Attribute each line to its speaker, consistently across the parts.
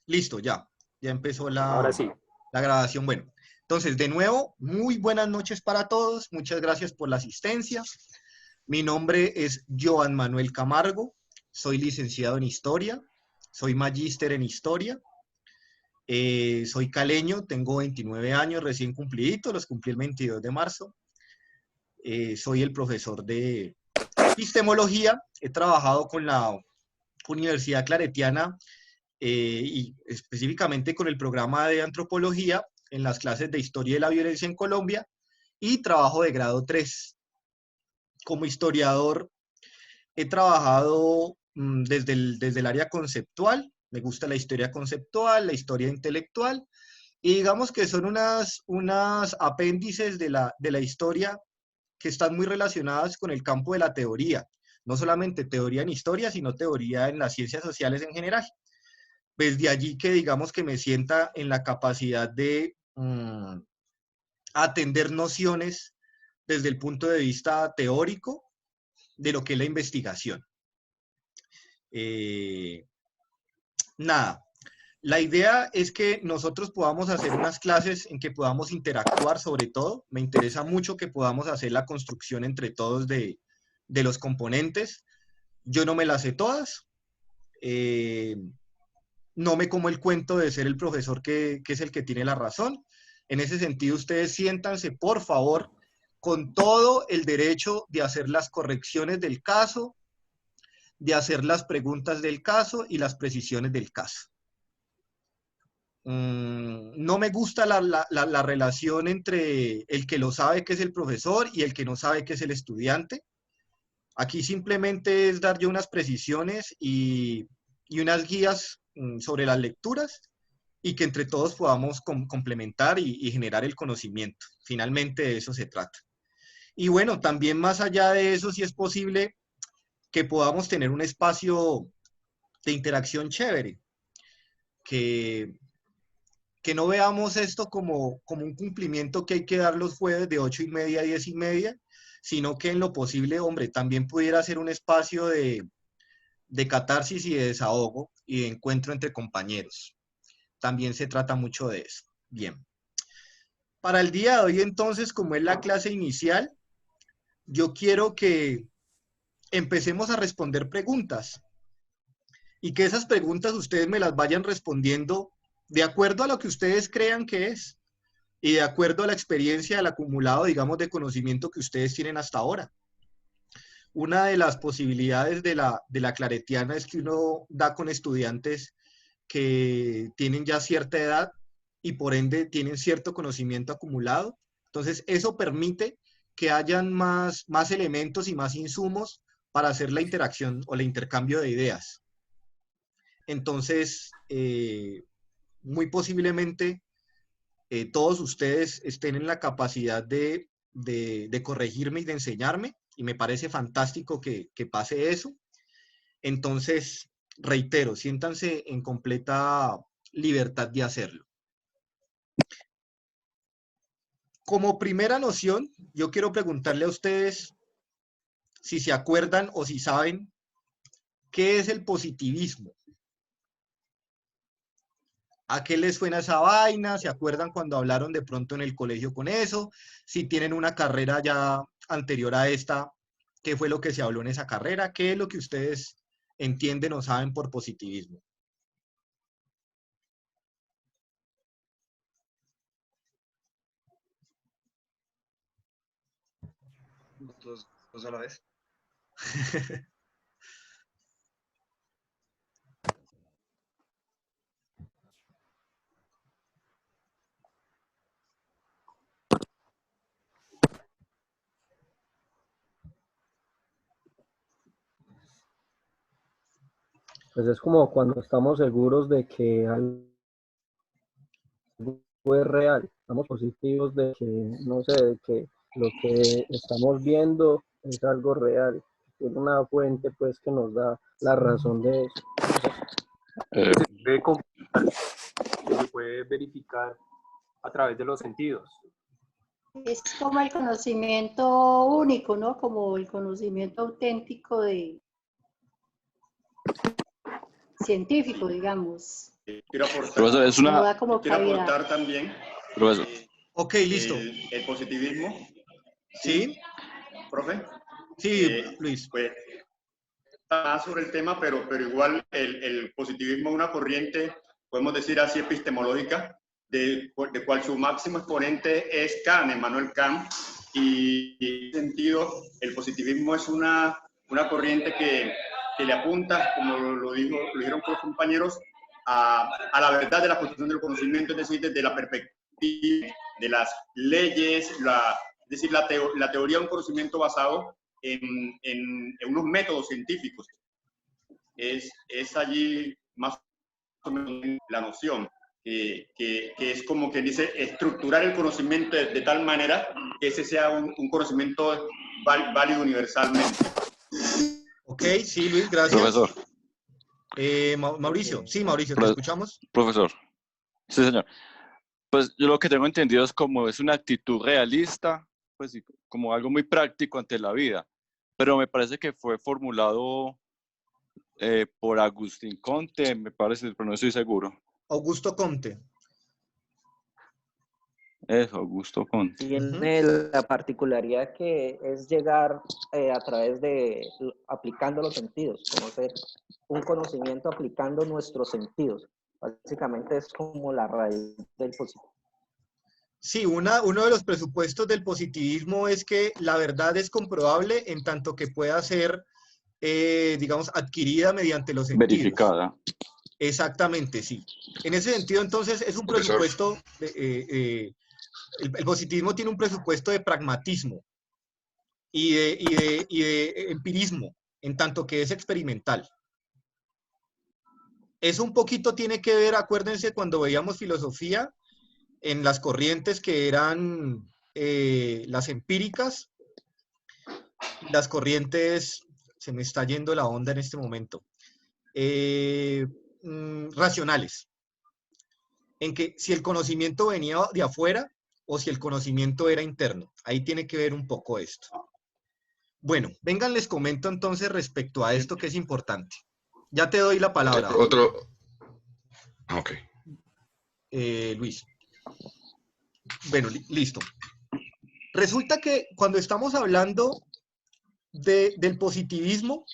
Speaker 1: Listo, ya empezó
Speaker 2: Ahora sí.
Speaker 1: la grabación. Bueno, entonces, de nuevo, muy buenas noches para todos. Muchas gracias por la asistencia. Mi nombre es Joan Manuel Camargo. Soy licenciado en Historia. Soy magíster en Historia. Soy caleño, tengo 29 años recién cumpliditos, los cumplí el 22 de marzo. Soy el profesor de epistemología. He trabajado con la Universidad Claretiana y específicamente con el programa de antropología en las clases de historia de la violencia en Colombia y trabajo de grado 3. Como historiador he trabajado desde el área conceptual, me gusta la historia conceptual, la historia intelectual, y digamos que son unas apéndices de la historia que están muy relacionadas con el campo de la teoría, no solamente teoría en historia, sino teoría en las ciencias sociales en general. Desde allí que digamos que me sienta en la capacidad de atender nociones desde el punto de vista teórico de lo que es la investigación. Nada, la idea es que nosotros podamos hacer unas clases en que podamos interactuar sobre todo. Me interesa mucho que podamos hacer la construcción entre todos de los componentes. Yo no me las sé todas. No me como el cuento de ser el profesor que es el que tiene la razón. En ese sentido, ustedes siéntanse, por favor, con todo el derecho de hacer las correcciones del caso, de hacer las preguntas del caso y las precisiones del caso. No me gusta la relación entre el que lo sabe, que es el profesor, y el que no sabe, que es el estudiante. Aquí simplemente es dar yo unas precisiones y unas guías sobre las lecturas y que entre todos podamos complementar y generar el conocimiento. Finalmente de eso se trata. Y bueno, también más allá de eso, si es posible que podamos tener un espacio de interacción chévere, que, que no veamos esto como un cumplimiento que hay que dar los jueves de 8:30 a 10:30, sino que en lo posible, hombre, también pudiera ser un espacio de catarsis y de desahogo y de encuentro entre compañeros. También se trata mucho de eso. Bien. Para el día de hoy, entonces, como es la clase inicial, yo quiero que empecemos a responder preguntas y que esas preguntas ustedes me las vayan respondiendo de acuerdo a lo que ustedes crean que es y de acuerdo a la experiencia del acumulado, digamos, de conocimiento que ustedes tienen hasta ahora. Una de las posibilidades de la claretiana es que uno da con estudiantes que tienen ya cierta edad y por ende tienen cierto conocimiento acumulado. Entonces, eso permite que hayan más elementos y más insumos para hacer la interacción o el intercambio de ideas. Entonces, muy posiblemente todos ustedes estén en la capacidad de corregirme y de enseñarme, y me parece fantástico que pase eso. Entonces, reitero, siéntanse en completa libertad de hacerlo. Como primera noción, yo quiero preguntarle a ustedes si se acuerdan o si saben qué es el positivismo. ¿A qué les suena esa vaina? ¿Se acuerdan cuando hablaron de pronto en el colegio con eso? Si tienen una carrera ya anterior a esta, ¿qué fue lo que se habló en esa carrera? ¿Qué es lo que ustedes entienden o saben por positivismo?
Speaker 3: Dos a la vez.
Speaker 2: Pues es como cuando estamos seguros de que algo es real, estamos positivos de que, no sé, de que lo que estamos viendo es algo real, tiene una fuente pues que nos da la razón de eso. Se puede verificar a través de los sentidos.
Speaker 4: Es como el conocimiento único, ¿no? Como el conocimiento auténtico de científico, digamos.
Speaker 3: quiero aportar,
Speaker 5: Profesor, es
Speaker 4: No
Speaker 5: una...
Speaker 4: da como
Speaker 3: quiero
Speaker 4: cabida.
Speaker 3: aportar también
Speaker 5: Profesor,
Speaker 1: Ok, listo.
Speaker 3: el positivismo,
Speaker 1: ¿Sí?
Speaker 3: profe.
Speaker 1: Sí, Luis.
Speaker 3: Pues más sobre el tema, pero igual el positivismo es una corriente, podemos decir así, epistemológica, de cual su máximo exponente es Kant, Emmanuel Kant, y en ese sentido el positivismo es una corriente que le apunta, como lo dijeron los compañeros, a la verdad de la construcción del conocimiento, es decir, desde la perspectiva de las leyes, es decir, la teoría de un conocimiento basado en unos métodos científicos. Es allí más o menos la noción, que es como que dice estructurar el conocimiento de tal manera que ese sea un conocimiento válido universalmente.
Speaker 1: Ok, sí, Luis, gracias.
Speaker 5: profesor,
Speaker 1: Mauricio, sí, Mauricio, te
Speaker 5: Pro-
Speaker 1: escuchamos.
Speaker 5: profesor. Sí, señor. Pues yo lo que tengo entendido es como es una actitud realista, pues y como algo muy práctico ante la vida. Pero me parece que fue formulado por Agustín Comte, me parece, pero no estoy seguro.
Speaker 1: Augusto Comte.
Speaker 5: Eso, Augusto Comte.
Speaker 2: Tiene la particularidad que es llegar a través de aplicando los sentidos, conocer un conocimiento aplicando nuestros sentidos. Básicamente es como la raíz del positivismo.
Speaker 1: Sí, uno de los presupuestos del positivismo es que la verdad es comprobable en tanto que pueda ser, digamos, adquirida mediante los sentidos.
Speaker 5: Verificada.
Speaker 1: Exactamente, sí. En ese sentido, entonces, es un presupuesto, el positivismo tiene un presupuesto de pragmatismo y de empirismo, en tanto que es experimental. Eso un poquito tiene que ver, acuérdense, cuando veíamos filosofía, en las corrientes que eran las empíricas, las corrientes, se me está yendo la onda en este momento, racionales, en que si el conocimiento venía de afuera o si el conocimiento era interno. Ahí tiene que ver un poco esto. Bueno, vengan, les comento entonces respecto a esto que es importante. Ya te doy la palabra.
Speaker 6: Ok.
Speaker 1: Luis. Bueno, listo. Resulta que cuando estamos hablando del positivismo,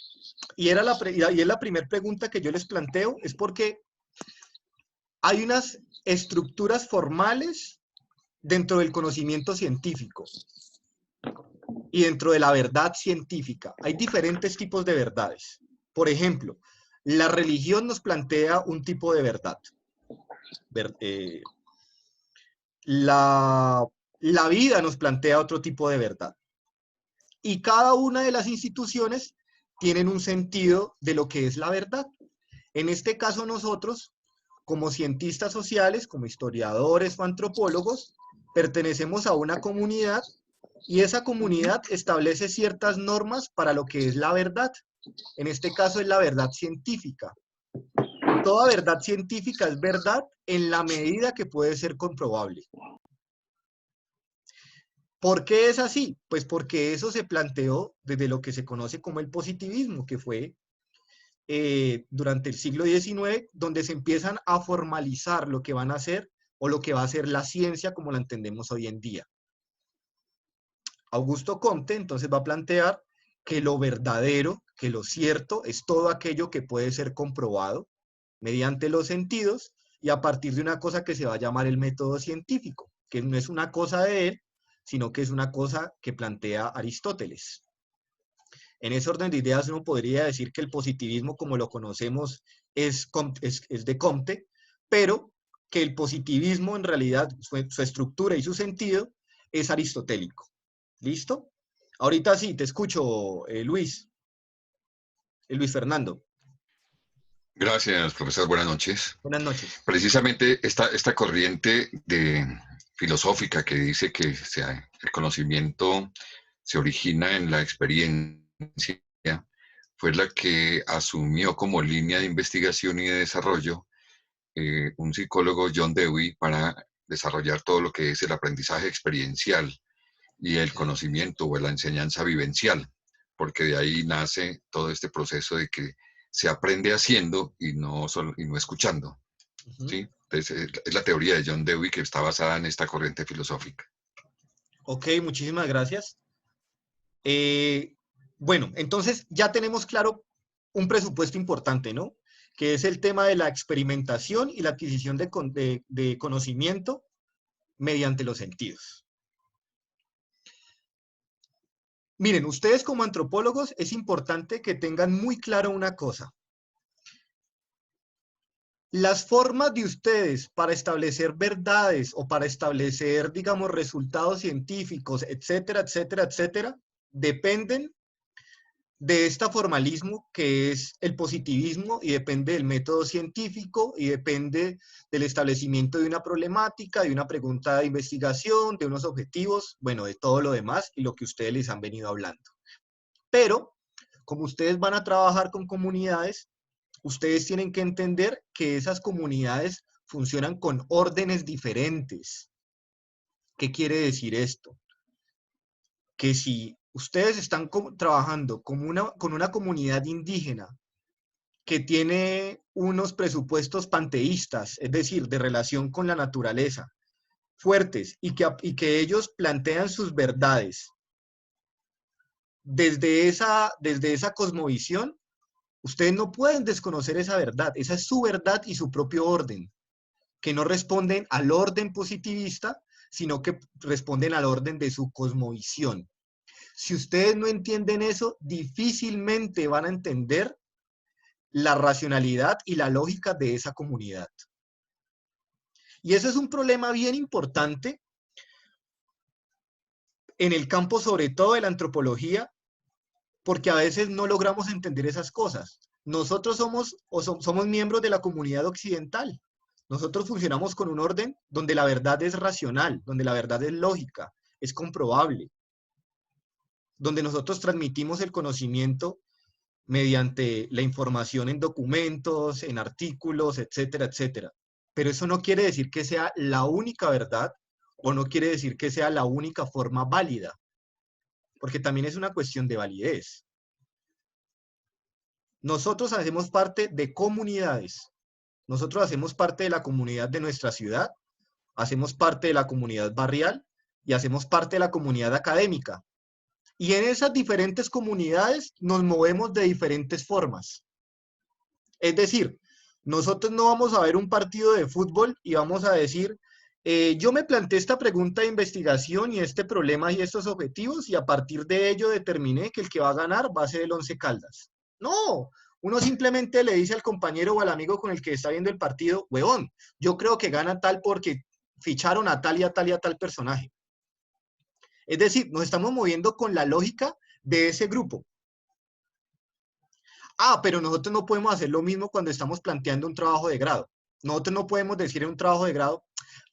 Speaker 1: y es la primera pregunta que yo les planteo, es porque hay unas estructuras formales dentro del conocimiento científico y dentro de la verdad científica. Hay diferentes tipos de verdades. Por ejemplo, la religión nos plantea un tipo de verdad. La vida nos plantea otro tipo de verdad. Y cada una de las instituciones tienen un sentido de lo que es la verdad. En este caso nosotros, como cientistas sociales, como historiadores o antropólogos, pertenecemos a una comunidad y esa comunidad establece ciertas normas para lo que es la verdad. En este caso es la verdad científica. Toda verdad científica es verdad en la medida que puede ser comprobable. ¿Por qué es así? Pues porque eso se planteó desde lo que se conoce como el positivismo, que fue durante el siglo XIX, donde se empiezan a formalizar lo que van a ser o lo que va a ser la ciencia como la entendemos hoy en día. Augusto Comte entonces va a plantear que lo verdadero, que lo cierto, es todo aquello que puede ser comprobado mediante los sentidos y a partir de una cosa que se va a llamar el método científico, que no es una cosa de él, sino que es una cosa que plantea Aristóteles. En ese orden de ideas uno podría decir que el positivismo como lo conocemos es de Comte, pero que el positivismo en realidad, su estructura y su sentido es aristotélico. ¿Listo? Ahorita sí, te escucho, Luis. Luis Fernando.
Speaker 6: Gracias, profesor. Buenas noches.
Speaker 1: Buenas noches.
Speaker 6: Precisamente esta corriente filosófica que dice que el conocimiento se origina en la experiencia fue la que asumió como línea de investigación y de desarrollo un psicólogo, John Dewey, para desarrollar todo lo que es el aprendizaje experiencial y el conocimiento o la enseñanza vivencial, porque de ahí nace todo este proceso de que se aprende haciendo y no escuchando. ¿sí? Entonces, es la teoría de John Dewey que está basada en esta corriente filosófica.
Speaker 1: Ok, muchísimas gracias. Bueno, entonces ya tenemos claro un presupuesto importante, ¿no? Que es el tema de la experimentación y la adquisición de conocimiento mediante los sentidos. Miren, ustedes como antropólogos es importante que tengan muy claro una cosa. Las formas de ustedes para establecer verdades o para establecer, digamos, resultados científicos, etcétera, etcétera, etcétera, dependen de este formalismo que es el positivismo y depende del método científico y depende del establecimiento de una problemática, de una pregunta de investigación, de unos objetivos, bueno, de todo lo demás y lo que ustedes les han venido hablando. Pero, como ustedes van a trabajar con comunidades, ustedes tienen que entender que esas comunidades funcionan con órdenes diferentes. ¿Qué quiere decir esto? Que si ustedes están trabajando con una comunidad indígena que tiene unos presupuestos panteístas, es decir, de relación con la naturaleza, fuertes, y que ellos plantean sus verdades desde esa cosmovisión, ustedes no pueden desconocer esa verdad. Esa es su verdad y su propio orden, que no responden al orden positivista, sino que responden al orden de su cosmovisión. Si ustedes no entienden eso, difícilmente van a entender la racionalidad y la lógica de esa comunidad. Y ese es un problema bien importante en el campo, sobre todo de la antropología, porque a veces no logramos entender esas cosas. Nosotros somos miembros de la comunidad occidental. Nosotros funcionamos con un orden donde la verdad es racional, donde la verdad es lógica, es comprobable, donde nosotros transmitimos el conocimiento mediante la información en documentos, en artículos, etcétera, etcétera. Pero eso no quiere decir que sea la única verdad o no quiere decir que sea la única forma válida, porque también es una cuestión de validez. Nosotros hacemos parte de comunidades. Nosotros hacemos parte de la comunidad de nuestra ciudad, hacemos parte de la comunidad barrial y hacemos parte de la comunidad académica. Y en esas diferentes comunidades nos movemos de diferentes formas. Es decir, nosotros no vamos a ver un partido de fútbol y vamos a decir, yo me planteé esta pregunta de investigación y este problema y estos objetivos y a partir de ello determiné que el que va a ganar va a ser el Once Caldas. No, uno simplemente le dice al compañero o al amigo con el que está viendo el partido, huevón, yo creo que gana tal porque ficharon a tal y a tal y a tal personaje. Es decir, nos estamos moviendo con la lógica de ese grupo. Ah, pero nosotros no podemos hacer lo mismo cuando estamos planteando un trabajo de grado. Nosotros no podemos decir en un trabajo de grado,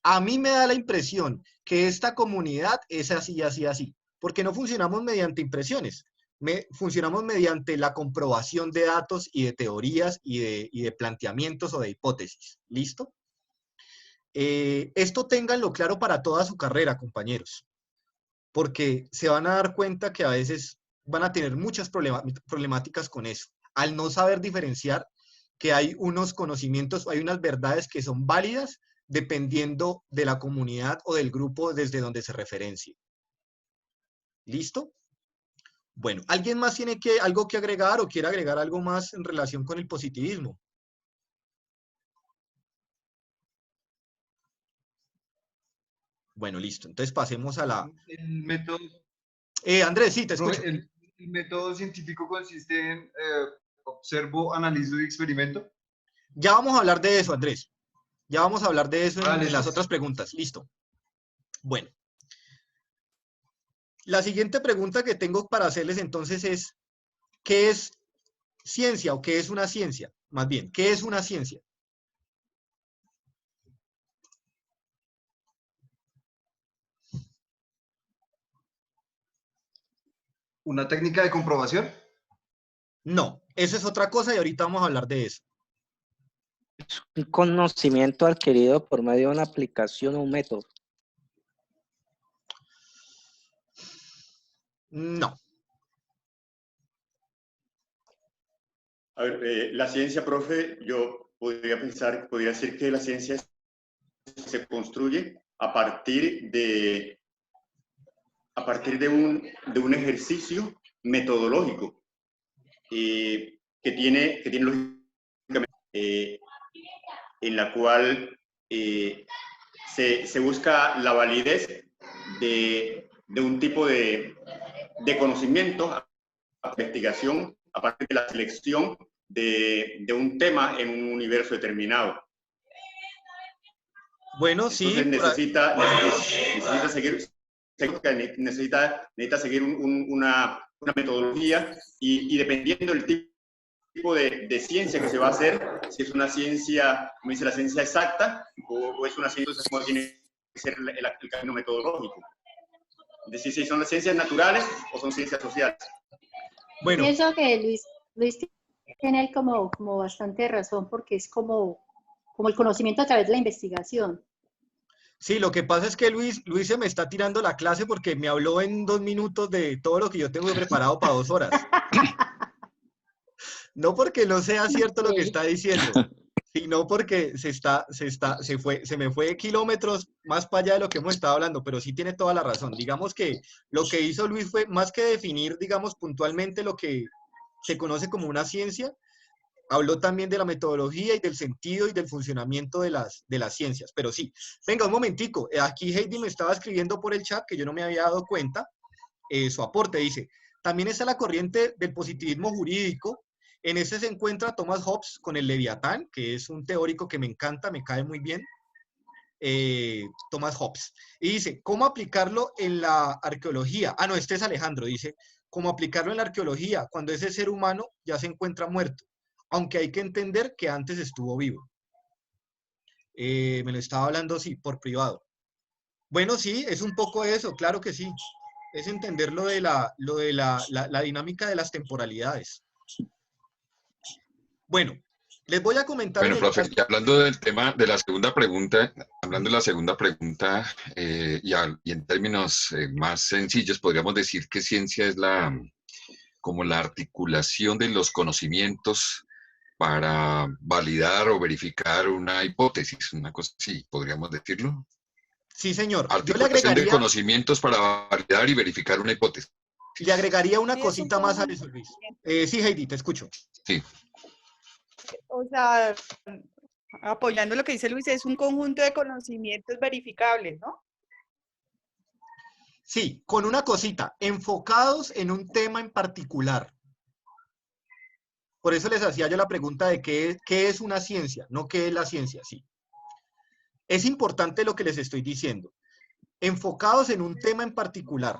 Speaker 1: a mí me da la impresión que esta comunidad es así, así, así, porque no funcionamos mediante impresiones, funcionamos mediante la comprobación de datos y de teorías y de planteamientos o de hipótesis. ¿Listo? Esto ténganlo claro para toda su carrera, compañeros, porque se van a dar cuenta que a veces van a tener muchas problemáticas con eso, al no saber diferenciar que hay unos conocimientos, hay unas verdades que son válidas dependiendo de la comunidad o del grupo desde donde se referencie. ¿Listo? Bueno, ¿alguien más tiene algo que agregar o quiere agregar algo más en relación con el positivismo? Bueno, listo. Entonces pasemos a la...
Speaker 7: El método,
Speaker 1: Andrés, sí, te escucho.
Speaker 7: profe, el método científico consiste en observo, analizo y experimento.
Speaker 1: Ya vamos a hablar de eso, Andrés. Ya vamos a hablar de eso en las
Speaker 7: Listo.
Speaker 1: otras preguntas. Listo. Bueno. La siguiente pregunta que tengo para hacerles entonces es, ¿qué es ciencia o qué es una ciencia? Más bien, ¿qué es una ciencia?
Speaker 7: ¿Una técnica de comprobación?
Speaker 1: No, eso es otra cosa y ahorita vamos a hablar de eso.
Speaker 2: Un conocimiento adquirido por medio de una aplicación o un método.
Speaker 1: No.
Speaker 3: A ver, la ciencia, profe, yo podría decir que la ciencia se construye a partir de un ejercicio metodológico que tiene lógicamente, en la cual se busca la validez de un tipo de conocimiento, investigación, a partir de la selección de un tema en un universo determinado.
Speaker 1: Bueno,
Speaker 3: Entonces
Speaker 1: sí.
Speaker 3: necesita seguir una metodología y dependiendo del tipo de ciencia que se va a hacer, si es una ciencia, como dice la ciencia exacta, o es una ciencia como tiene que ser el camino metodológico. Es decir, si son las ciencias naturales o son ciencias sociales.
Speaker 1: Bueno.
Speaker 4: Pienso que Luis tiene ahí como bastante razón, porque es como el conocimiento a través de la investigación.
Speaker 1: Sí, lo que pasa es que Luis se me está tirando la clase porque me habló en 2 minutos de todo lo que yo tengo preparado para 2 horas. No porque no sea cierto lo que está diciendo, sino porque se me fue kilómetros más para allá de lo que hemos estado hablando, pero sí tiene toda la razón. Digamos que lo que hizo Luis fue más que definir, digamos, puntualmente lo que se conoce como una ciencia, habló también de la metodología y del sentido y del funcionamiento de las ciencias. Pero sí, venga, un momentico. Aquí Heidi me estaba escribiendo por el chat que yo no me había dado cuenta. Su aporte dice, también está la corriente del positivismo jurídico. En ese se encuentra Thomas Hobbes con el Leviatán, que es un teórico que me encanta, me cae muy bien. Thomas Hobbes. Y dice, ¿cómo aplicarlo en la arqueología? Ah, no, este es Alejandro, dice, ¿cómo aplicarlo en la arqueología cuando ese ser humano ya se encuentra muerto? Aunque hay que entender que antes estuvo vivo. Me lo estaba hablando, sí, por privado. Bueno, sí, es un poco eso, claro que sí. Es entender lo de la dinámica de las temporalidades. Bueno, les voy a comentar.
Speaker 6: Bueno, profe, y hablando del tema de la segunda pregunta, y en términos más sencillos, podríamos decir que ciencia es como la articulación de los conocimientos para validar o verificar una hipótesis, una cosa así, podríamos decirlo.
Speaker 1: Sí, señor.
Speaker 6: Articulación de conocimientos para validar y verificar una hipótesis.
Speaker 1: Le agregaría una cosita más a eso, Luis. Sí, Heidi, te escucho.
Speaker 6: Sí.
Speaker 8: O sea, apoyando lo que dice Luis, es un conjunto de conocimientos verificables, ¿no?
Speaker 1: Sí, con una cosita, enfocados en un tema en particular. Por eso les hacía yo la pregunta de qué es una ciencia, no qué es la ciencia, sí. Es importante lo que les estoy diciendo. Enfocados en un tema en particular.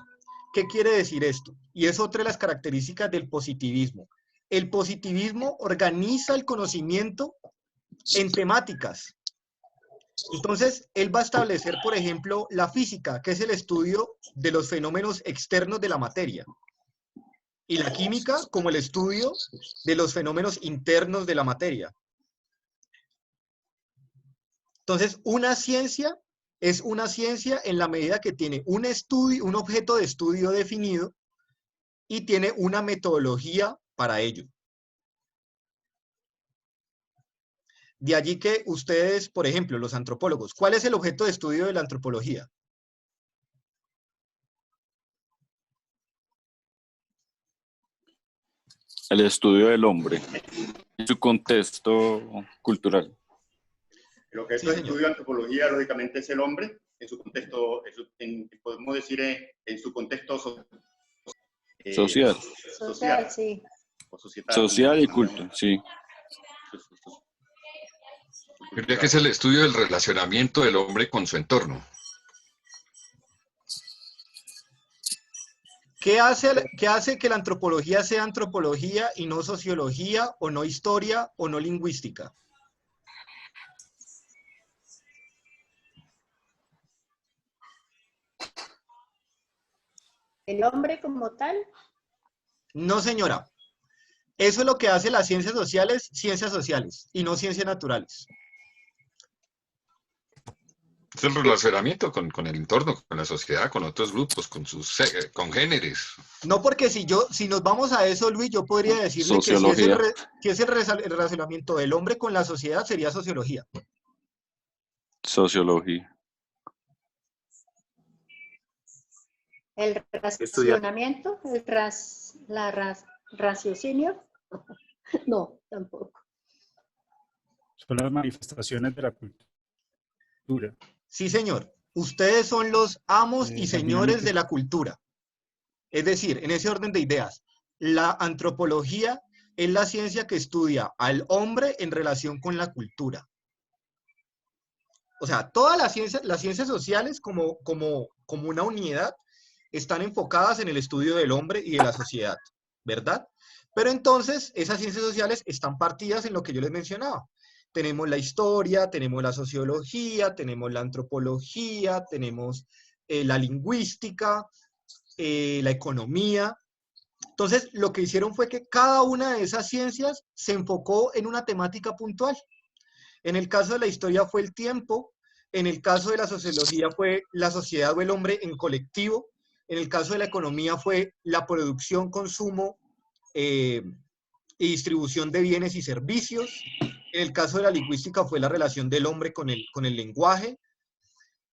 Speaker 1: ¿Qué quiere decir esto? Y es otra de las características del positivismo. El positivismo organiza el conocimiento en temáticas. Entonces, él va a establecer, por ejemplo, la física, que es el estudio de los fenómenos externos de la materia. Y la química como el estudio de los fenómenos internos de la materia. Entonces, una ciencia es una ciencia en la medida que tiene un estudio, un objeto de estudio definido y tiene una metodología para ello. De allí que ustedes, por ejemplo, los antropólogos, ¿cuál es el objeto de estudio de la antropología?
Speaker 5: El estudio del hombre y su contexto cultural.
Speaker 3: Lo que es el estudio de antropología, lógicamente, es el hombre en su contexto, podemos decir, en su contexto
Speaker 5: social.
Speaker 4: Social, sí.
Speaker 3: O societal,
Speaker 5: social y culto, sí.
Speaker 6: Creo que es el estudio del relacionamiento del hombre con su entorno.
Speaker 1: ¿Qué hace que la antropología sea antropología y no sociología, o no historia, o no lingüística?
Speaker 4: ¿El hombre como tal?
Speaker 1: No, señora. Eso es lo que hace las ciencias sociales, y no ciencias naturales.
Speaker 6: Es el relacionamiento con el entorno, con la sociedad, con otros grupos, con sus congéneres.
Speaker 1: No, porque si nos vamos a eso, Luis, yo podría decirle que si es
Speaker 5: Sociología.
Speaker 1: el relacionamiento del hombre con la sociedad, sería sociología.
Speaker 5: Sociología.
Speaker 4: El racionamiento, raciocinio. No, tampoco.
Speaker 9: Son las manifestaciones de la cultura.
Speaker 1: Sí, señor. Ustedes son los amos y
Speaker 9: La
Speaker 1: señores
Speaker 9: dinámica.
Speaker 1: de la cultura. Es decir, en ese orden de ideas, la antropología es la ciencia que estudia al hombre en relación con la cultura. O sea, todas las ciencias sociales como una unidad están enfocadas en el estudio del hombre y de la sociedad, ¿verdad? Pero entonces, esas ciencias sociales están partidas en lo que yo les mencionaba. Tenemos la historia, tenemos la sociología, tenemos la antropología, tenemos la lingüística, la economía. Entonces, lo que hicieron fue que cada una de esas ciencias se enfocó en una temática puntual. En el caso de la historia fue el tiempo, en el caso de la sociología fue la sociedad o el hombre en colectivo, en el caso de la economía fue la producción, consumo y distribución de bienes y servicios, en el caso de la lingüística fue la relación del hombre con el lenguaje,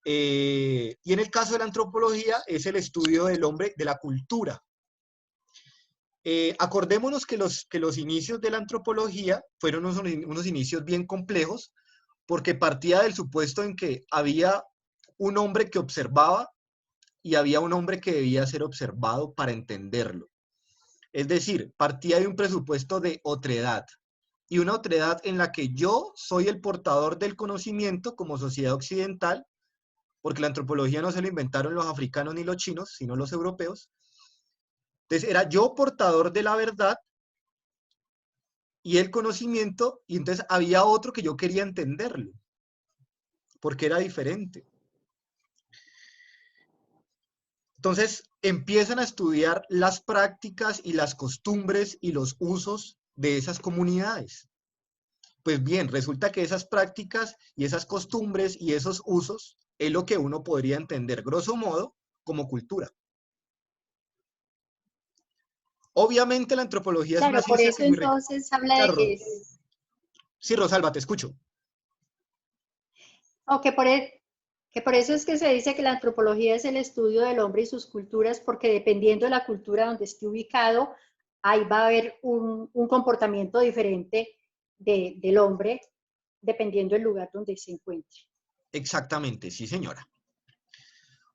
Speaker 1: y en el caso de la antropología es el estudio del hombre, de la cultura. Acordémonos que los inicios de la antropología fueron unos inicios bien complejos, porque partía del supuesto en que había un hombre que observaba y había un hombre que debía ser observado para entenderlo. Es decir, partía de un presupuesto de otredad, y una otredad en la que yo soy el portador del conocimiento como sociedad occidental, porque la antropología no se lo inventaron los africanos ni los chinos, sino los europeos. Entonces era yo portador de la verdad y el conocimiento, y entonces había otro que yo quería entenderlo, porque era diferente. Entonces empiezan a estudiar las prácticas y las costumbres y los usos de esas comunidades. Pues bien, resulta que esas prácticas y esas costumbres y esos usos es lo que uno podría entender, grosso modo, como cultura. Obviamente la antropología es una
Speaker 4: Claro, por
Speaker 1: ciencia que
Speaker 4: eso
Speaker 1: es muy rica.
Speaker 4: entonces habla de
Speaker 1: Claro,
Speaker 4: que
Speaker 1: sí, Rosalba, te escucho.
Speaker 4: o que por eso es que se dice que la antropología es el estudio del hombre y sus culturas, porque dependiendo de la cultura donde esté ubicado, ahí va a haber un comportamiento diferente del hombre, dependiendo del lugar donde se encuentre.
Speaker 1: Exactamente, sí, señora.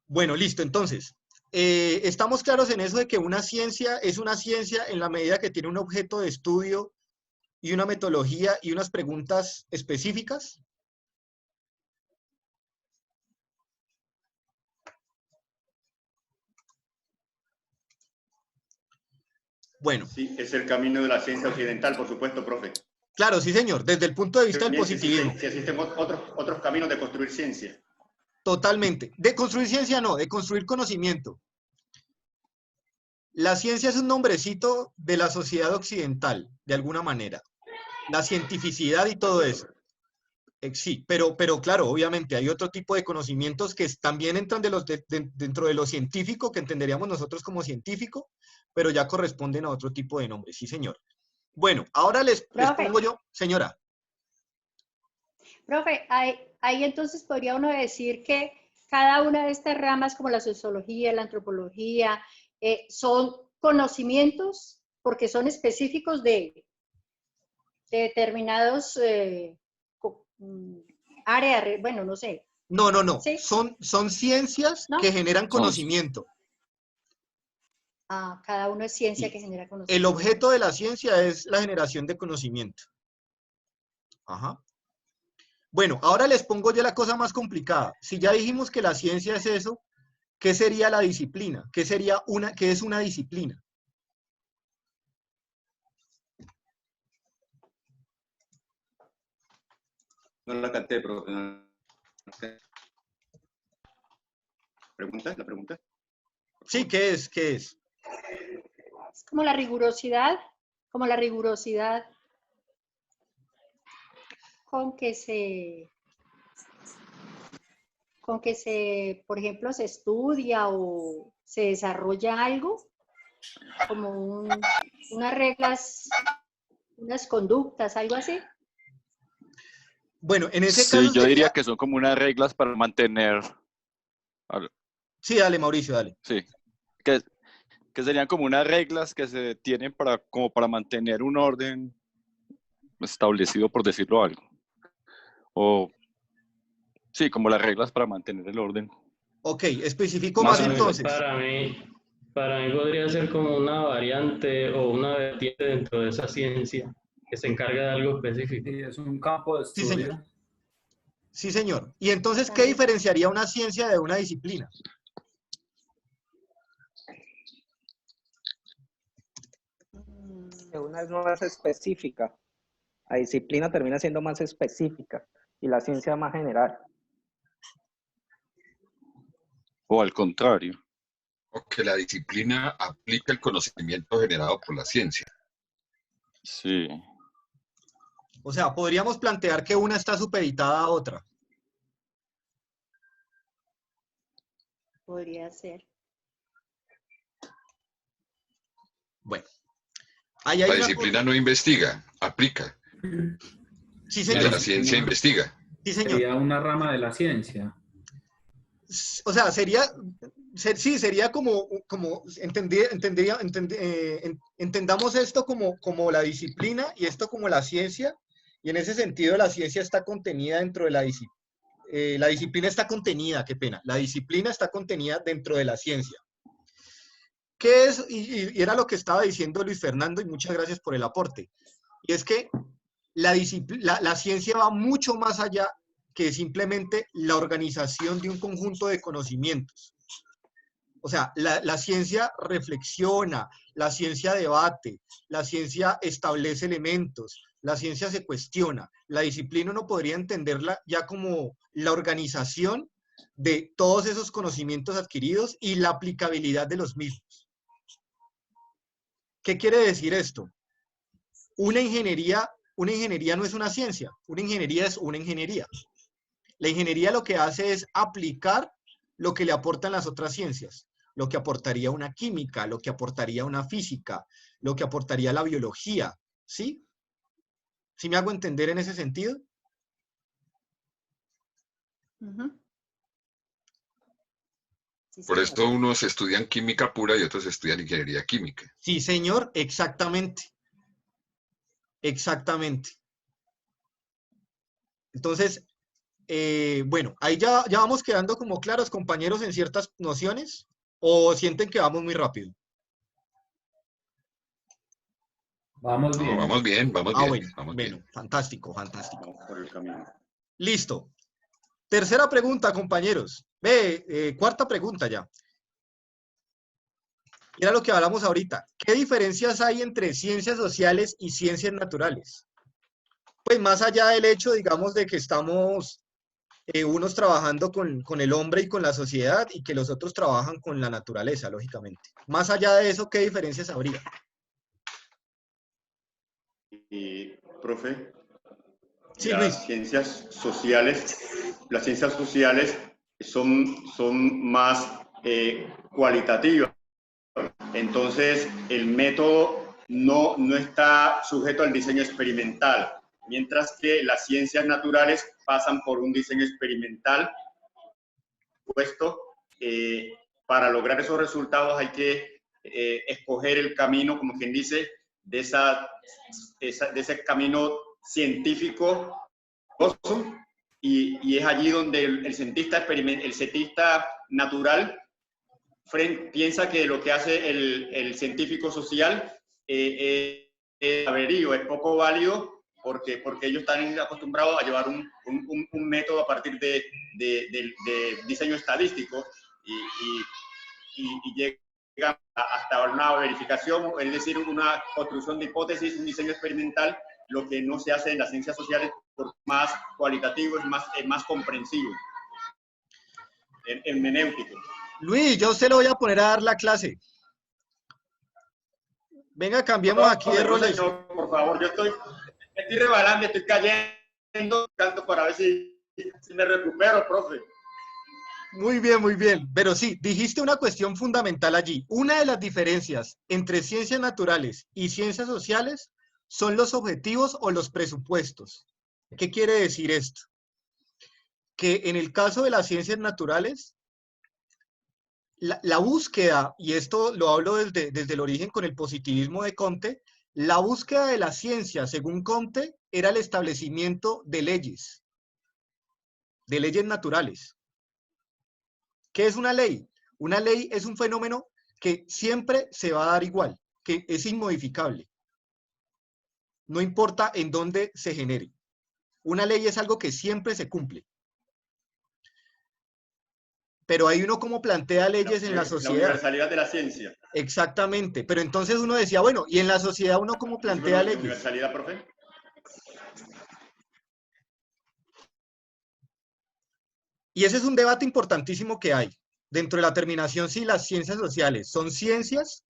Speaker 1: Bueno, listo, entonces, estamos claros en eso de que una ciencia es una ciencia en la medida que tiene un objeto de estudio y una metodología y unas preguntas específicas. Bueno.
Speaker 3: Sí, es el camino de la ciencia occidental, por supuesto, profe.
Speaker 1: Claro, sí, señor, desde el punto de vista del
Speaker 3: Bien,
Speaker 1: positivismo.
Speaker 3: si existen otros caminos de construir ciencia.
Speaker 1: Totalmente. De construir ciencia no, de construir conocimiento. La ciencia es un nombrecito de la sociedad occidental, de alguna manera. La cientificidad y todo eso. Sí, pero claro, obviamente hay otro tipo de conocimientos que también entran dentro de lo científico, que entenderíamos nosotros como científico, pero ya corresponden a otro tipo de nombres. Sí, señor. Bueno, ahora les pongo yo, señora.
Speaker 4: Profe, ahí entonces podría uno decir que cada una de estas ramas, como la sociología, la antropología, son conocimientos porque son específicos de determinados áreas, bueno, no sé.
Speaker 1: No, no, no.
Speaker 4: ¿Sí?
Speaker 1: Son ciencias que generan conocimiento.
Speaker 4: Ah, cada uno es ciencia que genera conocimiento.
Speaker 1: El objeto de la ciencia es la generación de conocimiento. Ajá. Bueno, ahora les pongo yo la cosa más complicada. Si ya dijimos que la ciencia es eso, ¿qué sería la disciplina? ¿Qué es una disciplina?
Speaker 3: No la capté, pero... ¿La pregunta?
Speaker 1: Sí, ¿qué es? ¿Qué es?
Speaker 4: Es como la rigurosidad con que se con que se, por ejemplo, se estudia o se desarrolla algo, como unas reglas, unas conductas, algo así?
Speaker 1: Bueno, en ese
Speaker 5: Sí,
Speaker 1: caso
Speaker 5: yo diría
Speaker 1: sería...
Speaker 5: que son como unas reglas para mantener,
Speaker 1: Sí, dale, Mauricio, dale.
Speaker 5: sí, que, que serían como unas reglas que se tienen para, como para mantener un orden establecido, por decirlo algo. O, sí, como las reglas para mantener el orden.
Speaker 1: Ok, especifico
Speaker 5: Más
Speaker 1: más
Speaker 5: o menos.
Speaker 1: entonces.
Speaker 10: Para mí podría ser como una variante o una vertiente dentro de esa ciencia que se encarga de algo específico.
Speaker 9: Sí, es un campo de
Speaker 1: Sí,
Speaker 9: estudio.
Speaker 1: señor. Sí, señor. Y entonces, ¿qué
Speaker 4: Vale.
Speaker 1: diferenciaría una ciencia de una disciplina?
Speaker 2: Que una es más específica. La disciplina termina siendo más específica y la ciencia más general.
Speaker 5: O al contrario.
Speaker 6: O que la disciplina aplica el conocimiento generado por la ciencia.
Speaker 5: Sí.
Speaker 1: O sea, podríamos plantear que una está supeditada a otra.
Speaker 4: Podría ser.
Speaker 1: Bueno, ahí
Speaker 6: La
Speaker 1: hay una
Speaker 6: disciplina
Speaker 1: cosa.
Speaker 6: no investiga, aplica.
Speaker 1: Sí,
Speaker 6: Y
Speaker 1: señor.
Speaker 6: la ciencia investiga.
Speaker 1: Sí, señor.
Speaker 9: Sería una rama de la ciencia.
Speaker 1: O sea, sería como entendamos esto como la disciplina y esto como la ciencia, y en ese sentido la ciencia está contenida dentro de la disciplina. La disciplina está contenida, qué pena. La disciplina está contenida dentro de la ciencia. ¿Qué es? Y era lo que estaba diciendo Luis Fernando, y muchas gracias por el aporte. Y es que la ciencia va mucho más allá que simplemente la organización de un conjunto de conocimientos. O sea, la ciencia reflexiona, la ciencia debate, la ciencia establece elementos, la ciencia se cuestiona. La disciplina uno podría entenderla ya como la organización de todos esos conocimientos adquiridos y la aplicabilidad de los mismos. ¿Qué quiere decir esto? Una ingeniería no es una ciencia, una ingeniería es una ingeniería. La ingeniería lo que hace es aplicar lo que le aportan las otras ciencias, lo que aportaría una química, lo que aportaría una física, lo que aportaría la biología, ¿sí? ¿Sí me hago entender en ese sentido?
Speaker 4: Ujú. Sí,
Speaker 6: Por
Speaker 4: señor.
Speaker 6: esto unos estudian química pura y otros estudian ingeniería química.
Speaker 1: Sí, señor, exactamente. Exactamente. Entonces, bueno, ahí ya vamos quedando como claros, compañeros, en ciertas nociones, o sienten que vamos muy rápido.
Speaker 9: Vamos
Speaker 6: No,
Speaker 9: bien.
Speaker 6: vamos bien, vamos
Speaker 1: Ah,
Speaker 6: bien,
Speaker 1: bueno,
Speaker 6: vamos
Speaker 1: bueno,
Speaker 6: bien.
Speaker 1: fantástico, fantástico.
Speaker 3: Vamos por el camino.
Speaker 1: Listo. Tercera pregunta, compañeros. Cuarta pregunta ya. Era lo que hablamos ahorita. ¿Qué diferencias hay entre ciencias sociales y ciencias naturales? Pues más allá del hecho, digamos, de que estamos unos trabajando con el hombre y con la sociedad y que los otros trabajan con la naturaleza, lógicamente. Más allá de eso, ¿qué diferencias habría?
Speaker 3: Y, profe,
Speaker 1: Sí, Luis.
Speaker 3: las ciencias sociales son más cualitativas. Entonces, el método no está sujeto al diseño experimental, mientras que las ciencias naturales pasan por un diseño experimental. Puesto, para lograr esos resultados hay que escoger el camino, como quien dice, de ese camino científico, y es allí donde el cientista natural piensa que lo que hace el científico social es averío, es poco válido, porque ellos están acostumbrados a llevar un método a partir de diseño estadístico y llegan hasta una verificación, es decir, una construcción de hipótesis, un diseño experimental, lo que no se hace en las ciencias sociales, porque es más cualitativo, es más comprensivo, hermenéutico.
Speaker 1: Luis, yo se lo voy a poner a dar la clase. Venga, cambiemos aquí de roles.
Speaker 3: Señor, por favor, me estoy rebalando, estoy cayendo, tanto para ver si me recupero, profe.
Speaker 1: Muy bien, muy bien. Pero sí, dijiste una cuestión fundamental allí. Una de las diferencias entre ciencias naturales y ciencias sociales son los objetivos o los presupuestos. ¿Qué quiere decir esto? Que en el caso de las ciencias naturales, la búsqueda, y esto lo hablo desde el origen con el positivismo de Comte, la búsqueda de la ciencia, según Comte, era el establecimiento de leyes naturales. ¿Qué es una ley? Una ley es un fenómeno que siempre se va a dar igual, que es inmodificable. No importa en dónde se genere. Una ley es algo que siempre se cumple. Pero hay uno como plantea leyes en la
Speaker 3: La
Speaker 1: sociedad.
Speaker 3: universalidad de la ciencia.
Speaker 1: Exactamente. Pero entonces uno decía, bueno, ¿y en la sociedad uno cómo plantea leyes?
Speaker 3: ¿Universalidad, profe?
Speaker 1: Y ese es un debate importantísimo que hay dentro de la terminación si las ciencias sociales son ciencias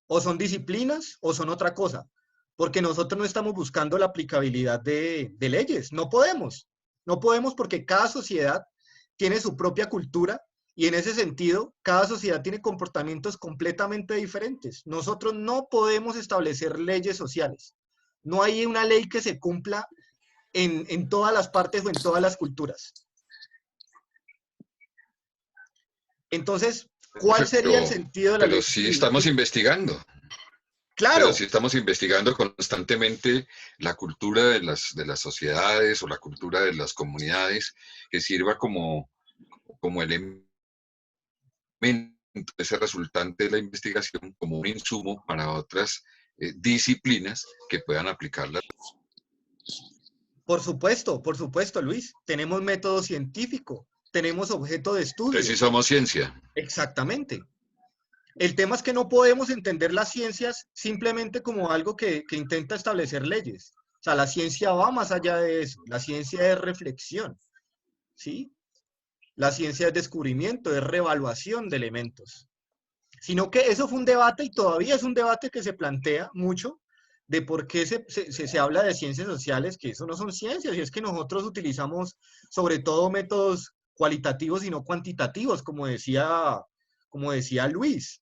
Speaker 1: o son disciplinas o son otra cosa. Porque nosotros no estamos buscando la aplicabilidad de leyes. No podemos. No podemos porque cada sociedad tiene su propia cultura y en ese sentido, cada sociedad tiene comportamientos completamente diferentes. Nosotros no podemos establecer leyes sociales. No hay una ley que se cumpla en todas las partes o en todas las culturas. Entonces, ¿cuál sería el sentido de la ley?
Speaker 6: Pero sí estamos investigando.
Speaker 1: Claro.
Speaker 6: Pero sí estamos investigando constantemente la cultura de las sociedades o la cultura de las comunidades que sirva como elemento, ese resultante de la investigación, como un insumo para otras disciplinas que puedan aplicarla.
Speaker 1: Por supuesto, Luis. Tenemos método científico, tenemos objeto de estudio.
Speaker 6: Entonces sí somos ciencia.
Speaker 1: Exactamente. El tema es que no podemos entender las ciencias simplemente como algo que intenta establecer leyes. O sea, la ciencia va más allá de eso. La ciencia es reflexión, ¿sí? La ciencia es descubrimiento, es reevaluación de elementos. Sino que eso fue un debate y todavía es un debate que se plantea mucho de por qué se habla de ciencias sociales, que eso no son ciencias, y es que nosotros utilizamos sobre todo métodos cualitativos y no cuantitativos, como decía Luis.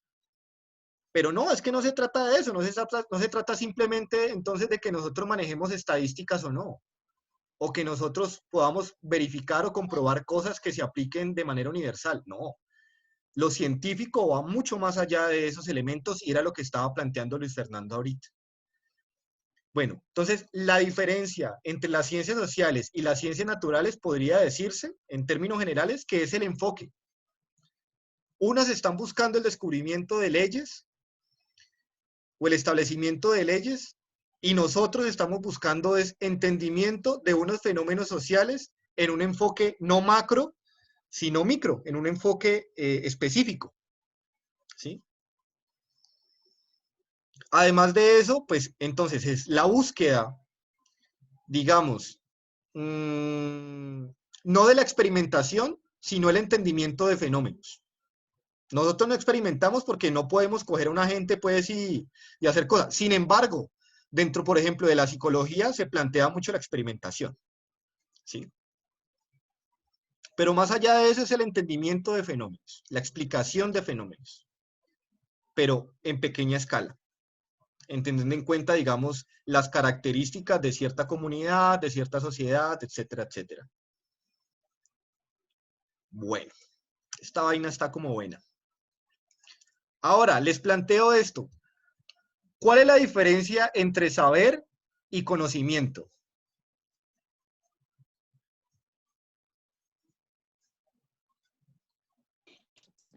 Speaker 1: Pero no, es que no se trata de eso, no se trata simplemente entonces de que nosotros manejemos estadísticas o no, o que nosotros podamos verificar o comprobar cosas que se apliquen de manera universal, no. Lo científico va mucho más allá de esos elementos y era lo que estaba planteando Luis Fernando ahorita. Bueno, entonces la diferencia entre las ciencias sociales y las ciencias naturales podría decirse, en términos generales, que es el enfoque. Unas están buscando el descubrimiento de leyes o el establecimiento de leyes, y nosotros estamos buscando es entendimiento de unos fenómenos sociales en un enfoque no macro, sino micro, en un enfoque específico, ¿sí? Además de eso, pues entonces es la búsqueda, digamos, no de la experimentación, sino el entendimiento de fenómenos. Nosotros no experimentamos porque no podemos coger a una gente pues y hacer cosas. Sin embargo, dentro, por ejemplo, de la psicología se plantea mucho la experimentación, ¿sí? Pero más allá de eso es el entendimiento de fenómenos, la explicación de fenómenos, pero en pequeña escala, entendiendo en cuenta, digamos, las características de cierta comunidad, de cierta sociedad, etcétera, etcétera. Bueno, esta vaina está como buena. Ahora, les planteo esto. ¿Cuál es la diferencia entre saber y conocimiento?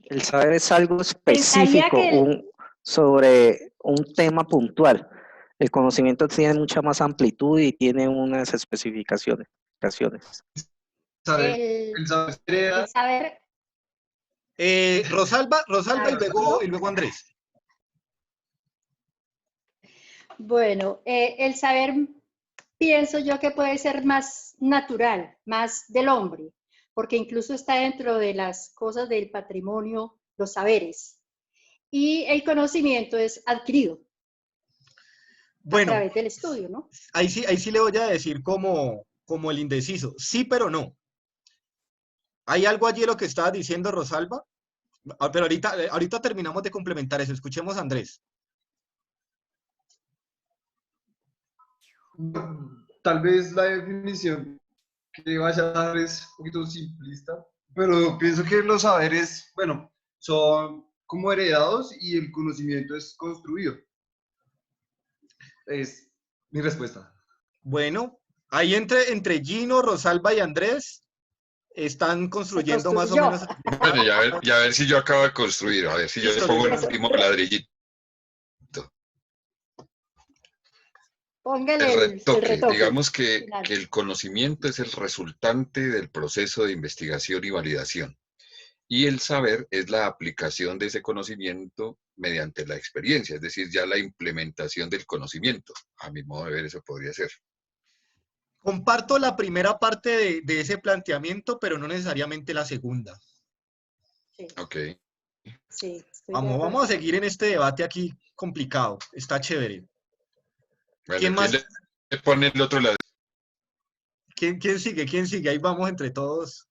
Speaker 2: El saber es algo específico sobre un tema puntual. El conocimiento tiene mucha más amplitud y tiene unas especificaciones.
Speaker 4: El saber.
Speaker 1: Rosalba y luego Andrés.
Speaker 4: Bueno, el saber pienso yo que puede ser más natural, más del hombre, porque incluso está dentro de las cosas del patrimonio, los saberes. Y el conocimiento es adquirido a través del estudio, ¿no?
Speaker 1: Ahí sí le voy a decir como el indeciso, sí, pero no. ¿Hay algo allí de lo que estabas diciendo, Rosalba? Pero ahorita terminamos de complementar eso. Escuchemos a Andrés.
Speaker 7: Tal vez la definición que vaya a dar es un poquito simplista, pero pienso que los saberes, bueno, son como heredados y el conocimiento es construido. Es mi respuesta.
Speaker 1: Bueno, ahí entre Gino, Rosalba y Andrés están construyendo más o menos.
Speaker 6: Bueno, y a ver si yo acabo de construir, a ver si yo le
Speaker 1: Listo,
Speaker 6: pongo el
Speaker 1: listo.
Speaker 6: último ladrillito.
Speaker 4: Póngale
Speaker 6: El
Speaker 4: el
Speaker 6: retoque.
Speaker 4: retoque.
Speaker 6: Digamos que
Speaker 4: Final.
Speaker 6: el conocimiento es el resultante del proceso de investigación y validación. Y el saber es la aplicación de ese conocimiento mediante la experiencia, es decir, ya la implementación del conocimiento. A mi modo de ver, eso podría ser.
Speaker 1: Comparto la primera parte de ese planteamiento, pero no necesariamente la segunda.
Speaker 4: Sí,
Speaker 6: Ok.
Speaker 4: sí, estoy de
Speaker 1: Vamos
Speaker 4: acuerdo.
Speaker 1: a seguir en este debate aquí complicado. Está chévere.
Speaker 6: Bueno,
Speaker 1: ¿Quién más?
Speaker 6: le pone el otro lado?
Speaker 1: ¿Quién sigue? ¿Quién sigue? Ahí vamos entre todos.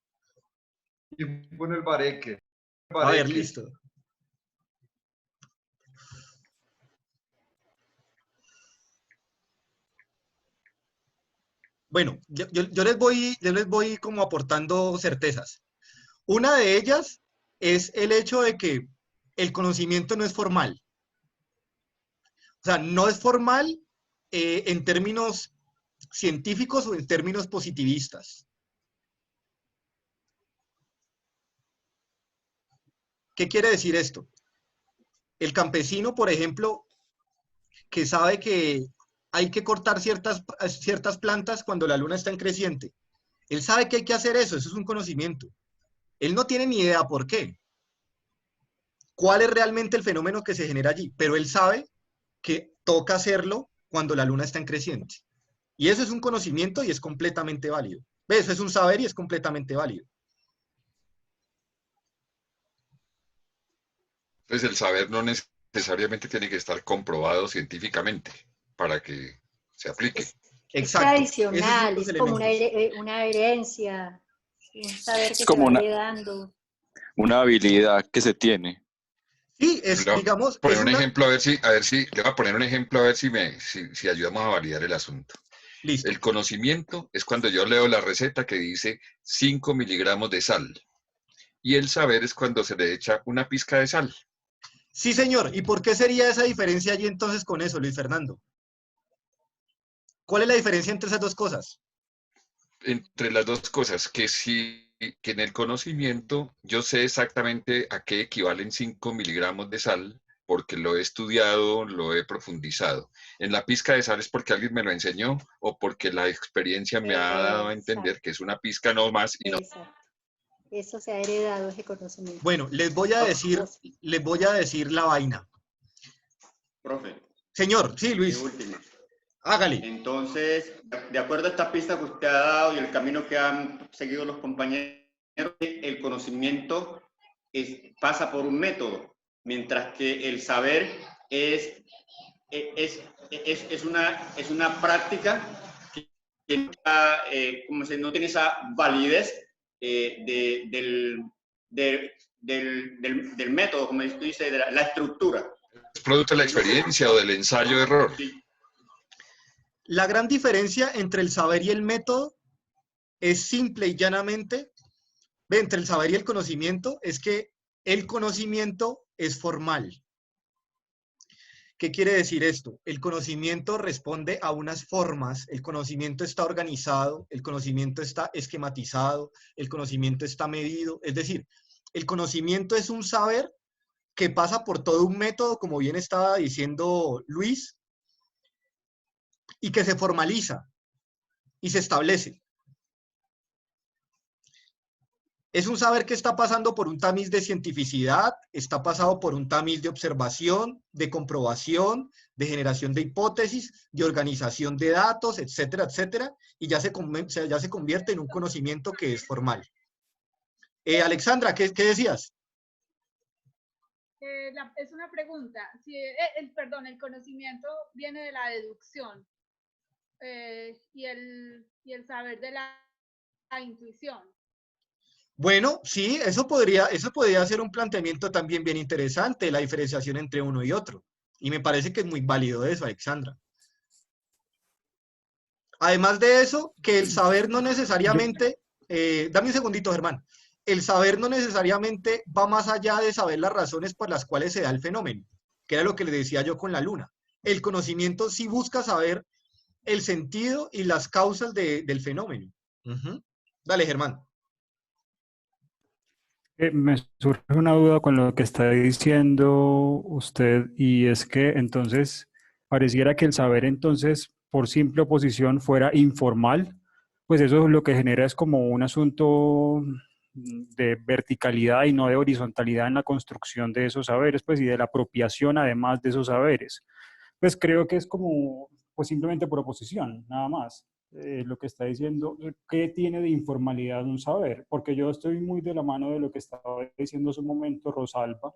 Speaker 7: Y pone el bareque.
Speaker 1: A ver, listo. Bueno, yo les voy como aportando certezas. Una de ellas es el hecho de que el conocimiento no es formal. O sea, no es formal en términos científicos o en términos positivistas. ¿Qué quiere decir esto? El campesino, por ejemplo, que sabe que hay que cortar ciertas plantas cuando la luna está en creciente. Él sabe que hay que hacer eso es un conocimiento. Él no tiene ni idea por qué. ¿Cuál es realmente el fenómeno que se genera allí? Pero él sabe que toca hacerlo cuando la luna está en creciente. Y eso es un conocimiento y es completamente válido. Eso es un saber y es completamente válido.
Speaker 6: Entonces, el saber no necesariamente tiene que estar comprobado científicamente para que se aplique.
Speaker 4: Es
Speaker 1: Exacto.
Speaker 4: tradicional,
Speaker 1: Esos
Speaker 4: es como
Speaker 1: elementos.
Speaker 4: una herencia, un saber que
Speaker 5: Es como
Speaker 4: se va
Speaker 5: una,
Speaker 4: heredando.
Speaker 5: una habilidad que se tiene.
Speaker 1: Sí,
Speaker 6: Le voy a
Speaker 1: digamos,
Speaker 6: poner
Speaker 1: es
Speaker 6: un
Speaker 1: una...
Speaker 6: ejemplo le voy a poner un ejemplo a ver si ayudamos a validar el asunto.
Speaker 1: Listo.
Speaker 6: El conocimiento es cuando yo leo la receta que dice 5 miligramos de sal. Y el saber es cuando se le echa una pizca de sal.
Speaker 1: Sí, señor. ¿Y por qué sería esa diferencia allí entonces con eso, Luis Fernando? ¿Cuál es la diferencia entre esas dos cosas?
Speaker 6: Entre las dos cosas, que en el conocimiento yo sé exactamente a qué equivalen 5 miligramos de sal, porque lo he estudiado, lo he profundizado. En la pizca de sal es porque alguien me lo enseñó o porque la experiencia me ha dado a entender
Speaker 4: Exacto,
Speaker 6: que es una pizca no más y no.
Speaker 4: exacto. Eso se ha heredado, ese conocimiento.
Speaker 1: Bueno, les voy a decir la vaina.
Speaker 3: Profe,
Speaker 1: Señor, sí,
Speaker 3: mi
Speaker 1: Luis,
Speaker 3: última.
Speaker 1: hágale.
Speaker 3: Entonces, de acuerdo a esta pista que usted ha dado y el camino que han seguido los compañeros, el conocimiento pasa por un método, mientras que el saber es una práctica que no tiene esa validez del método, como usted dice, de la estructura.
Speaker 6: Es producto de la experiencia o del ensayo-error.
Speaker 3: Sí.
Speaker 1: La gran diferencia entre el saber y el método es simple y llanamente, entre el saber y el conocimiento, es que el conocimiento es formal. ¿Qué quiere decir esto? El conocimiento responde a unas formas, el conocimiento está organizado, el conocimiento está esquematizado, el conocimiento está medido, es decir, el conocimiento es un saber que pasa por todo un método, como bien estaba diciendo Luis, y que se formaliza y se establece. Es un saber que está pasando por un tamiz de cientificidad, está pasado por un tamiz de observación, de comprobación, de generación de hipótesis, de organización de datos, etcétera, etcétera, y ya se convierte en un conocimiento que es formal. Alexandra, ¿qué decías?
Speaker 11: Es una pregunta. Si, el conocimiento viene de la deducción y el saber de la intuición.
Speaker 1: Bueno, sí, eso podría ser un planteamiento también bien interesante, la diferenciación entre uno y otro. Y me parece que es muy válido eso, Alexandra. Además de eso, que el saber no necesariamente, dame un segundito, Germán, el saber no necesariamente va más allá de saber las razones por las cuales se da el fenómeno, que era lo que le decía yo con la luna. El conocimiento sí busca saber el sentido y las causas del fenómeno. Ujú. Dale, Germán.
Speaker 12: Me surge una duda con lo que está diciendo usted y es que entonces pareciera que el saber entonces por simple oposición fuera informal, pues eso lo que genera es como un asunto de verticalidad y no de horizontalidad en la construcción de esos saberes, pues y de la apropiación además de esos saberes. Pues creo que es como pues simplemente por oposición, nada más lo que está diciendo, ¿qué tiene de informalidad un saber? Porque yo estoy muy de la mano de lo que estaba diciendo hace un momento Rosalba,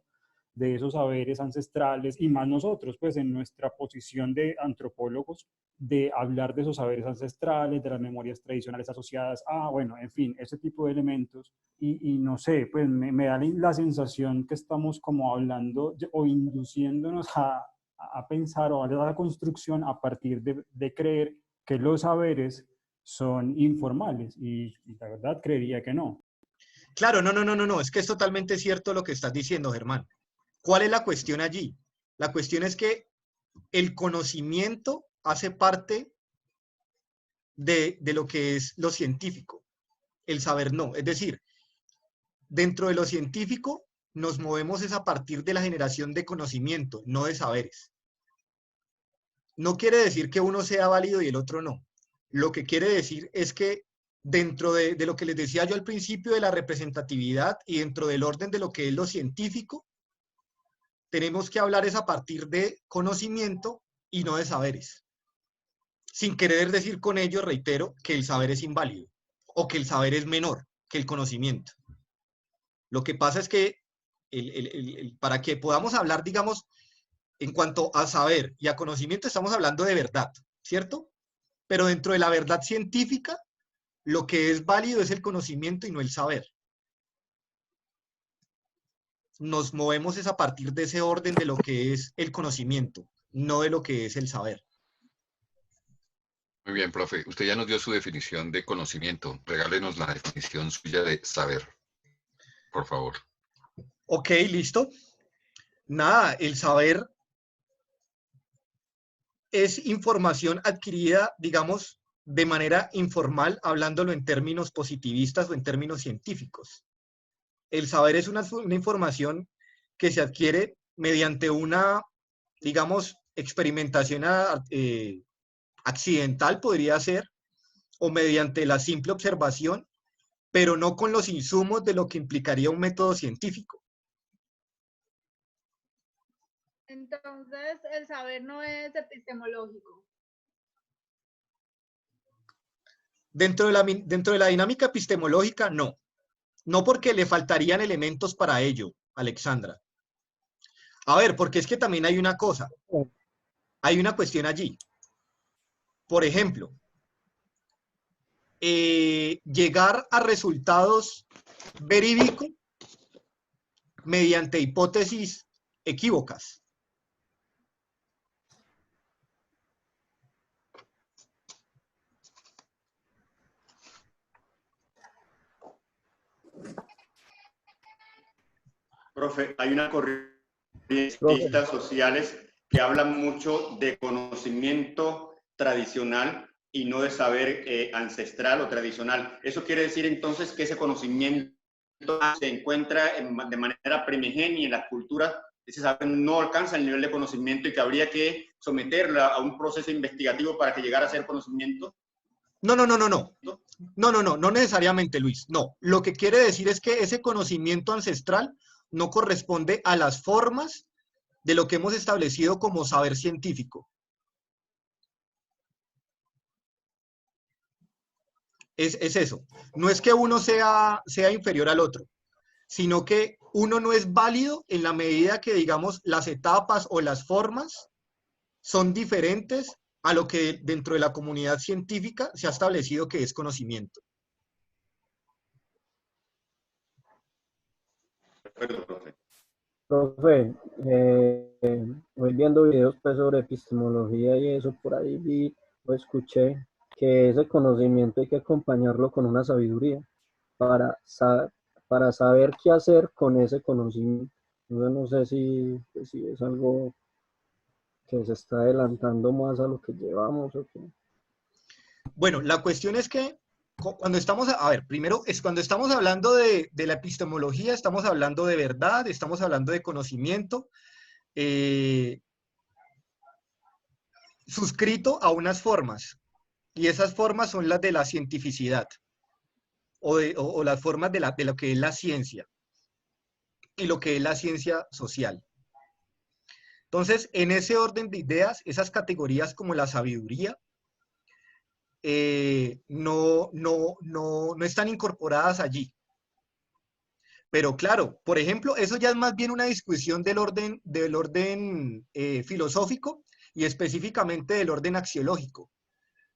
Speaker 12: de esos saberes ancestrales y más nosotros, pues en nuestra posición de antropólogos, de hablar de esos saberes ancestrales, de las memorias tradicionales asociadas bueno, en fin, ese tipo de elementos. Y no sé, pues me da la sensación que estamos como hablando o induciéndonos a pensar o a la construcción a partir de creer que los saberes son informales y la verdad creería que no.
Speaker 1: Claro, no, es que es totalmente cierto lo que estás diciendo, Germán. ¿Cuál es la cuestión allí? La cuestión es que el conocimiento hace parte de lo que es lo científico, el saber no. Es decir, dentro de lo científico nos movemos es a partir de la generación de conocimiento, no de saberes. No quiere decir que uno sea válido y el otro no. Lo que quiere decir es que dentro de lo que les decía yo al principio de la representatividad y dentro del orden de lo que es lo científico, tenemos que hablar es a partir de conocimiento y no de saberes. Sin querer decir con ello, reitero, que el saber es inválido o que el saber es menor que el conocimiento. Lo que pasa es que para que podamos hablar, digamos, en cuanto a saber y a conocimiento, estamos hablando de verdad, ¿cierto? Pero dentro de la verdad científica, lo que es válido es el conocimiento y no el saber. Nos movemos es a partir de ese orden de lo que es el conocimiento, no de lo que es el saber.
Speaker 6: Muy bien, profe. Usted ya nos dio su definición de conocimiento. Regálenos la definición suya de saber, por favor.
Speaker 1: Ok, listo. Nada, el saber es información adquirida, digamos, de manera informal, hablándolo en términos positivistas o en términos científicos. El saber es una información que se adquiere mediante una, digamos, experimentación accidental, podría ser, o mediante la simple observación, pero no con los insumos de lo que implicaría un método científico.
Speaker 11: Entonces, el saber no es epistemológico.
Speaker 1: Dentro de la dinámica epistemológica, no. No porque le faltarían elementos para ello, Alexandra. A ver, porque es que también hay una cosa. Hay una cuestión allí. Por ejemplo, llegar a resultados verídicos mediante hipótesis equívocas.
Speaker 3: Profe, hay una corriente de cientistas sociales que hablan mucho de conocimiento tradicional y no de saber ancestral o tradicional. ¿Eso quiere decir entonces que ese conocimiento se encuentra de manera primigenia en las culturas? Ese saber no alcanza el nivel de conocimiento y que habría que someterla a un proceso investigativo para que llegara a ser conocimiento.
Speaker 1: No necesariamente, Luis. No, lo que quiere decir es que ese conocimiento ancestral no corresponde a las formas de lo que hemos establecido como saber científico. Es eso. No es que uno sea inferior al otro, sino que uno no es válido en la medida que, digamos, las etapas o las formas son diferentes a lo que dentro de la comunidad científica se ha establecido que es conocimiento.
Speaker 3: Perfecto, profe.
Speaker 13: Profe, voy viendo videos pues sobre epistemología y eso, por ahí vi o escuché que ese conocimiento hay que acompañarlo con una sabiduría para, para saber qué hacer con ese conocimiento. Yo no sé si es algo que se está adelantando más a lo que llevamos o qué.
Speaker 1: Bueno, la cuestión es que cuando estamos, a ver, primero es cuando estamos hablando de la epistemología, estamos hablando de verdad, estamos hablando de conocimiento, suscrito a unas formas, y esas formas son las de la cientificidad, o las formas de lo que es la ciencia, y lo que es la ciencia social. Entonces, en ese orden de ideas, esas categorías como la sabiduría, no están incorporadas allí. Pero claro, por ejemplo, eso ya es más bien una discusión del orden filosófico y específicamente del orden axiológico,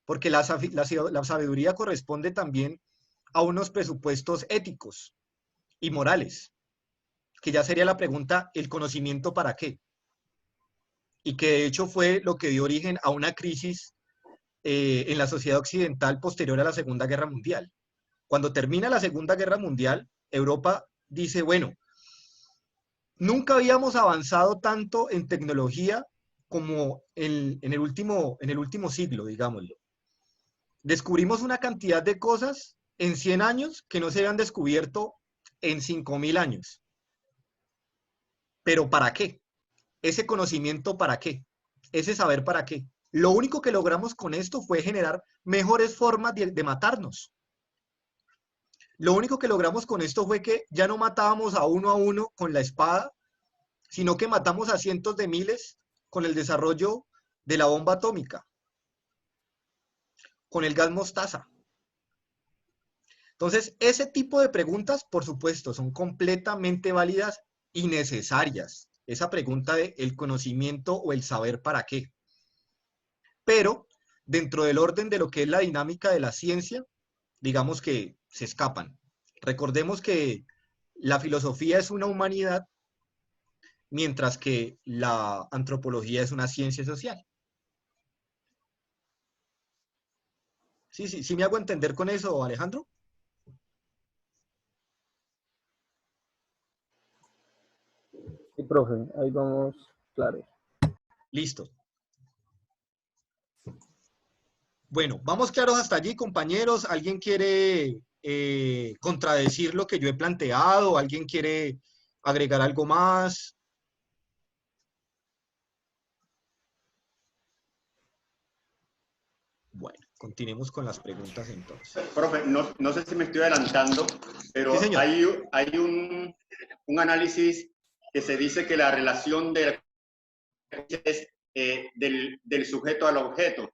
Speaker 1: porque la sabiduría corresponde también a unos presupuestos éticos y morales, que ya sería la pregunta, ¿el conocimiento para qué? Y que de hecho fue lo que dio origen a una crisis en la sociedad occidental posterior a la Segunda Guerra Mundial. Cuando termina la Segunda Guerra Mundial, Europa dice, bueno, nunca habíamos avanzado tanto en tecnología como en el último siglo, digámoslo. Descubrimos una cantidad de cosas en 100 años que no se habían descubierto en 5.000 años. ¿Pero para qué? Ese conocimiento, ¿para qué? Ese saber, ¿para qué? Lo único que logramos con esto fue generar mejores formas de matarnos. Lo único que logramos con esto fue que ya no matábamos a uno con la espada, sino que matamos a cientos de miles con el desarrollo de la bomba atómica, con el gas mostaza. Entonces, ese tipo de preguntas, por supuesto, son completamente válidas y necesarias. Esa pregunta de el conocimiento o el saber para qué. Pero, dentro del orden de lo que es la dinámica de la ciencia, digamos que se escapan. Recordemos que la filosofía es una humanidad, mientras que la antropología es una ciencia social. ¿Sí me hago entender con eso, Alejandro?
Speaker 13: Sí, profe, ahí vamos, claro.
Speaker 1: Listo. Bueno, vamos claros hasta allí, compañeros. ¿Alguien quiere contradecir lo que yo he planteado? ¿Alguien quiere agregar algo más? Bueno, continuemos con las preguntas entonces.
Speaker 3: Profe, no sé si me estoy adelantando, pero
Speaker 1: Sí,
Speaker 3: hay un análisis que se dice que la relación es del sujeto al objeto.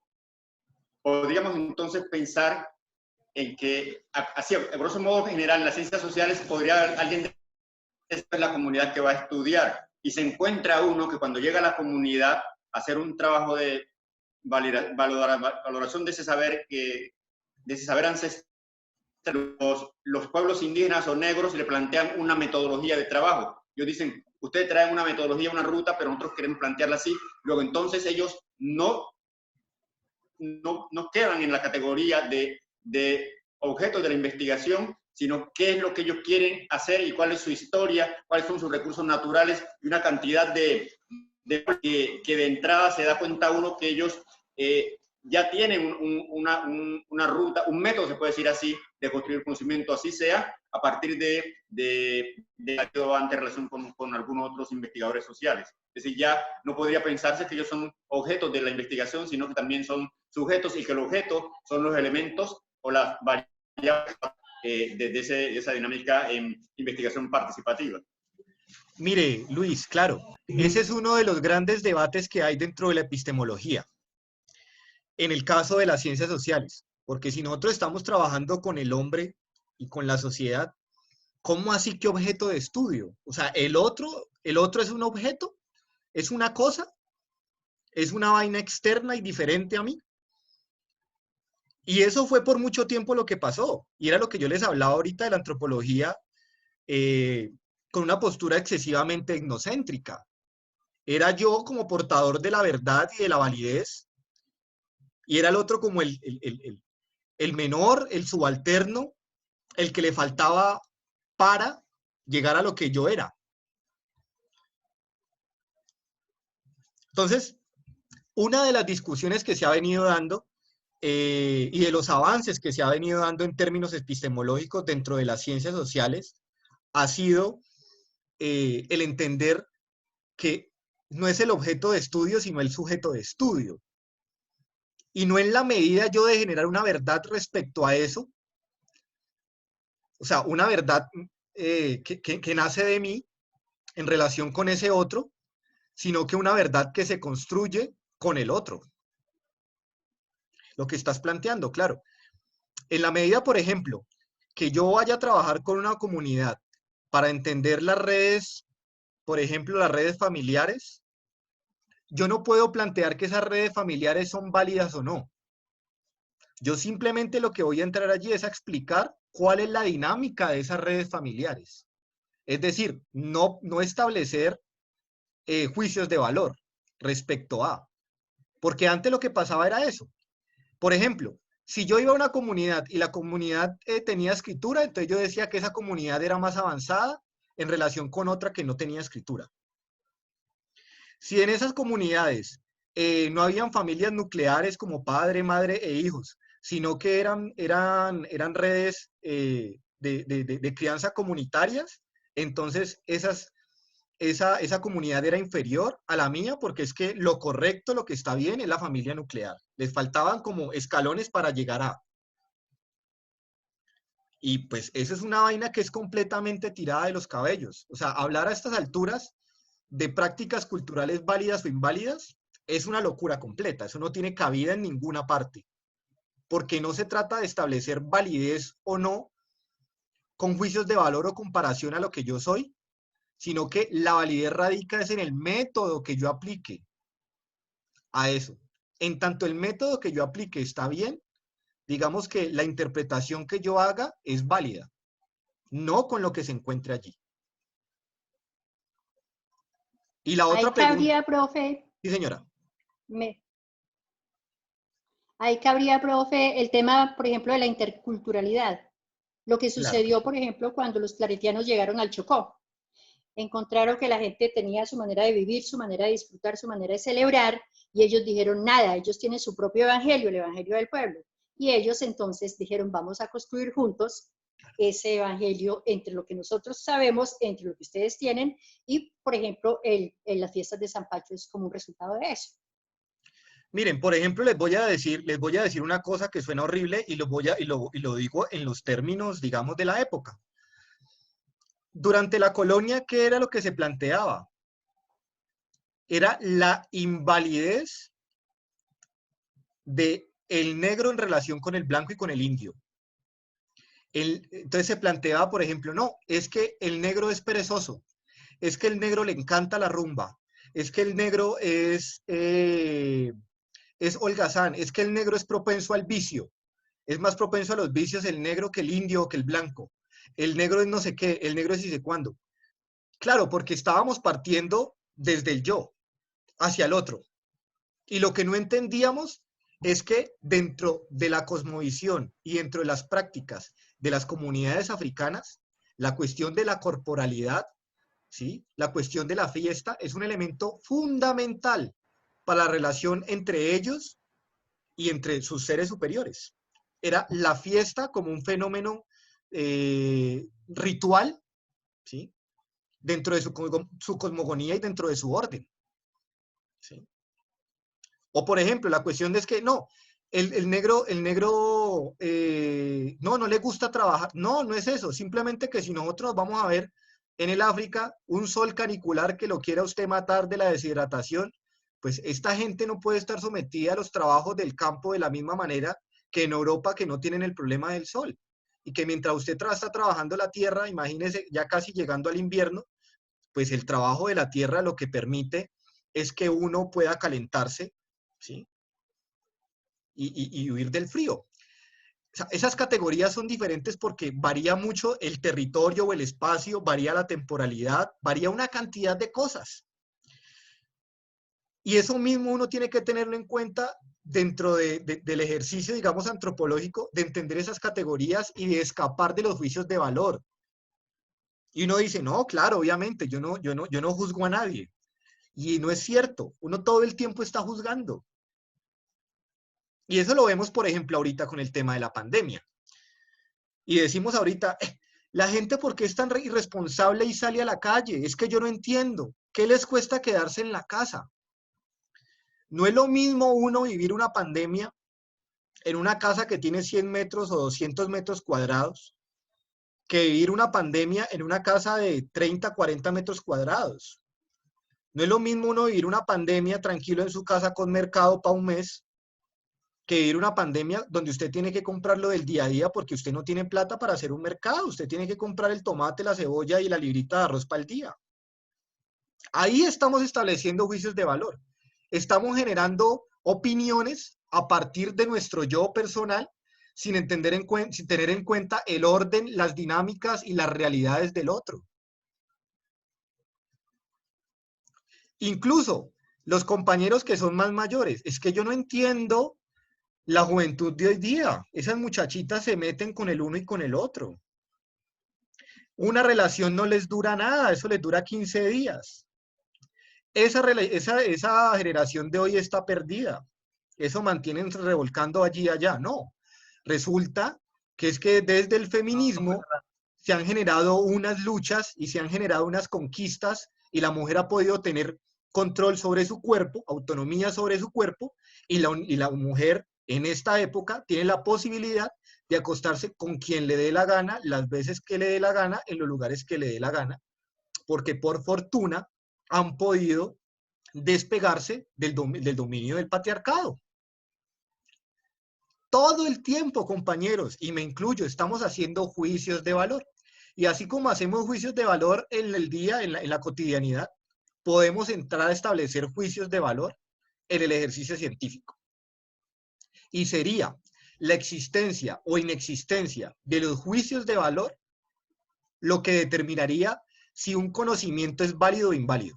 Speaker 3: Podríamos entonces pensar en que, así, a grosso modo general, en las ciencias sociales podría alguien de la comunidad que va a estudiar y se encuentra uno que cuando llega a la comunidad a hacer un trabajo de valoración de ese saber ancestral, los pueblos indígenas o negros le plantean una metodología de trabajo. Ellos dicen, ustedes traen una metodología, una ruta, pero nosotros queremos plantearla así. Luego entonces ellos no quedan en la categoría de objetos de la investigación, sino qué es lo que ellos quieren hacer y cuál es su historia, cuáles son sus recursos naturales y una cantidad que de entrada se da cuenta uno que ellos ya tienen una ruta, un método, se puede decir así, de construir conocimiento, así sea, a partir de antes relación con algunos otros investigadores sociales. Es decir, ya no podría pensarse que ellos son objetos de la investigación, sino que también son sujetos y que el objeto son los elementos o las variables de esa dinámica en investigación participativa.
Speaker 1: Mire, Luis, claro, ese es uno de los grandes debates que hay dentro de la epistemología, en el caso de las ciencias sociales, porque si nosotros estamos trabajando con el hombre y con la sociedad, ¿cómo así que objeto de estudio? O sea, ¿el otro es un objeto? ¿Es una cosa? ¿Es una vaina externa y diferente a mí? Y eso fue por mucho tiempo lo que pasó, y era lo que yo les hablaba ahorita de la antropología con una postura excesivamente etnocéntrica. Era yo como portador de la verdad y de la validez, y era el otro como el menor, el subalterno, el que le faltaba para llegar a lo que yo era. Entonces, una de las discusiones que se ha venido dando y de los avances que se ha venido dando en términos epistemológicos dentro de las ciencias sociales ha sido el entender que no es el objeto de estudio, sino el sujeto de estudio. Y no en la medida yo de generar una verdad respecto a eso, o sea, una verdad que nace de mí en relación con ese otro, sino que una verdad que se construye con el otro. Lo que estás planteando, claro. En la medida, por ejemplo, que yo vaya a trabajar con una comunidad para entender las redes, por ejemplo, las redes familiares, yo no puedo plantear que esas redes familiares son válidas o no. Yo simplemente lo que voy a entrar allí es a explicar cuál es la dinámica de esas redes familiares. Es decir, no establecer juicios de valor respecto a. Porque antes lo que pasaba era eso. Por ejemplo, si yo iba a una comunidad y la comunidad tenía escritura, entonces yo decía que esa comunidad era más avanzada en relación con otra que no tenía escritura. Si en esas comunidades no habían familias nucleares como padre, madre e hijos, sino que eran redes de crianza comunitarias, entonces esa comunidad era inferior a la mía porque es que lo correcto, lo que está bien es la familia nuclear. Les faltaban como escalones para llegar a. Y pues eso es una vaina que es completamente tirada de los cabellos. O sea, hablar a estas alturas de prácticas culturales válidas o inválidas es una locura completa. Eso no tiene cabida en ninguna parte. Porque no se trata de establecer validez o no con juicios de valor o comparación a lo que yo soy, sino que la validez radica es en el método que yo aplique a eso. En tanto el método que yo aplique está bien, digamos que la interpretación que yo haga es válida, no con lo que se encuentre allí. Y la otra pregunta...
Speaker 4: Ahí cabría, profe...
Speaker 1: Sí, señora.
Speaker 4: Ahí cabría, profe, el tema, por ejemplo, de la interculturalidad. Lo que sucedió, por ejemplo, cuando los claretianos llegaron al Chocó. Encontraron que la gente tenía su manera de vivir, su manera de disfrutar, su manera de celebrar, y ellos dijeron nada, ellos tienen su propio evangelio, el evangelio del pueblo. Y ellos entonces dijeron, vamos a construir juntos ese evangelio entre lo que nosotros sabemos, entre lo que ustedes tienen, y, por ejemplo, las fiestas de San Pacho es como un resultado de eso.
Speaker 1: Miren, por ejemplo, les voy a decir una cosa que suena horrible y lo digo en los términos, digamos, de la época. Durante la colonia, ¿qué era lo que se planteaba? Era la invalidez del negro en relación con el blanco y con el indio. Entonces se planteaba, por ejemplo, no, es que el negro es perezoso, es que el negro le encanta la rumba, es que el negro es holgazán, es que el negro es propenso al vicio, es más propenso a los vicios el negro que el indio o que el blanco. El negro es no sé qué, el negro es y sé cuándo. Claro, porque estábamos partiendo desde el yo hacia el otro. Y lo que no entendíamos es que dentro de la cosmovisión y dentro de las prácticas de las comunidades africanas, la cuestión de la corporalidad, ¿sí? La cuestión de la fiesta es un elemento fundamental para la relación entre ellos y entre sus seres superiores. Era la fiesta como un fenómeno ritual, ¿sí? Dentro de su cosmogonía y dentro de su orden, ¿sí? O por ejemplo, la cuestión de es que no, el negro no le gusta trabajar. No, no es eso, simplemente que si nosotros vamos a ver en el África un sol canicular que lo quiera usted matar de la deshidratación, pues esta gente no puede estar sometida a los trabajos del campo de la misma manera que en Europa, que no tienen el problema del sol. Y que mientras usted está trabajando la tierra, imagínese ya casi llegando al invierno, pues el trabajo de la tierra lo que permite es que uno pueda calentarse, ¿sí? Y huir del frío. sea, esas categorías son diferentes porque varía mucho el territorio o el espacio, varía la temporalidad, varía una cantidad de cosas. Y eso mismo uno tiene que tenerlo en cuenta dentro del ejercicio, digamos, antropológico, de entender esas categorías y de escapar de los juicios de valor. Y uno dice, no, claro, obviamente, yo no juzgo a nadie. Y no es cierto, uno todo el tiempo está juzgando. Y eso lo vemos, por ejemplo, ahorita con el tema de la pandemia. Y decimos ahorita, la gente ¿por qué es tan irresponsable y sale a la calle? Es que yo no entiendo. ¿Qué les cuesta quedarse en la casa? No es lo mismo uno vivir una pandemia en una casa que tiene 100 metros o 200 metros cuadrados que vivir una pandemia en una casa de 30, 40 metros cuadrados. No es lo mismo uno vivir una pandemia tranquilo en su casa con mercado para un mes que vivir una pandemia donde usted tiene que comprarlo del día a día porque usted no tiene plata para hacer un mercado. Usted tiene que comprar el tomate, la cebolla y la librita de arroz para el día. Ahí estamos estableciendo juicios de valor. Estamos generando opiniones a partir de nuestro yo personal sin tener en cuenta el orden, las dinámicas y las realidades del otro. Incluso los compañeros que son más mayores, es que yo no entiendo la juventud de hoy día. Esas muchachitas se meten con el uno y con el otro. Una relación no les dura nada, eso les dura 15 días. Esa generación de hoy está perdida. Eso mantienen revolcando allí y allá. No. Resulta que es que desde el feminismo se han generado unas luchas y se han generado unas conquistas y la mujer ha podido tener control sobre su cuerpo, autonomía sobre su cuerpo, y la mujer en esta época tiene la posibilidad de acostarse con quien le dé la gana, las veces que le dé la gana, en los lugares que le dé la gana, porque por fortuna han podido despegarse del dominio del patriarcado. Todo el tiempo, compañeros, y me incluyo, estamos haciendo juicios de valor. Y así como hacemos juicios de valor en el día, en la cotidianidad, podemos entrar a establecer juicios de valor en el ejercicio científico. Y sería la existencia o inexistencia de los juicios de valor lo que determinaría si un conocimiento es válido o inválido.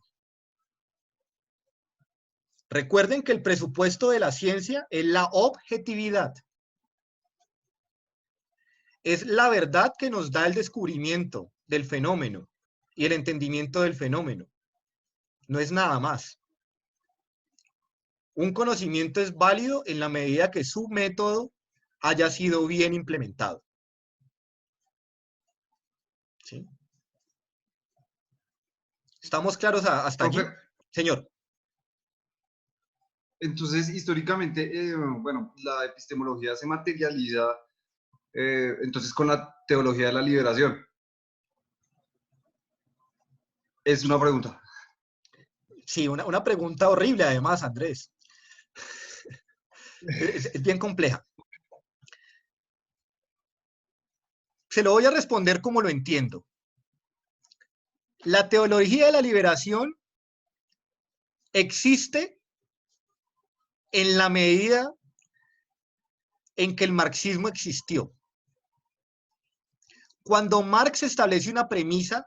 Speaker 1: Recuerden que el presupuesto de la ciencia es la objetividad. Es la verdad que nos da el descubrimiento del fenómeno y el entendimiento del fenómeno. No es nada más. Un conocimiento es válido en la medida que su método haya sido bien implementado. ¿Sí? ¿Estamos claros hasta allí? Señor.
Speaker 7: Entonces, históricamente, bueno, la epistemología se materializa entonces con la teología de la liberación. Es una pregunta.
Speaker 1: Sí, una pregunta horrible además, Andrés. Es bien compleja. Se lo voy a responder como lo entiendo. La teología de la liberación existe en la medida en que el marxismo existió. Cuando Marx establece una premisa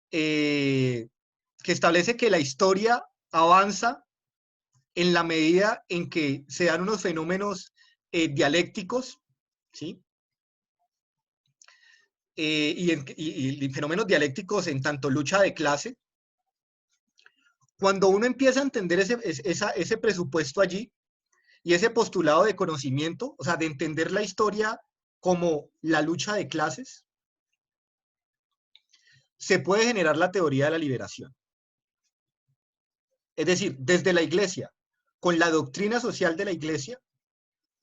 Speaker 1: que establece que la historia avanza en la medida en que se dan unos fenómenos dialécticos, ¿sí? Y fenómenos dialécticos en tanto lucha de clase. Cuando uno empieza a entender ese presupuesto allí y ese postulado de conocimiento, o sea, de entender la historia como la lucha de clases, se puede generar la teoría de la liberación. Es decir, desde la Iglesia, con la doctrina social de la Iglesia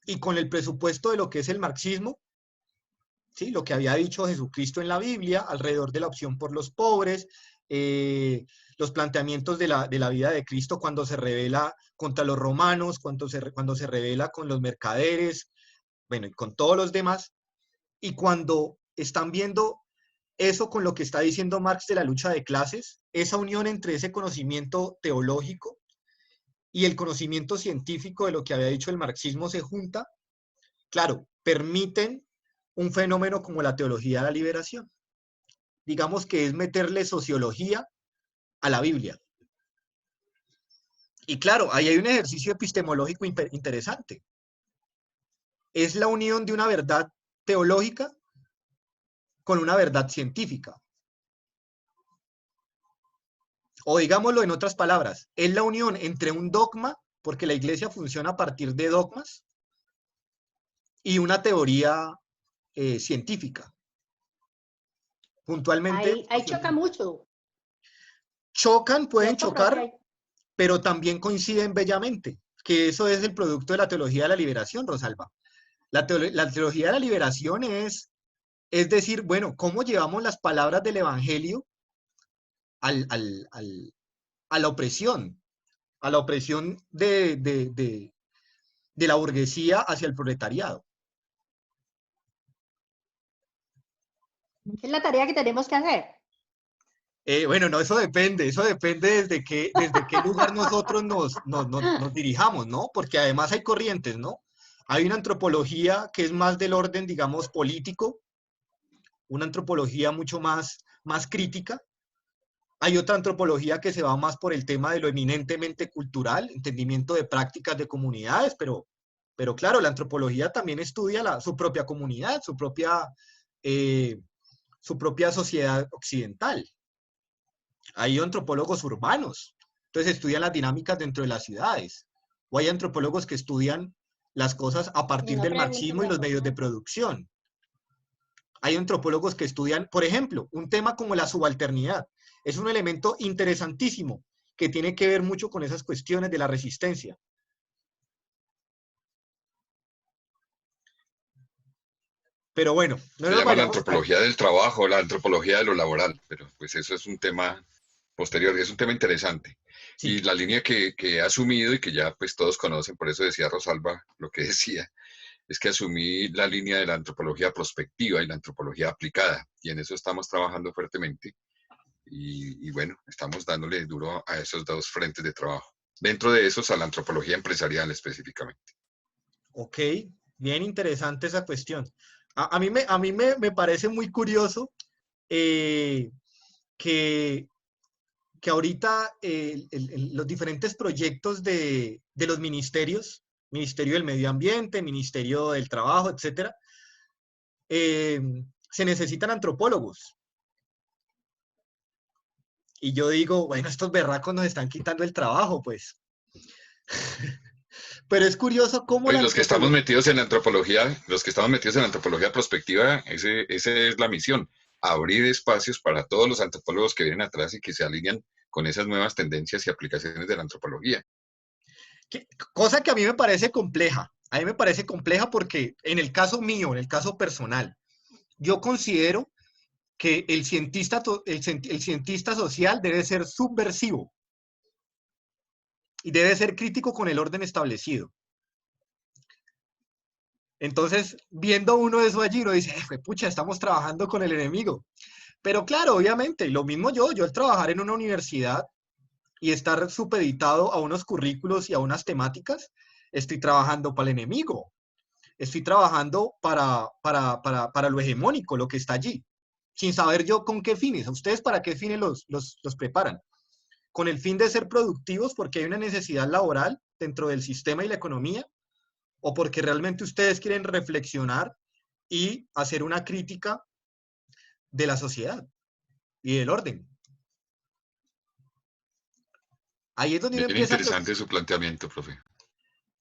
Speaker 1: y con el presupuesto de lo que es el marxismo, ¿sí? Lo que había dicho Jesucristo en la Biblia, alrededor de la opción por los pobres, los planteamientos de la vida de Cristo cuando se revela contra los romanos, cuando se revela con los mercaderes, bueno, y con todos los demás, y cuando están viendo eso con lo que está diciendo Marx de la lucha de clases, esa unión entre ese conocimiento teológico y el conocimiento científico de lo que había dicho el marxismo se junta claro, permiten un fenómeno como la teología de la liberación. Digamos que es meterle sociología a la Biblia. Y claro, ahí hay un ejercicio epistemológico interesante. Es la unión de una verdad teológica con una verdad científica. O digámoslo en otras palabras, es la unión entre un dogma, porque la iglesia funciona a partir de dogmas, y una teoría científica. Puntualmente.
Speaker 4: Ahí choca mucho.
Speaker 1: Chocan, pueden
Speaker 4: ¿Cierto,
Speaker 1: chocar,
Speaker 4: profe?
Speaker 1: pero también coinciden bellamente, que eso es el producto de la teología de la liberación, Rosalba. La teología de la liberación es decir, bueno, ¿cómo llevamos las palabras del evangelio a la opresión de la burguesía hacia el proletariado?
Speaker 4: Es la tarea que tenemos que hacer.
Speaker 1: Bueno, no, eso depende desde qué lugar nosotros nos dirijamos, ¿no? Porque además hay corrientes, ¿no? Hay una antropología que es más del orden, digamos, político, una antropología mucho más crítica. Hay otra antropología que se va más por el tema de lo eminentemente cultural, entendimiento de prácticas de comunidades, pero claro, la antropología también estudia su propia comunidad, su propia sociedad occidental. Hay antropólogos urbanos, entonces estudian las dinámicas dentro de las ciudades. O hay antropólogos que estudian las cosas a partir del marxismo y los medios de producción. Hay antropólogos que estudian, por ejemplo, un tema como la subalternidad. Es un elemento interesantísimo que tiene que ver mucho con esas cuestiones de la resistencia. Pero bueno,
Speaker 6: no se llama la antropología del trabajo, la antropología de lo laboral, pero pues eso es un tema posterior, es un tema interesante. Sí. Y la línea que he asumido y que ya pues todos conocen, por eso decía Rosalba lo que decía, es que asumí la línea de la antropología prospectiva y la antropología aplicada, y en eso estamos trabajando fuertemente, y bueno, estamos dándole duro a esos dos frentes de trabajo. Dentro de esos, a la antropología empresarial específicamente.
Speaker 1: Ok, bien interesante esa cuestión. A mí me parece muy curioso que ahorita los diferentes proyectos de los ministerios, Ministerio del Medio Ambiente, Ministerio del Trabajo, etcétera, se necesitan antropólogos. Y yo digo, bueno, estos berracos nos están quitando el trabajo, pues. Pero es curioso cómo
Speaker 6: los que estamos metidos en la antropología, prospectiva, esa es la misión, abrir espacios para todos los antropólogos que vienen atrás y que se alinean con esas nuevas tendencias y aplicaciones de la antropología.
Speaker 1: Cosa que a mí me parece compleja. A mí me parece compleja porque en el caso mío, en el caso personal, yo considero que el cientista social debe ser subversivo y debe ser crítico con el orden establecido. Entonces, viendo uno eso allí, uno dice, pucha, estamos trabajando con el enemigo. Pero claro, obviamente, lo mismo yo al trabajar en una universidad y estar supeditado a unos currículos y a unas temáticas, estoy trabajando para el enemigo. Estoy trabajando para lo hegemónico, lo que está allí, sin saber yo con qué fines. ¿A ustedes para qué fines los preparan? ¿Con el fin de ser productivos porque hay una necesidad laboral dentro del sistema y la economía? ¿O porque realmente ustedes quieren reflexionar y hacer una crítica de la sociedad y del orden? Ahí es donde uno empieza
Speaker 6: interesante su planteamiento, profe.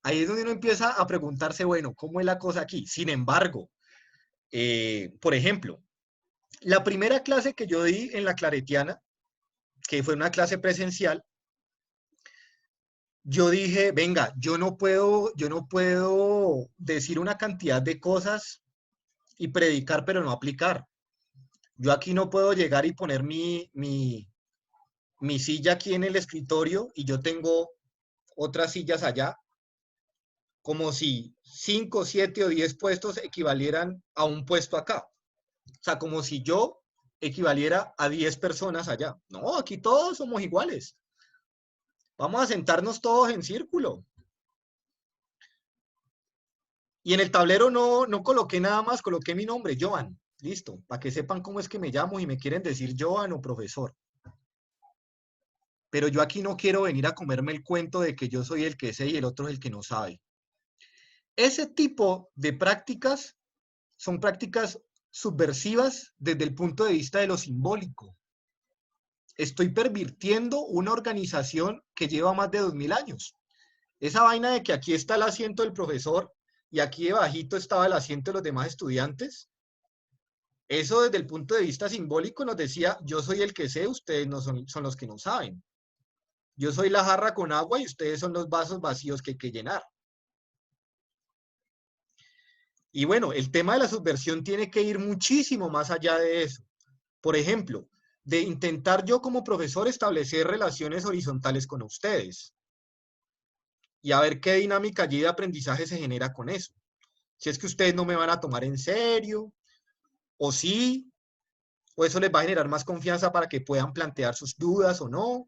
Speaker 1: Ahí es donde uno empieza a preguntarse, bueno, ¿cómo es la cosa aquí? Sin embargo, por ejemplo, la primera clase que yo di en la Claretiana, que fue una clase presencial, yo dije, venga, yo no puedo decir una cantidad de cosas y predicar, pero no aplicar. Yo aquí no puedo llegar y poner mi silla aquí en el escritorio y yo tengo otras sillas allá, como si 5, 7 o 10 puestos equivalieran a un puesto acá. O sea, como si yo equivaliera a 10 personas allá. No, aquí todos somos iguales. Vamos a sentarnos todos en círculo. Y en el tablero no coloqué nada más, coloqué mi nombre, Joan. Listo, para que sepan cómo es que me llamo y me quieren decir Joan o profesor. Pero yo aquí no quiero venir a comerme el cuento de que yo soy el que sé y el otro es el que no sabe. Ese tipo de prácticas son prácticas subversivas desde el punto de vista de lo simbólico. Estoy pervirtiendo una organización que lleva más de 2000 años. Esa vaina de que aquí está el asiento del profesor y aquí debajito estaba el asiento de los demás estudiantes, eso desde el punto de vista simbólico nos decía, yo soy el que sé, ustedes no son los que no saben. Yo soy la jarra con agua y ustedes son los vasos vacíos que hay que llenar. Y bueno, el tema de la subversión tiene que ir muchísimo más allá de eso. Por ejemplo, de intentar yo como profesor establecer relaciones horizontales con ustedes. Y a ver qué dinámica allí de aprendizaje se genera con eso. Si es que ustedes no me van a tomar en serio, o sí, o eso les va a generar más confianza para que puedan plantear sus dudas o no,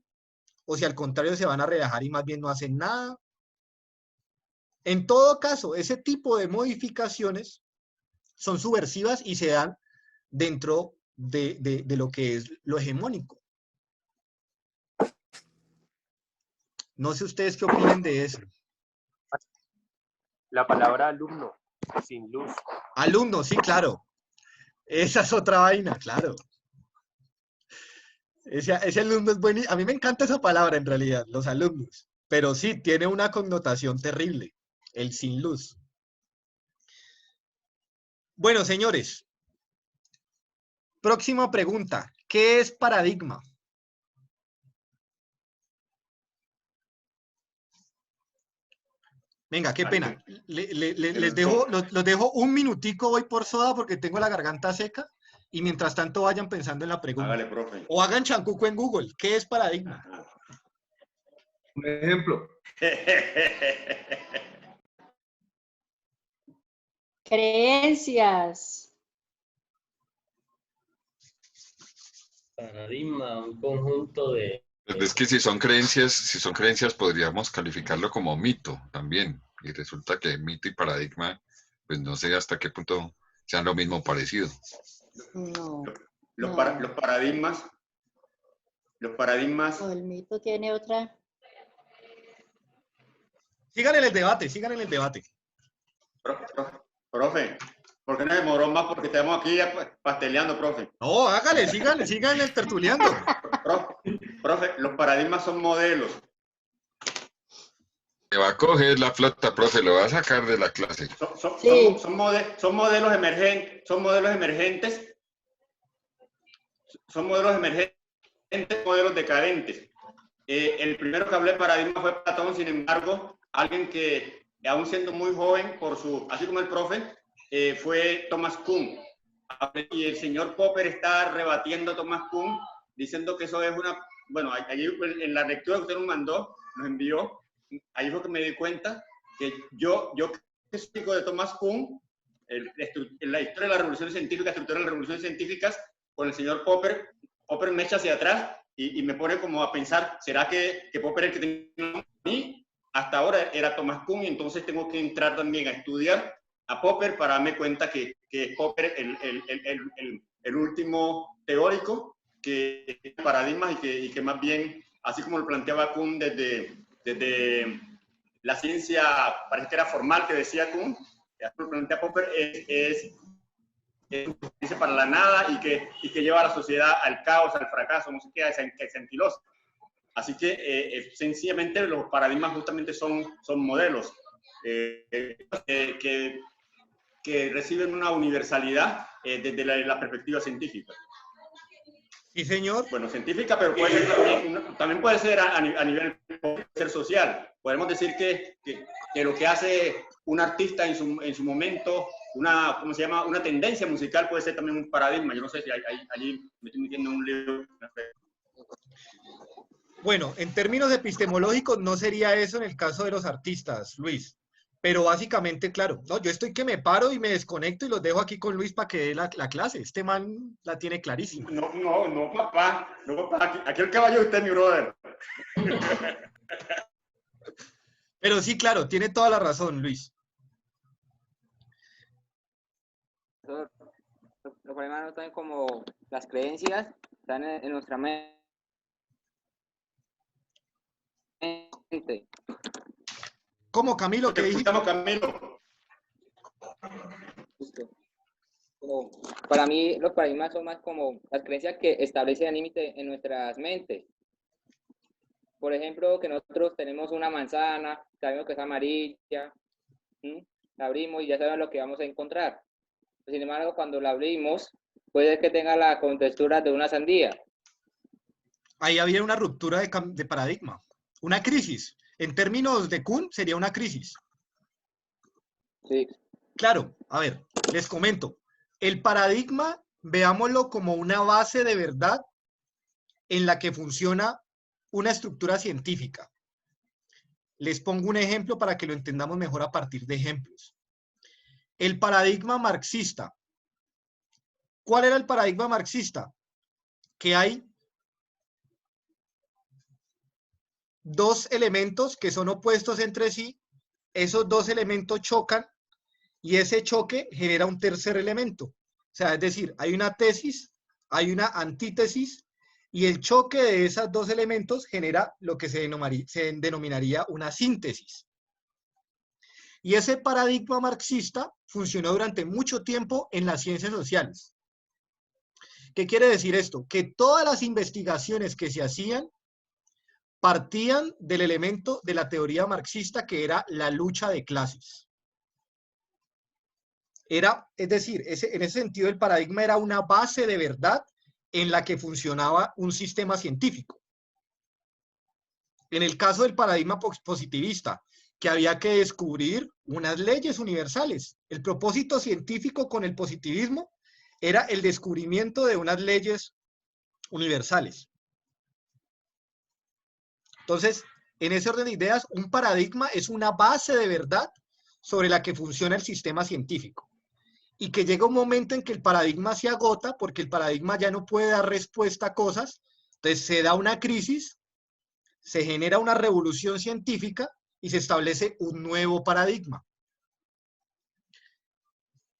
Speaker 1: o si al contrario se van a relajar y más bien no hacen nada. En todo caso, ese tipo de modificaciones son subversivas y se dan dentro de lo que es lo hegemónico. No sé ustedes qué opinen de eso.
Speaker 14: La palabra alumno, sin luz.
Speaker 1: Alumno, sí, claro. Esa es otra vaina, claro. Ese alumno es buenísimo. A mí me encanta esa palabra en realidad, los alumnos. Pero sí, tiene una connotación terrible, el sin luz. Bueno, señores. Próxima pregunta. ¿Qué es paradigma? Venga, qué pena. Les dejo, los dejo un minutico hoy por soda porque tengo la garganta seca y mientras tanto vayan pensando en la pregunta.
Speaker 3: Hágale, profe.
Speaker 1: O hagan chancuco en Google. ¿Qué es paradigma?
Speaker 7: Un ejemplo.
Speaker 4: Creencias.
Speaker 10: Paradigma, un conjunto de...
Speaker 6: Es que si son creencias podríamos calificarlo como mito también. Y resulta que mito y paradigma, pues no sé hasta qué punto sean lo mismo parecido.
Speaker 4: No.
Speaker 3: Los paradigmas.
Speaker 4: O el mito tiene otra.
Speaker 1: Sigan en el debate,
Speaker 3: Profe, ¿por qué no demoró más? Porque estamos aquí pasteleando, profe.
Speaker 1: No, hágale, sigan el tertuleando.
Speaker 3: Profe, los paradigmas son modelos.
Speaker 6: Me va a coger la flota, profe, lo va a sacar de la clase.
Speaker 3: Son modelos emergentes, modelos decadentes. El primero que hablé de paradigma fue Platón, sin embargo, alguien que, aún siendo muy joven, así como el profe, fue Thomas Kuhn. Y el señor Popper está rebatiendo a Thomas Kuhn, diciendo que eso es una... Bueno, allí en la lectura que usted nos envió, ahí fue que me di cuenta que yo que soy hijo de Thomas Kuhn, la historia de las revoluciones científicas, la estructura de las revoluciones científicas, con el señor Popper me echa hacia atrás y me pone como a pensar, ¿será que Popper es el que tenía a mí? Hasta ahora era Thomas Kuhn, y entonces tengo que entrar también a estudiar a Popper para darme cuenta que Popper el último teórico que paradigmas y que más bien, así como lo planteaba Kuhn desde la ciencia, parece que era formal, que decía Kuhn, que lo plantea Popper, es para la nada y que lleva a la sociedad al caos, al fracaso, no sé qué, que se anquilosa. Así que sencillamente los paradigmas justamente son modelos que reciben una universalidad desde la perspectiva científica.
Speaker 1: Sí, señor.
Speaker 3: Bueno, científica, pero puede ser también puede ser a nivel social. Podemos decir que lo que hace un artista en su momento, ¿cómo se llama? Una tendencia musical puede ser también un paradigma. Yo no sé si allí me estoy metiendo en un libro.
Speaker 1: Bueno, en términos epistemológicos no sería eso en el caso de los artistas, Luis. Pero básicamente, claro, no, yo estoy que me paro y me desconecto y los dejo aquí con Luis para que dé la clase. Este man la tiene clarísima.
Speaker 3: No, papá. Aquí el caballo es usted, mi brother.
Speaker 1: Pero sí, claro, tiene toda la razón, Luis.
Speaker 15: Los paradigmas no están como las creencias, están en nuestra mente.
Speaker 1: ¿Cómo, Camilo? ¿Qué dijiste?
Speaker 3: Camilo.
Speaker 15: Como, para mí, los paradigmas son más como las creencias que establecen el límite en nuestras mentes. Por ejemplo, que nosotros tenemos una manzana, sabemos que es amarilla, la abrimos y ya sabemos lo que vamos a encontrar. Sin embargo, cuando la abrimos, puede que tenga la contextura de una sandía.
Speaker 1: Ahí había una ruptura de paradigma, una crisis. En términos de Kuhn, sería una crisis.
Speaker 15: Sí.
Speaker 1: Claro, a ver, les comento. El paradigma, veámoslo como una base de verdad en la que funciona una estructura científica. Les pongo un ejemplo para que lo entendamos mejor a partir de ejemplos. El paradigma marxista. ¿Cuál era el paradigma marxista? Que hay dos elementos que son opuestos entre sí, esos dos elementos chocan y ese choque genera un tercer elemento. O sea, es decir, hay una tesis, hay una antítesis y el choque de esos dos elementos genera lo que se denominaría una síntesis. Y ese paradigma marxista funcionó durante mucho tiempo en las ciencias sociales. ¿Qué quiere decir esto? Que todas las investigaciones que se hacían partían del elemento de la teoría marxista que era la lucha de clases. Es decir, en ese sentido el paradigma era una base de verdad en la que funcionaba un sistema científico. En el caso del paradigma positivista, que había que descubrir unas leyes universales. El propósito científico con el positivismo era el descubrimiento de unas leyes universales. Entonces, en ese orden de ideas, un paradigma es una base de verdad sobre la que funciona el sistema científico. Y que llega un momento en que el paradigma se agota porque el paradigma ya no puede dar respuesta a cosas, entonces se da una crisis, se genera una revolución científica y se establece un nuevo paradigma.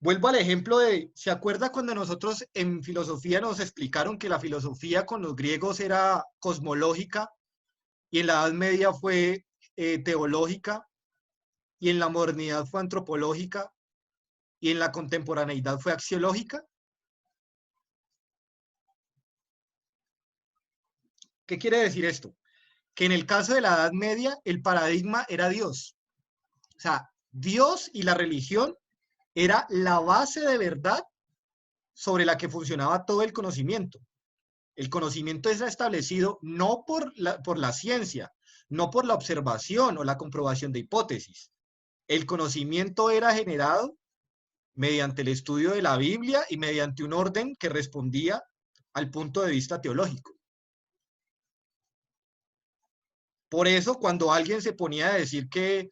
Speaker 1: Vuelvo al ejemplo de, ¿se acuerda cuando nosotros en filosofía nos explicaron que la filosofía con los griegos era cosmológica y en la Edad Media fue teológica y en la modernidad fue antropológica y en la contemporaneidad fue axiológica? ¿Qué quiere decir esto? Que en el caso de la Edad Media el paradigma era Dios. O sea, Dios y la religión era la base de verdad sobre la que funcionaba todo el conocimiento. El conocimiento es establecido no por la ciencia, no por la observación o la comprobación de hipótesis. El conocimiento era generado mediante el estudio de la Biblia y mediante un orden que respondía al punto de vista teológico. Por eso, cuando alguien se ponía a decir que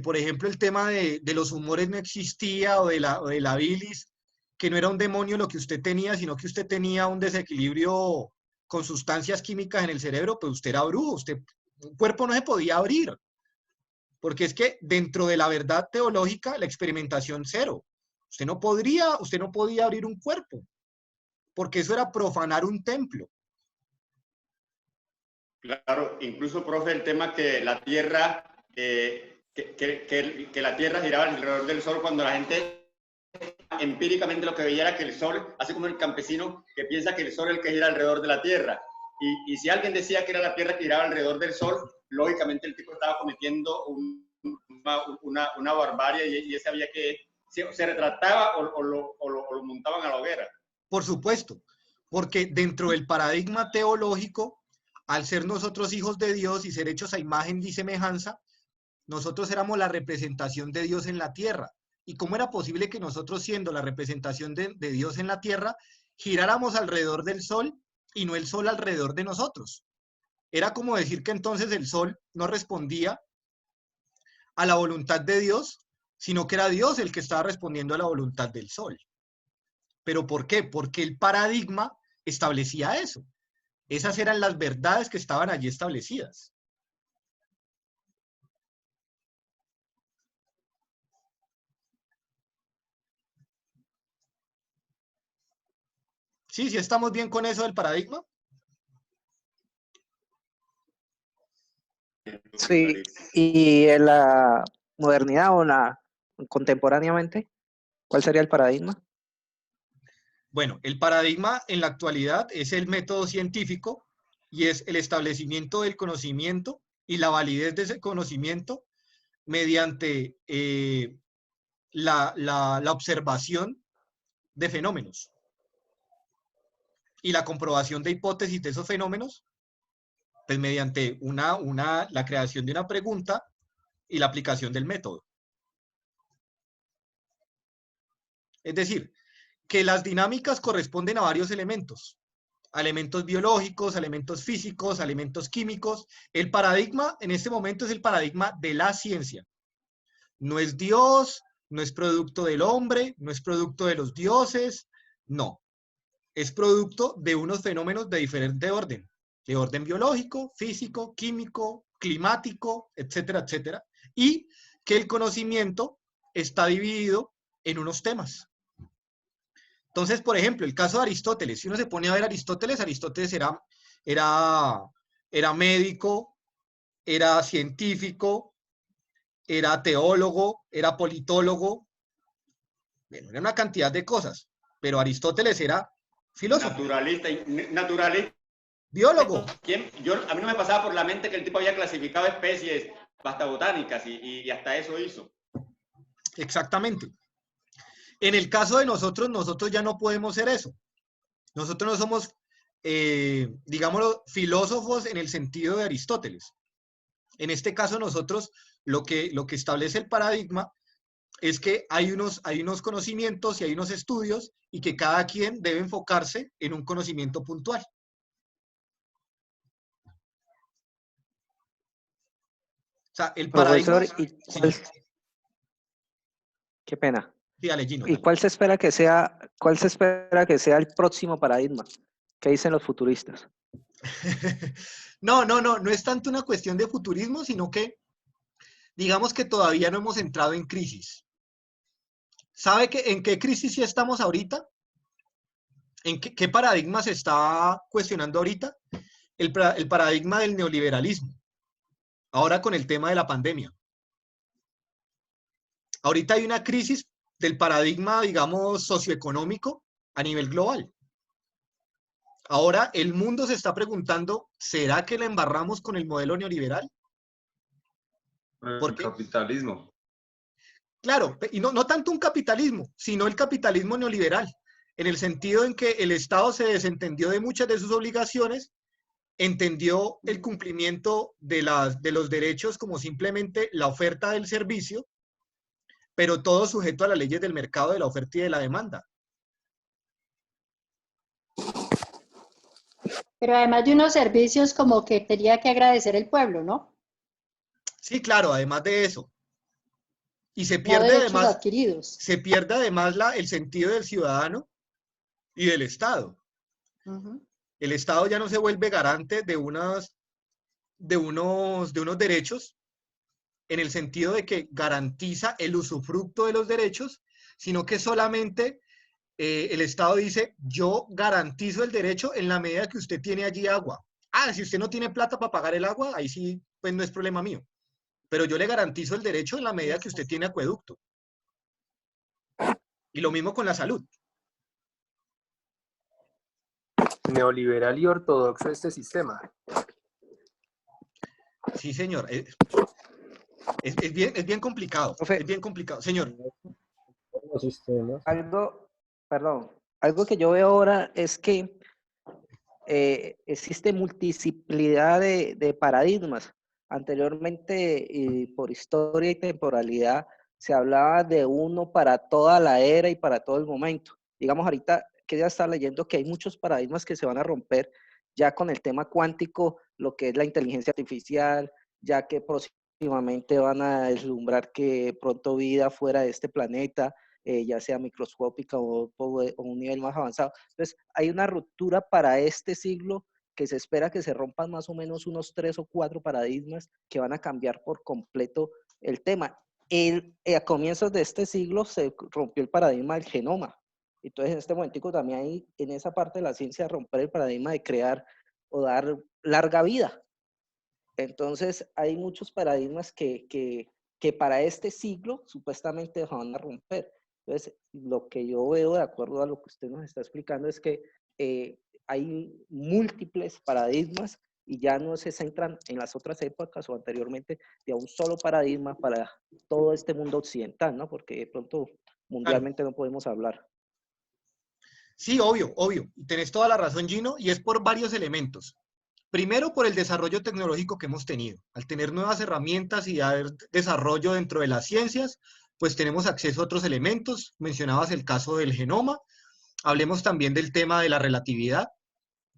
Speaker 1: por ejemplo, el tema de los humores no existía o de la bilis, que no era un demonio lo que usted tenía, sino que usted tenía un desequilibrio con sustancias químicas en el cerebro, pues usted era brujo, un cuerpo no se podía abrir. Porque es que dentro de la verdad teológica, la experimentación cero. Usted no podía abrir un cuerpo, porque eso era profanar un templo.
Speaker 3: Claro, incluso, profe, el tema que la Tierra, que la Tierra giraba alrededor del Sol, cuando la gente empíricamente lo que veía era que el Sol, así como el campesino que piensa que el Sol es el que gira alrededor de la Tierra. Y si alguien decía que era la Tierra que giraba alrededor del Sol, lógicamente el tipo estaba cometiendo una barbarie y ese había que, se retrataba o lo montaban a la hoguera.
Speaker 1: Por supuesto, porque dentro del paradigma teológico, al ser nosotros hijos de Dios y ser hechos a imagen y semejanza, nosotros éramos la representación de Dios en la tierra. ¿Y cómo era posible que nosotros, siendo la representación de Dios en la tierra, giráramos alrededor del Sol y no el Sol alrededor de nosotros? Era como decir que entonces el Sol no respondía a la voluntad de Dios, sino que era Dios el que estaba respondiendo a la voluntad del Sol. ¿Pero por qué? Porque el paradigma establecía eso. Esas eran las verdades que estaban allí establecidas. ¿Sí? ¿Sí estamos bien con eso del paradigma?
Speaker 2: Sí, y en la modernidad o la contemporáneamente, ¿cuál sería el paradigma?
Speaker 1: Bueno, el paradigma en la actualidad es el método científico y es el establecimiento del conocimiento y la validez de ese conocimiento mediante la observación de fenómenos y la comprobación de hipótesis de esos fenómenos, pues mediante la creación de una pregunta y la aplicación del método. Es decir, que las dinámicas corresponden a varios elementos, a elementos biológicos, a elementos físicos, a elementos químicos. El paradigma en este momento es el paradigma de la ciencia. No es Dios, no es producto del hombre, no es producto de los dioses, no. Es producto de unos fenómenos de diferente orden, de orden biológico, físico, químico, climático, etcétera, etcétera. Y que el conocimiento está dividido en unos temas. Entonces, por ejemplo, el caso de Aristóteles, si uno se pone a ver a Aristóteles, Aristóteles era médico, era científico, era teólogo, era politólogo, bueno, era una cantidad de cosas, pero Aristóteles era filósofo.
Speaker 3: Naturalista.
Speaker 1: Biólogo.
Speaker 3: A mí no me pasaba por la mente que el tipo había clasificado especies hasta botánicas y hasta eso hizo.
Speaker 1: Exactamente. En el caso de nosotros ya no podemos ser eso. Nosotros no somos, digámoslo, filósofos en el sentido de Aristóteles. En este caso nosotros lo que establece el paradigma es que hay unos conocimientos y hay unos estudios y que cada quien debe enfocarse en un conocimiento puntual. O sea, el paradigma...
Speaker 2: Profesor, qué pena.
Speaker 1: Sí, dale, Gino,
Speaker 2: ¿Y
Speaker 1: dale.
Speaker 2: cuál se espera que sea el próximo paradigma? ¿Qué dicen los futuristas?
Speaker 1: No es tanto una cuestión de futurismo, sino que digamos que todavía no hemos entrado en crisis. ¿Sabe en qué crisis sí estamos ahorita? ¿En qué paradigma se está cuestionando ahorita? El paradigma del neoliberalismo. Ahora con el tema de la pandemia. Ahorita hay una crisis del paradigma, digamos, socioeconómico a nivel global. Ahora el mundo se está preguntando, ¿será que la embarramos con el modelo neoliberal?
Speaker 7: ¿Por qué? Capitalismo.
Speaker 1: Claro, y no tanto un capitalismo, sino el capitalismo neoliberal, en el sentido en que el Estado se desentendió de muchas de sus obligaciones, entendió el cumplimiento de los derechos como simplemente la oferta del servicio, pero todo sujeto a las leyes del mercado de la oferta y de la demanda.
Speaker 4: Pero además de unos servicios como que tenía que agradecer el pueblo, ¿no?
Speaker 1: Sí, claro, además de eso. Y se
Speaker 4: No
Speaker 1: pierde
Speaker 4: derechos
Speaker 1: además,
Speaker 4: adquiridos.
Speaker 1: el sentido del ciudadano y del Estado. El Estado ya no se vuelve garante de unos derechos, en el sentido de que garantiza el usufructo de los derechos, sino que solamente el Estado dice, yo garantizo el derecho en la medida que usted tiene allí agua. Ah, si usted no tiene plata para pagar el agua, ahí sí, pues no es problema mío. Pero yo le garantizo el derecho en la medida que usted tiene acueducto. Y lo mismo con la salud.
Speaker 14: Neoliberal y ortodoxo este sistema.
Speaker 1: Sí, señor. Es bien complicado. Es bien complicado. Señor.
Speaker 2: Algo que yo veo ahora es que existe multiplicidad de paradigmas. Anteriormente, por historia y temporalidad, se hablaba de uno para toda la era y para todo el momento. Digamos, ahorita que ya está leyendo que hay muchos paradigmas que se van a romper ya con el tema cuántico, lo que es la inteligencia artificial, ya que próximamente van a deslumbrar que pronto vida fuera de este planeta, ya sea microscópica o un nivel más avanzado. Entonces, hay una ruptura para este siglo que se espera que se rompan más o menos unos 3 o 4 paradigmas que van a cambiar por completo el tema. A comienzos de este siglo se rompió el paradigma del genoma. Entonces, en este momentico también hay en esa parte de la ciencia romper el paradigma de crear o dar larga vida. Entonces, hay muchos paradigmas que para este siglo supuestamente van a romper. Entonces, lo que yo veo, de acuerdo a lo que usted nos está explicando, es que hay múltiples paradigmas y ya no se centran en las otras épocas o anteriormente de un solo paradigma para todo este mundo occidental, ¿no? Porque de pronto mundialmente no podemos hablar.
Speaker 1: Sí, obvio, obvio. Tenés toda la razón, Gino, y es por varios elementos. Primero, por el desarrollo tecnológico que hemos tenido. Al tener nuevas herramientas y haber desarrollo dentro de las ciencias, pues tenemos acceso a otros elementos. Mencionabas el caso del genoma. Hablemos también del tema de la relatividad,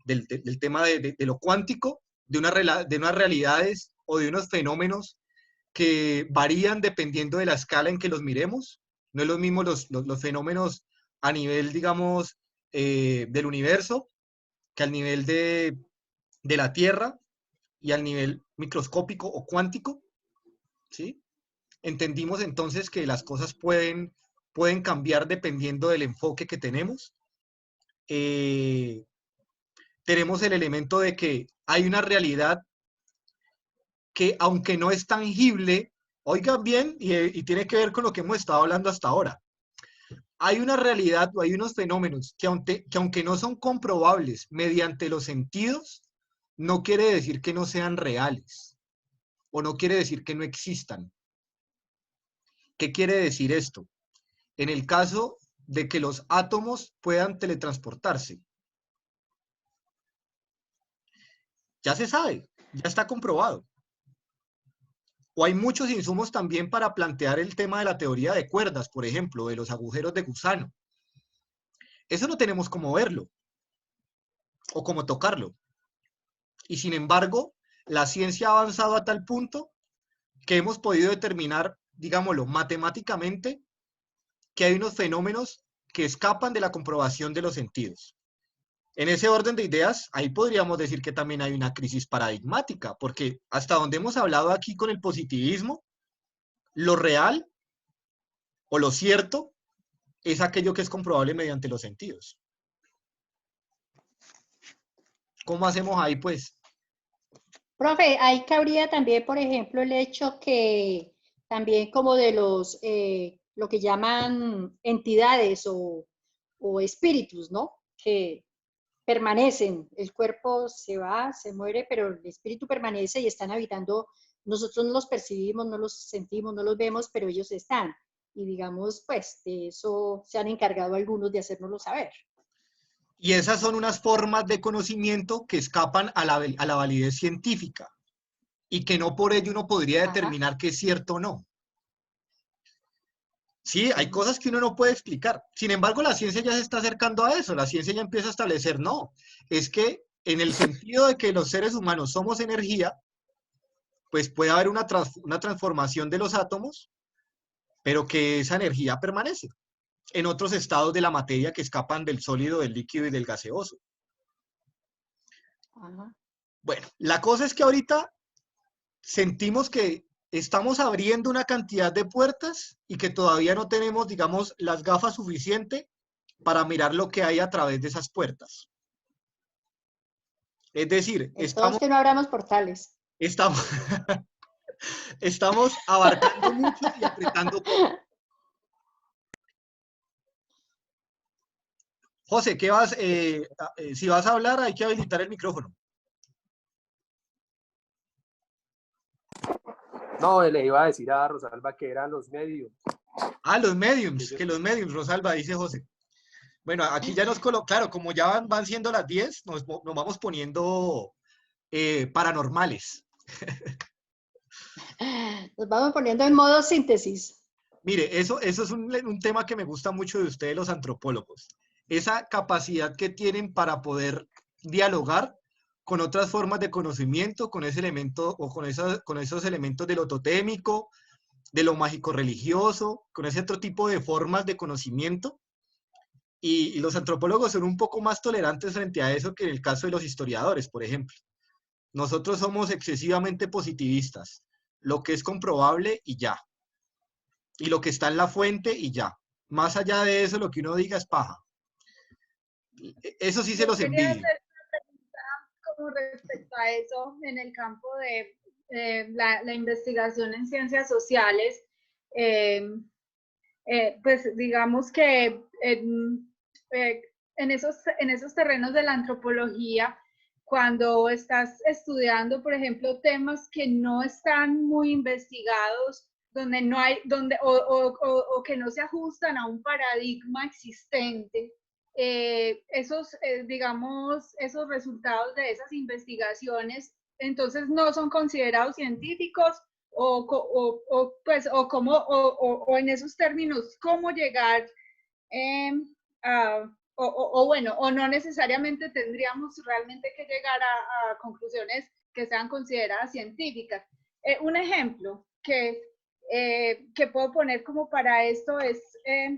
Speaker 1: del tema de lo cuántico, de unas realidades o de unos fenómenos que varían dependiendo de la escala en que los miremos. No es lo mismo los fenómenos a nivel, digamos, del universo que al nivel de la Tierra y al nivel microscópico o cuántico, ¿sí? Entendimos entonces que las cosas pueden cambiar dependiendo del enfoque que tenemos. Tenemos el elemento de que hay una realidad que, aunque no es tangible, oigan bien, y tiene que ver con lo que hemos estado hablando hasta ahora, hay una realidad o hay unos fenómenos que aunque no son comprobables mediante los sentidos, no quiere decir que no sean reales, o no quiere decir que no existan. ¿Qué quiere decir esto? En el caso de que los átomos puedan teletransportarse. Ya se sabe, ya está comprobado. O hay muchos insumos también para plantear el tema de la teoría de cuerdas, por ejemplo, de los agujeros de gusano. Eso no tenemos cómo verlo, o cómo tocarlo. Y sin embargo, la ciencia ha avanzado a tal punto que hemos podido determinar, digámoslo, matemáticamente, que hay unos fenómenos que escapan de la comprobación de los sentidos. En ese orden de ideas, ahí podríamos decir que también hay una crisis paradigmática, porque hasta donde hemos hablado aquí con el positivismo, lo real o lo cierto es aquello que es comprobable mediante los sentidos. ¿Cómo hacemos ahí, pues?
Speaker 4: Profe, ahí cabría también, por ejemplo, el hecho que también como de los, lo que llaman entidades o espíritus, ¿no? Que permanecen, el cuerpo se va, se muere, pero el espíritu permanece y están habitando, nosotros no los percibimos, no los sentimos, no los vemos, pero ellos están. Y digamos, pues, de eso se han encargado algunos de hacérnoslo saber.
Speaker 1: Y esas son unas formas de conocimiento que escapan a la validez científica y que no por ello uno podría determinar que es cierto o no. Sí, hay cosas que uno no puede explicar. Sin embargo, la ciencia ya se está acercando a eso. La ciencia ya empieza a establecer, no, es que en el sentido de que los seres humanos somos energía, pues puede haber una transformación de los átomos, pero que esa energía permanece en otros estados de la materia que escapan del sólido, del líquido y del gaseoso.
Speaker 4: Ajá.
Speaker 1: Bueno, la cosa es que ahorita sentimos que estamos abriendo una cantidad de puertas y que todavía no tenemos, digamos, las gafas suficientes para mirar lo que hay a través de esas puertas. Es decir,
Speaker 4: Entonces, que no abramos portales.
Speaker 1: Estamos abarcando mucho y apretando poco. José, ¿qué vas? Si vas a hablar, hay que habilitar el micrófono.
Speaker 14: No, le iba a decir a Rosalba que eran los mediums.
Speaker 1: Ah, los mediums, que los mediums, Rosalba, dice José. Bueno, aquí ya nos colocamos, claro, como ya van siendo las 10, nos vamos poniendo paranormales.
Speaker 4: Nos vamos poniendo en modo síntesis.
Speaker 1: Mire, eso es un tema que me gusta mucho de ustedes los antropólogos. Esa capacidad que tienen para poder dialogar con otras formas de conocimiento, con ese elemento o con esos elementos de lo totémico, de lo mágico religioso, con ese otro tipo de formas de conocimiento. Y los antropólogos son un poco más tolerantes frente a eso que en el caso de los historiadores, por ejemplo. Nosotros somos excesivamente positivistas. Lo que es comprobable y ya. Y lo que está en la fuente y ya. Más allá de eso, lo que uno diga es paja. Eso sí se los
Speaker 11: Quería
Speaker 1: envidio.
Speaker 11: hacer una pregunta como respecto a eso en el campo de la investigación en ciencias sociales. Pues digamos que en esos terrenos de la antropología, cuando estás estudiando, por ejemplo, temas que no están muy investigados, donde no hay, o que no se ajustan a un paradigma existente, digamos, esos resultados de esas investigaciones, entonces no son considerados científicos, o en esos términos, cómo llegar bueno, o no necesariamente tendríamos realmente que llegar a conclusiones que sean consideradas científicas. Un ejemplo que puedo poner como para esto es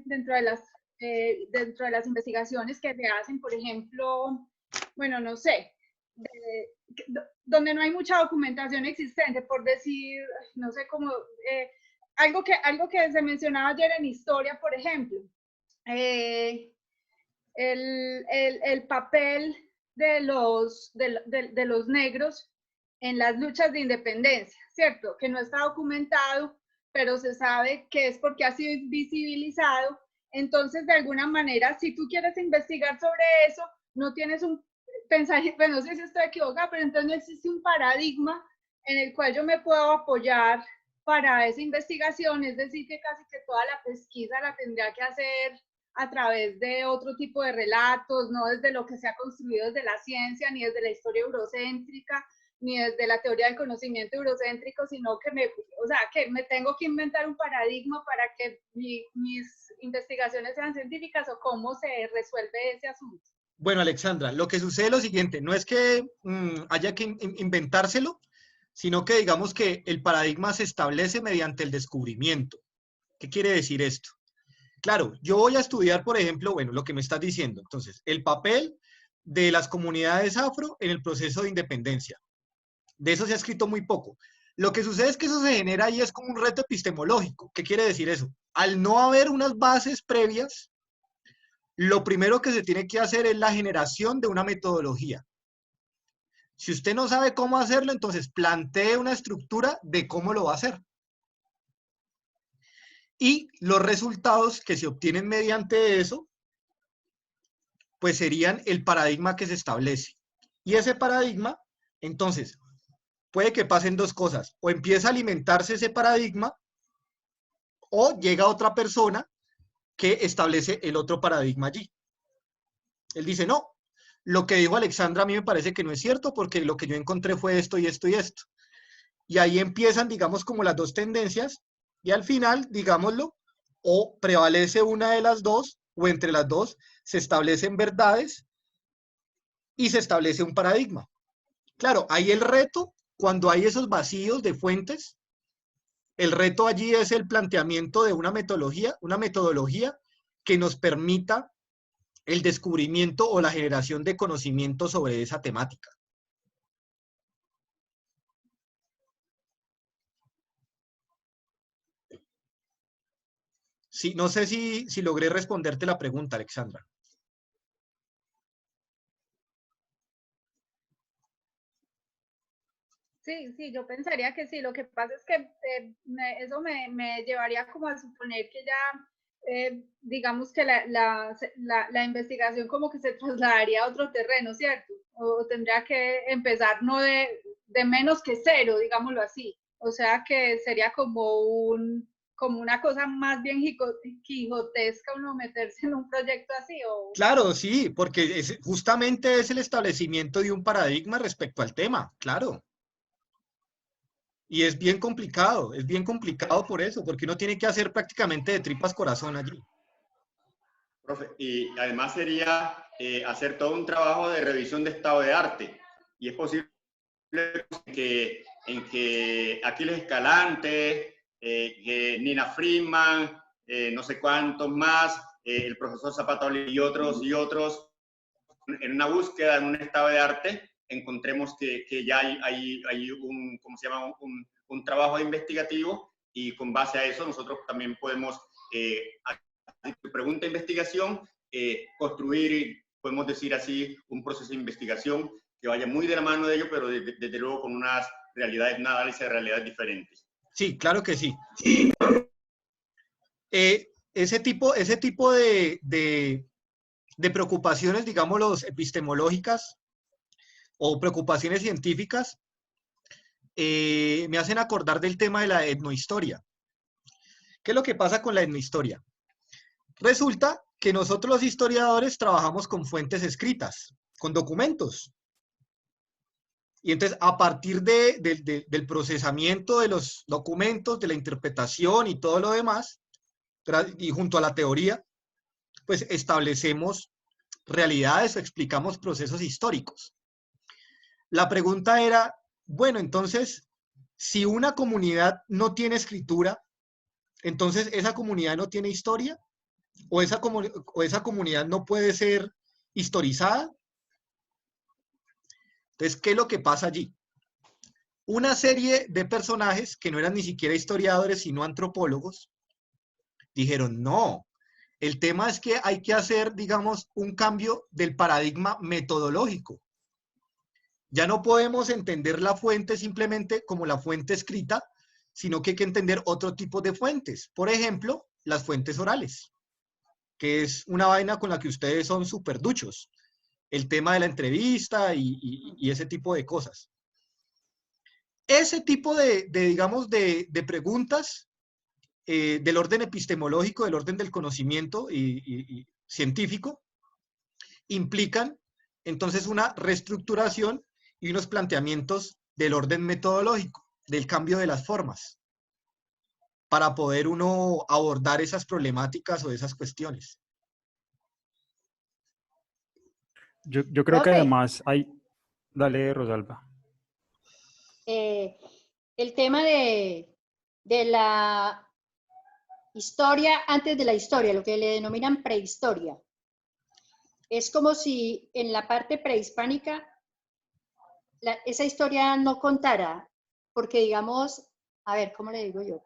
Speaker 11: dentro de las investigaciones que se hacen, por ejemplo, bueno, no sé, donde no hay mucha documentación existente, por decir, no sé cómo, algo que se mencionaba ayer en historia, por ejemplo, el papel de los negros en las luchas de independencia, ¿cierto? Que no está documentado, pero se sabe que es porque ha sido visibilizado. Entonces, de alguna manera, si tú quieres investigar sobre eso, no tienes un pensamiento, pues no sé si estoy equivocada, pero entonces no existe un paradigma en el cual yo me puedo apoyar para esa investigación, es decir, que casi que toda la pesquisa la tendría que hacer a través de otro tipo de relatos, no desde lo que se ha construido desde la ciencia, ni desde la historia eurocéntrica, ni desde la teoría del conocimiento eurocéntrico, sino que me tengo que inventar un paradigma para que mis investigaciones sean científicas, o cómo se resuelve ese asunto.
Speaker 1: Bueno, Alexandra, lo que sucede es lo siguiente, no es que haya que inventárselo, sino que digamos que el paradigma se establece mediante el descubrimiento. ¿Qué quiere decir esto? Claro, yo voy a estudiar, por ejemplo, bueno, lo que me estás diciendo. Entonces, el papel de las comunidades afro en el proceso de independencia. De eso se ha escrito muy poco. Lo que sucede es que eso se genera ahí es como un reto epistemológico. ¿Qué quiere decir eso? Al no haber unas bases previas, lo primero que se tiene que hacer es la generación de una metodología. Si usted no sabe cómo hacerlo, entonces plantee una estructura de cómo lo va a hacer. Y los resultados que se obtienen mediante eso, pues serían el paradigma que se establece. Y ese paradigma, entonces, puede que pasen dos cosas. O empieza a alimentarse ese paradigma, o llega otra persona que establece el otro paradigma allí. Él dice, no, lo que dijo Alexandra a mí me parece que no es cierto, porque lo que yo encontré fue esto y esto y esto. Y ahí empiezan, digamos, como las dos tendencias, y al final, digámoslo, o prevalece una de las dos, o entre las dos, se establecen verdades y se establece un paradigma. Claro, ahí el reto, cuando hay esos vacíos de fuentes, el reto allí es el planteamiento de una metodología que nos permita el descubrimiento o la generación de conocimiento sobre esa temática. Sí, no sé si logré responderte la pregunta, Alexandra.
Speaker 11: Sí, yo pensaría que sí. Lo que pasa es que eso me llevaría como a suponer que ya, digamos que la investigación como que se trasladaría a otro terreno, ¿cierto? O tendría que empezar no de menos que cero, digámoslo así. O sea que sería como una cosa más bien quijotesca uno meterse en un proyecto así.
Speaker 1: Claro, sí, porque justamente es el establecimiento de un paradigma respecto al tema, claro. Y es bien complicado por eso, porque uno tiene que hacer prácticamente de tripas corazón allí.
Speaker 3: Profe, y además sería hacer todo un trabajo de revisión de estado de arte. Y es posible en que Aquiles Escalante, que Nina Friedman, no sé cuántos más, el profesor Zapata y otros, en una búsqueda, en un estado de arte, encontremos que ya hay un, ¿cómo se llama? Un trabajo investigativo, y con base a eso nosotros también podemos, a tu pregunta de investigación, construir podemos decir así, un proceso de investigación que vaya muy de la mano de ello, pero desde luego con unas realidades, un análisis de realidades diferentes.
Speaker 1: Sí, claro que sí. Ese tipo de preocupaciones, digamos, epistemológicas o preocupaciones científicas, me hacen acordar del tema de la etnohistoria. ¿Qué es lo que pasa con la etnohistoria? Resulta que nosotros los historiadores trabajamos con fuentes escritas, con documentos. Y entonces, a partir del procesamiento de los documentos, de la interpretación y todo lo demás, y junto a la teoría, pues establecemos realidades o explicamos procesos históricos. La pregunta era, bueno, entonces, si una comunidad no tiene escritura, entonces esa comunidad no tiene historia, o esa comunidad no puede ser historizada. Entonces, ¿qué es lo que pasa allí? Una serie de personajes que no eran ni siquiera historiadores, sino antropólogos, dijeron, no, el tema es que hay que hacer, digamos, un cambio del paradigma metodológico. Ya no podemos entender la fuente simplemente como la fuente escrita, sino que hay que entender otro tipo de fuentes. Por ejemplo, las fuentes orales, que es una vaina con la que ustedes son súper duchos. El tema de la entrevista y ese tipo de cosas. Ese tipo digamos, de preguntas del orden epistemológico, del orden del conocimiento y científico, implican entonces una reestructuración y unos planteamientos del orden metodológico, del cambio de las formas, para poder uno abordar esas problemáticas o esas cuestiones.
Speaker 12: Yo creo que además hay... Dale, Rosalba.
Speaker 4: El tema de la historia antes de la historia, lo que le denominan prehistoria. Es como si en la parte prehispánica esa historia no contara, porque digamos, a ver, ¿cómo le digo yo?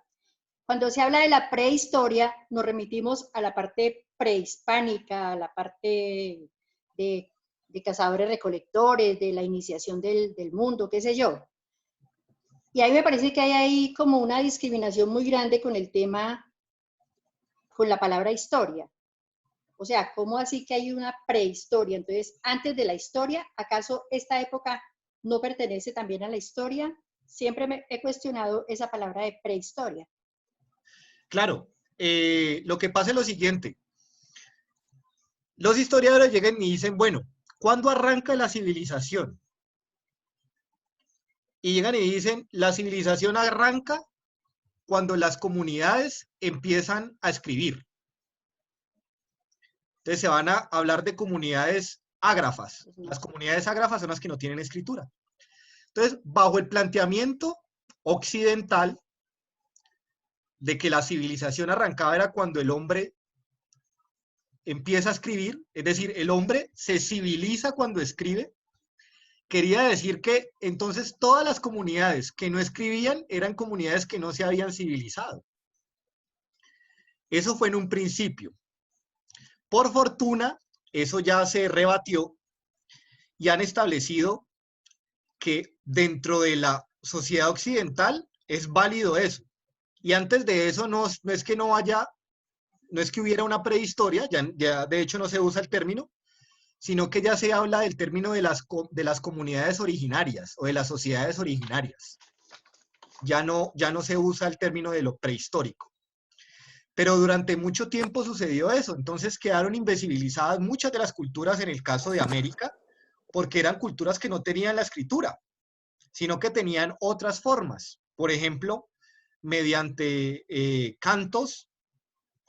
Speaker 4: Cuando se habla de la prehistoria, nos remitimos a la parte prehispánica, a la parte de cazadores recolectores, de la iniciación del mundo, qué sé yo. Y ahí me parece que hay ahí como una discriminación muy grande con el tema, con la palabra historia. O sea, ¿cómo así que hay una prehistoria? Entonces, antes de la historia, ¿acaso esta época no pertenece también a la historia? Siempre me he cuestionado esa palabra de prehistoria.
Speaker 1: Claro, lo que pasa es lo siguiente. Los historiadores llegan y dicen, bueno, ¿cuándo arranca la civilización? Y llegan y dicen, la civilización arranca cuando las comunidades empiezan a escribir. Entonces se van a hablar de comunidades ágrafas. Las comunidades ágrafas son las que no tienen escritura. Entonces, bajo el planteamiento occidental de que la civilización arrancaba era cuando el hombre empieza a escribir, es decir, el hombre se civiliza cuando escribe, quería decir que entonces todas las comunidades que no escribían eran comunidades que no se habían civilizado. Eso fue en un principio. Por fortuna, eso ya se rebatió y han establecido que dentro de la sociedad occidental es válido eso. Y antes de eso no es que no es que hubiera una prehistoria, ya de hecho no se usa el término, sino que ya se habla del término de las comunidades originarias o de las sociedades originarias. Ya no se usa el término de lo prehistórico. Pero durante mucho tiempo sucedió eso, entonces quedaron invisibilizadas muchas de las culturas en el caso de América, porque eran culturas que no tenían la escritura, sino que tenían otras formas. Por ejemplo, mediante cantos,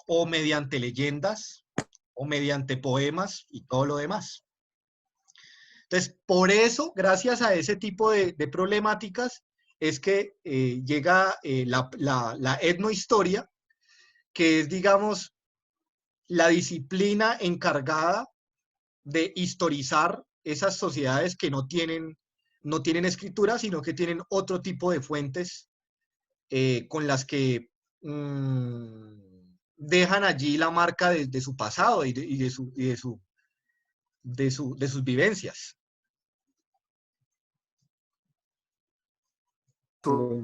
Speaker 1: o mediante leyendas, o mediante poemas y todo lo demás. Entonces, por eso, gracias a ese tipo de problemáticas, es que llega la etnohistoria, que es, digamos, la disciplina encargada de historizar esas sociedades que no tienen escritura, sino que tienen otro tipo de fuentes con las que dejan allí la marca de su pasado y de de sus vivencias.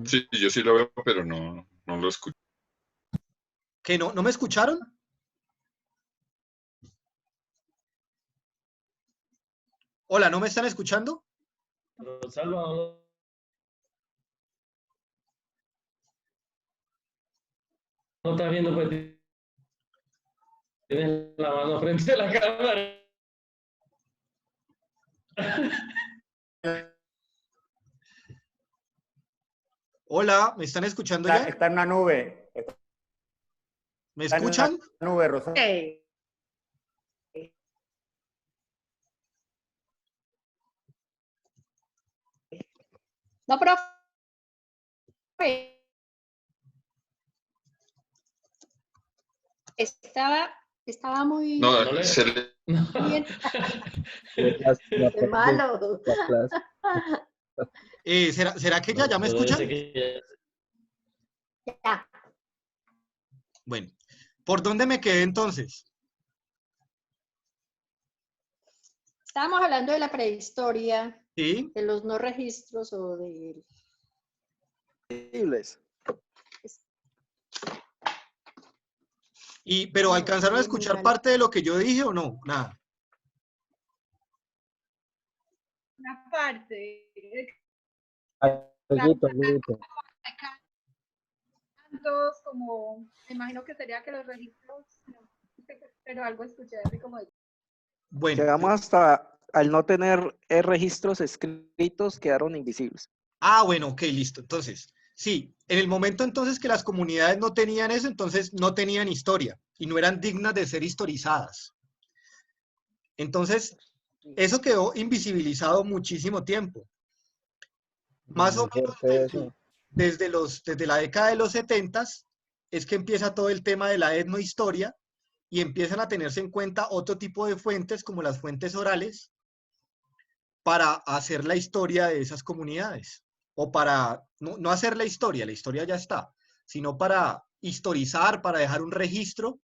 Speaker 6: Sí, yo sí lo veo, pero no lo escucho.
Speaker 1: ¿Que no me escucharon? Hola, ¿no me están escuchando?
Speaker 10: Rosalba, no estás viendo, pues tienes la mano frente a la cámara.
Speaker 1: Hola, ¿me están escuchando ya?
Speaker 16: Está en una nube.
Speaker 1: ¿Me escuchan?
Speaker 16: Nube, Rosa.
Speaker 4: No, profe. Estaba muy,
Speaker 6: No,
Speaker 4: muy bien. Qué malo.
Speaker 1: ¿Será que ya me escuchan?
Speaker 4: Ya.
Speaker 1: Bueno, ¿por dónde me quedé entonces?
Speaker 4: Estábamos hablando de la prehistoria,
Speaker 1: ¿Sí?
Speaker 4: de los no registros o de...
Speaker 1: Pero ¿alcanzaron a escuchar parte de lo que yo dije o no? Nada.
Speaker 11: Una parte. Tantos como, me imagino que sería que los registros, no, pero algo escuché así como de...
Speaker 1: Bueno.
Speaker 2: Llegamos hasta al no tener registros escritos, quedaron invisibles.
Speaker 1: Ah, bueno, ok, listo. Entonces, sí, en el momento entonces que las comunidades no tenían eso, entonces no tenían historia y no eran dignas de ser historizadas. Entonces, eso quedó invisibilizado muchísimo tiempo. Más o menos desde la década de los 70 es que empieza todo el tema de la etnohistoria y empiezan a tenerse en cuenta otro tipo de fuentes como las fuentes orales para hacer la historia de esas comunidades. O para no hacer la historia ya está, sino para historizar, para dejar un registro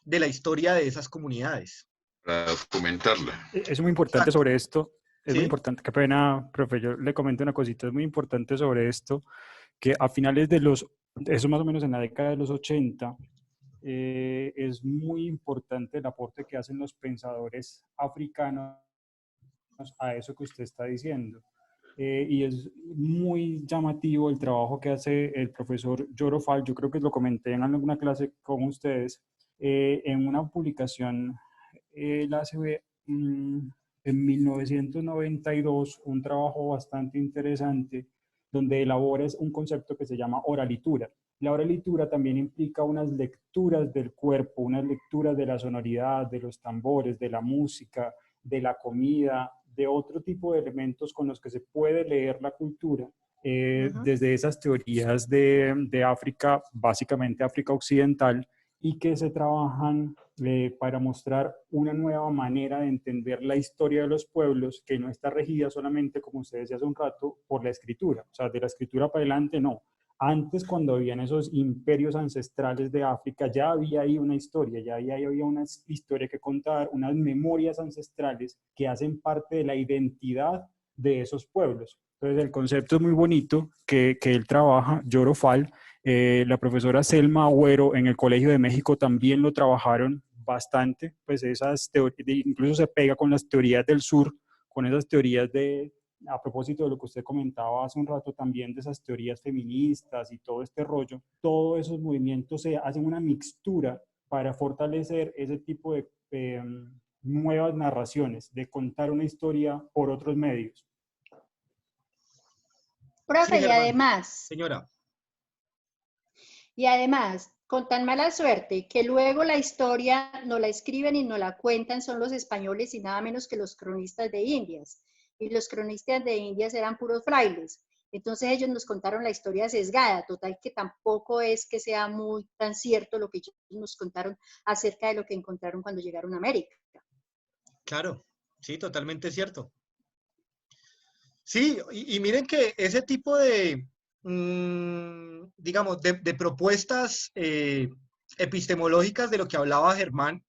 Speaker 1: de la historia de esas comunidades.
Speaker 6: Para documentarla.
Speaker 12: Es muy importante sobre esto. Es muy
Speaker 1: ¿Sí?
Speaker 12: importante, qué pena, profe, yo le comento una cosita, es muy importante sobre esto, que a finales de eso más o menos en la década de los 80, es muy importante el aporte que hacen los pensadores africanos a eso que usted está diciendo. Y es muy llamativo el trabajo que hace el profesor Yoro Fall, yo creo que lo comenté en alguna clase con ustedes, en una publicación, él hace en 1992 un trabajo bastante interesante donde elabora un concepto que se llama oralitura. La oralitura también implica unas lecturas del cuerpo, unas lecturas de la sonoridad, de los tambores, de la música, de la comida, de otro tipo de elementos con los que se puede leer la cultura, desde esas teorías de África, básicamente África Occidental, y que se trabajan para mostrar una nueva manera de entender la historia de los pueblos que no está regida solamente, como usted decía hace un rato, por la escritura. O sea, de la escritura para adelante no. Antes, cuando habían esos imperios ancestrales de África, ya había ahí una historia, ya había una historia que contar, unas memorias ancestrales que hacen parte de la identidad de esos pueblos. Entonces, el concepto es muy bonito que él trabaja, Yoro Fall. La profesora Selma Agüero en el Colegio de México también lo trabajaron bastante, pues esas teorías, incluso se pega con las teorías del sur, con esas teorías a propósito de lo que usted comentaba hace un rato también, de esas teorías feministas y todo este rollo, todos esos movimientos se hacen una mixtura para fortalecer ese tipo de nuevas narraciones, de contar una historia por otros medios.
Speaker 4: Profe,
Speaker 1: Sí,
Speaker 4: y además...
Speaker 1: Señora.
Speaker 4: Y además, con tan mala suerte que luego la historia no la escriben y no la cuentan son los españoles y nada menos que los cronistas de Indias. Y los cronistas de Indias eran puros frailes. Entonces ellos nos contaron la historia sesgada, total que tampoco es que sea muy tan cierto lo que ellos nos contaron acerca de lo que encontraron cuando llegaron a América.
Speaker 1: Claro, sí, totalmente cierto. Sí, y miren que ese tipo de, digamos, de propuestas epistemológicas de lo que hablaba Germán,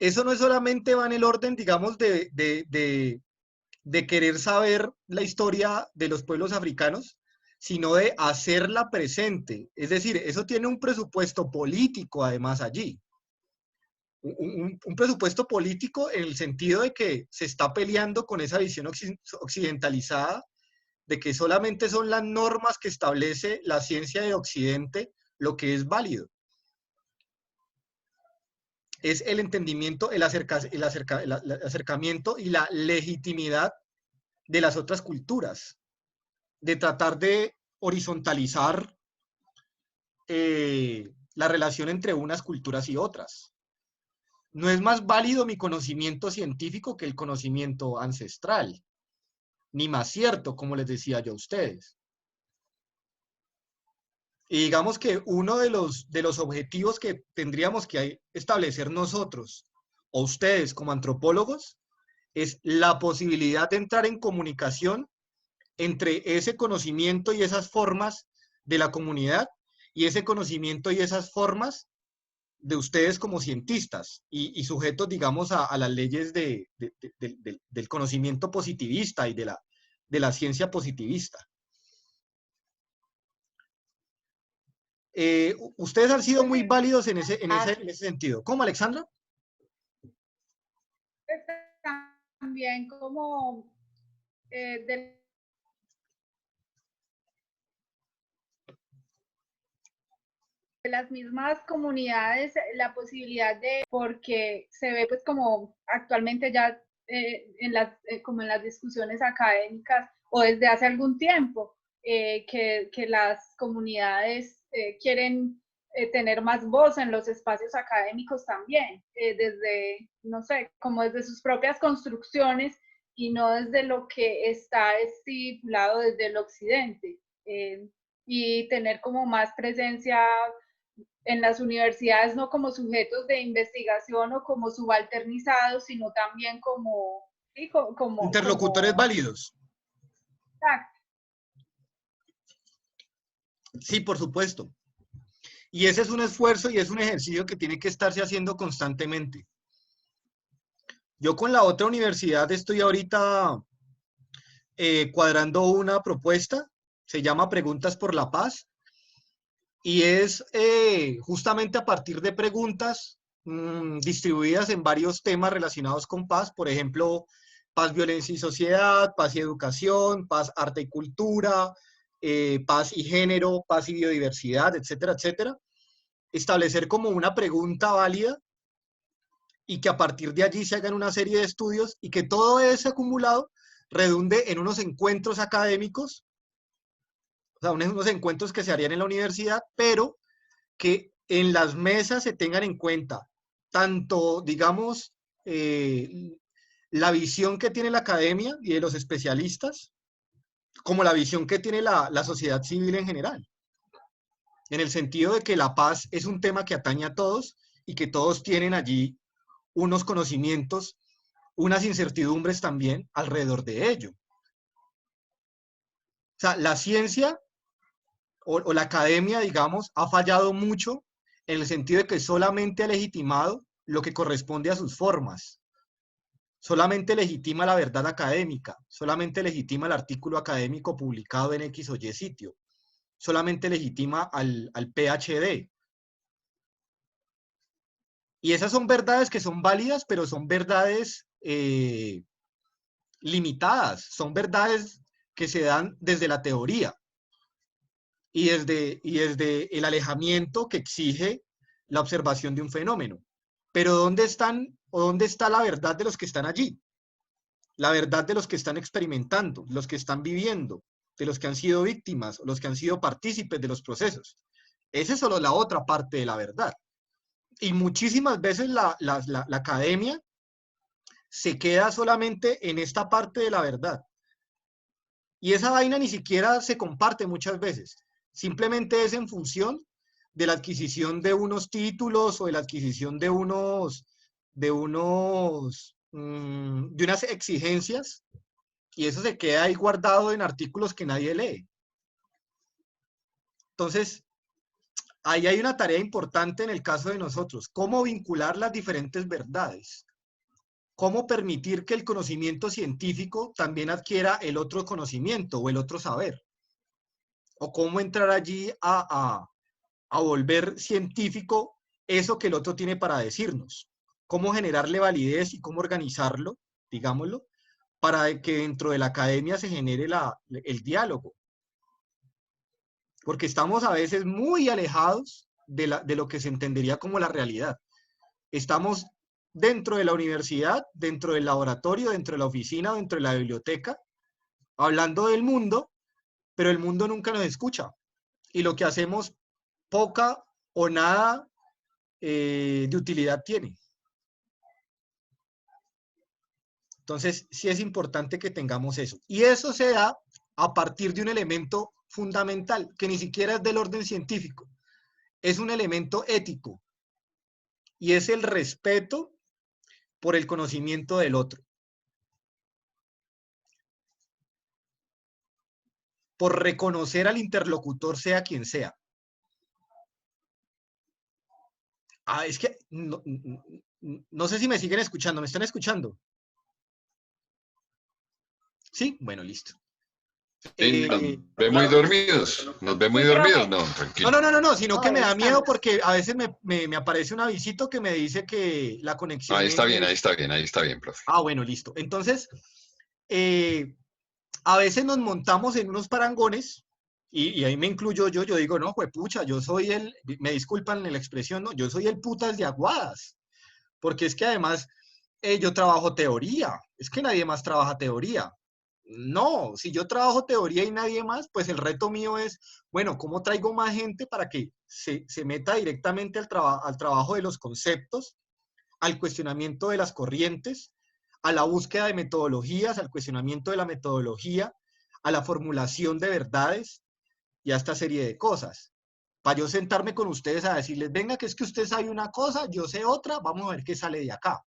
Speaker 1: eso no es solamente va en el orden, digamos, de querer saber la historia de los pueblos africanos, sino de hacerla presente. Es decir, eso tiene un presupuesto político además allí. Un presupuesto político en el sentido de que se está peleando con esa visión occidentalizada de que solamente son las normas que establece la ciencia de Occidente lo que es válido. Es el entendimiento, el acercamiento y la legitimidad de las otras culturas, de tratar de horizontalizar la relación entre unas culturas y otras. No es más válido mi conocimiento científico que el conocimiento ancestral, ni más cierto, como les decía yo a ustedes. Y digamos que uno de los objetivos que tendríamos que establecer nosotros, o ustedes como antropólogos, es la posibilidad de entrar en comunicación entre ese conocimiento y esas formas de la comunidad y ese conocimiento y esas formas de ustedes como cientistas y sujetos, digamos, a las leyes del conocimiento positivista y de la ciencia positivista. Ustedes han sido muy válidos en ese sentido. ¿Cómo, Alexandra?
Speaker 11: También como de las mismas comunidades la posibilidad de, porque se ve pues como actualmente ya como en las discusiones académicas o desde hace algún tiempo, que las comunidades quieren tener más voz en los espacios académicos también, desde, no sé, como desde sus propias construcciones y no desde lo que está estipulado desde el occidente, y tener como más presencia en las universidades, no como sujetos de investigación o como subalternizados, sino también como... ¿sí? como
Speaker 1: interlocutores válidos.
Speaker 11: Exacto.
Speaker 1: Sí, por supuesto. Y ese es un esfuerzo y es un ejercicio que tiene que estarse haciendo constantemente. Yo con la otra universidad estoy ahorita cuadrando una propuesta, se llama Preguntas por la Paz, y es justamente a partir de preguntas distribuidas en varios temas relacionados con paz, por ejemplo, paz, violencia y sociedad, paz y educación, paz, arte y cultura, paz y género, paz y biodiversidad, etcétera, etcétera. Establecer como una pregunta válida y que a partir de allí se hagan una serie de estudios y que todo ese acumulado redunde en unos encuentros académicos, o sea, unos encuentros que se harían en la universidad, pero que en las mesas se tengan en cuenta tanto, digamos, la visión que tiene la academia y de los especialistas, como la visión que tiene la sociedad civil en general, en el sentido de que la paz es un tema que atañe a todos y que todos tienen allí unos conocimientos, unas incertidumbres también alrededor de ello. O sea, la ciencia o la academia, digamos, ha fallado mucho en el sentido de que solamente ha legitimado lo que corresponde a sus formas. Solamente legitima la verdad académica, solamente legitima el artículo académico publicado en X o Y sitio, solamente legitima al PhD. Y esas son verdades que son válidas, pero son verdades limitadas, son verdades que se dan desde la teoría y desde el alejamiento que exige la observación de un fenómeno. Pero ¿dónde están o dónde está la verdad de los que están allí? La verdad de los que están experimentando, los que están viviendo, de los que han sido víctimas, los que han sido partícipes de los procesos. Esa es solo la otra parte de la verdad. Y muchísimas veces la academia se queda solamente en esta parte de la verdad. Y esa vaina ni siquiera se comparte muchas veces. Simplemente es en función de la adquisición de unos títulos o de la adquisición de unas exigencias, y eso se queda ahí guardado en artículos que nadie lee. Entonces, ahí hay una tarea importante en el caso de nosotros. ¿Cómo vincular las diferentes verdades? ¿Cómo permitir que el conocimiento científico también adquiera el otro conocimiento o el otro saber? ¿O cómo entrar allí a volver científico eso que el otro tiene para decirnos? ¿Cómo generarle validez y cómo organizarlo, digámoslo, para que dentro de la academia se genere el diálogo? Porque estamos a veces muy alejados de lo que se entendería como la realidad. Estamos dentro de la universidad, dentro del laboratorio, dentro de la oficina, dentro de la biblioteca, hablando del mundo, pero el mundo nunca nos escucha. Y lo que hacemos, poca o nada de utilidad tiene. Entonces, sí es importante que tengamos eso. Y eso se da a partir de un elemento fundamental, que ni siquiera es del orden científico. Es un elemento ético. Y es el respeto por el conocimiento del otro. Por reconocer al interlocutor, sea quien sea. Ah, es que no sé si me siguen escuchando. ¿Me están escuchando? ¿Sí? Bueno, listo.
Speaker 6: Sí, nos ve muy dormidos. Nos ve muy dormidos. No, tranquilo.
Speaker 1: No, sino que me da miedo porque a veces me aparece un avisito que me dice que la conexión...
Speaker 6: Ahí está bien, ahí está bien, ahí está bien, profe.
Speaker 1: Ah, bueno, listo. Entonces, a veces nos montamos en unos parangones, y ahí me incluyo yo digo, no, juepucha, yo soy me disculpan la expresión, no, yo soy el putas de Aguadas, porque es que además yo trabajo teoría, es que nadie más trabaja teoría. No, si yo trabajo teoría y nadie más, pues el reto mío es, bueno, ¿cómo traigo más gente para que se meta directamente al trabajo de los conceptos, al cuestionamiento de las corrientes, a la búsqueda de metodologías, al cuestionamiento de la metodología, a la formulación de verdades y a esta serie de cosas? Para yo sentarme con ustedes a decirles, venga, que es que usted sabe una cosa, yo sé otra, vamos a ver qué sale de acá.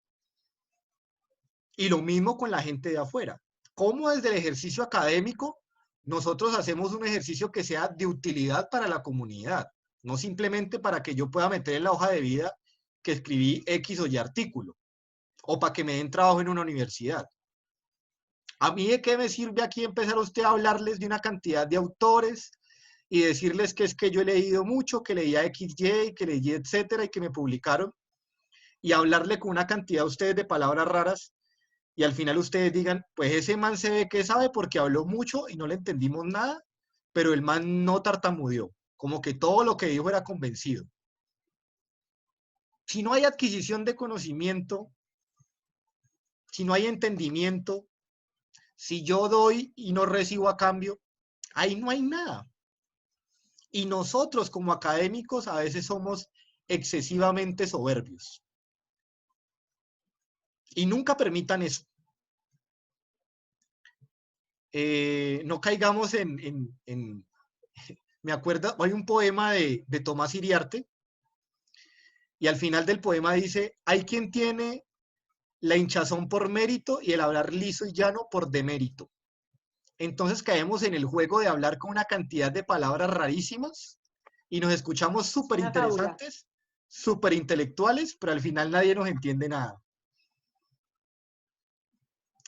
Speaker 1: Y lo mismo con la gente de afuera. ¿Cómo desde el ejercicio académico nosotros hacemos un ejercicio que sea de utilidad para la comunidad? No simplemente para que yo pueda meter en la hoja de vida que escribí X o Y artículo, o para que me den trabajo en una universidad. ¿A mí de qué me sirve aquí empezar usted a hablarles de una cantidad de autores y decirles que es que yo he leído mucho, que leía XY, que leí etcétera, y que me publicaron, y hablarle con una cantidad a ustedes de palabras raras, y al final ustedes digan, pues ese man se ve que sabe porque habló mucho y no le entendimos nada, pero el man no tartamudeó, como que todo lo que dijo era convencido? Si no hay adquisición de conocimiento, si no hay entendimiento, si yo doy y no recibo a cambio, ahí no hay nada. Y nosotros como académicos a veces somos excesivamente soberbios. Y nunca permitan eso. No caigamos me acuerdo, hay un poema de Tomás Iriarte, y al final del poema dice, hay quien tiene la hinchazón por mérito y el hablar liso y llano por demérito. Entonces caemos en el juego de hablar con una cantidad de palabras rarísimas y nos escuchamos súper interesantes, súper intelectuales, pero al final nadie nos entiende nada.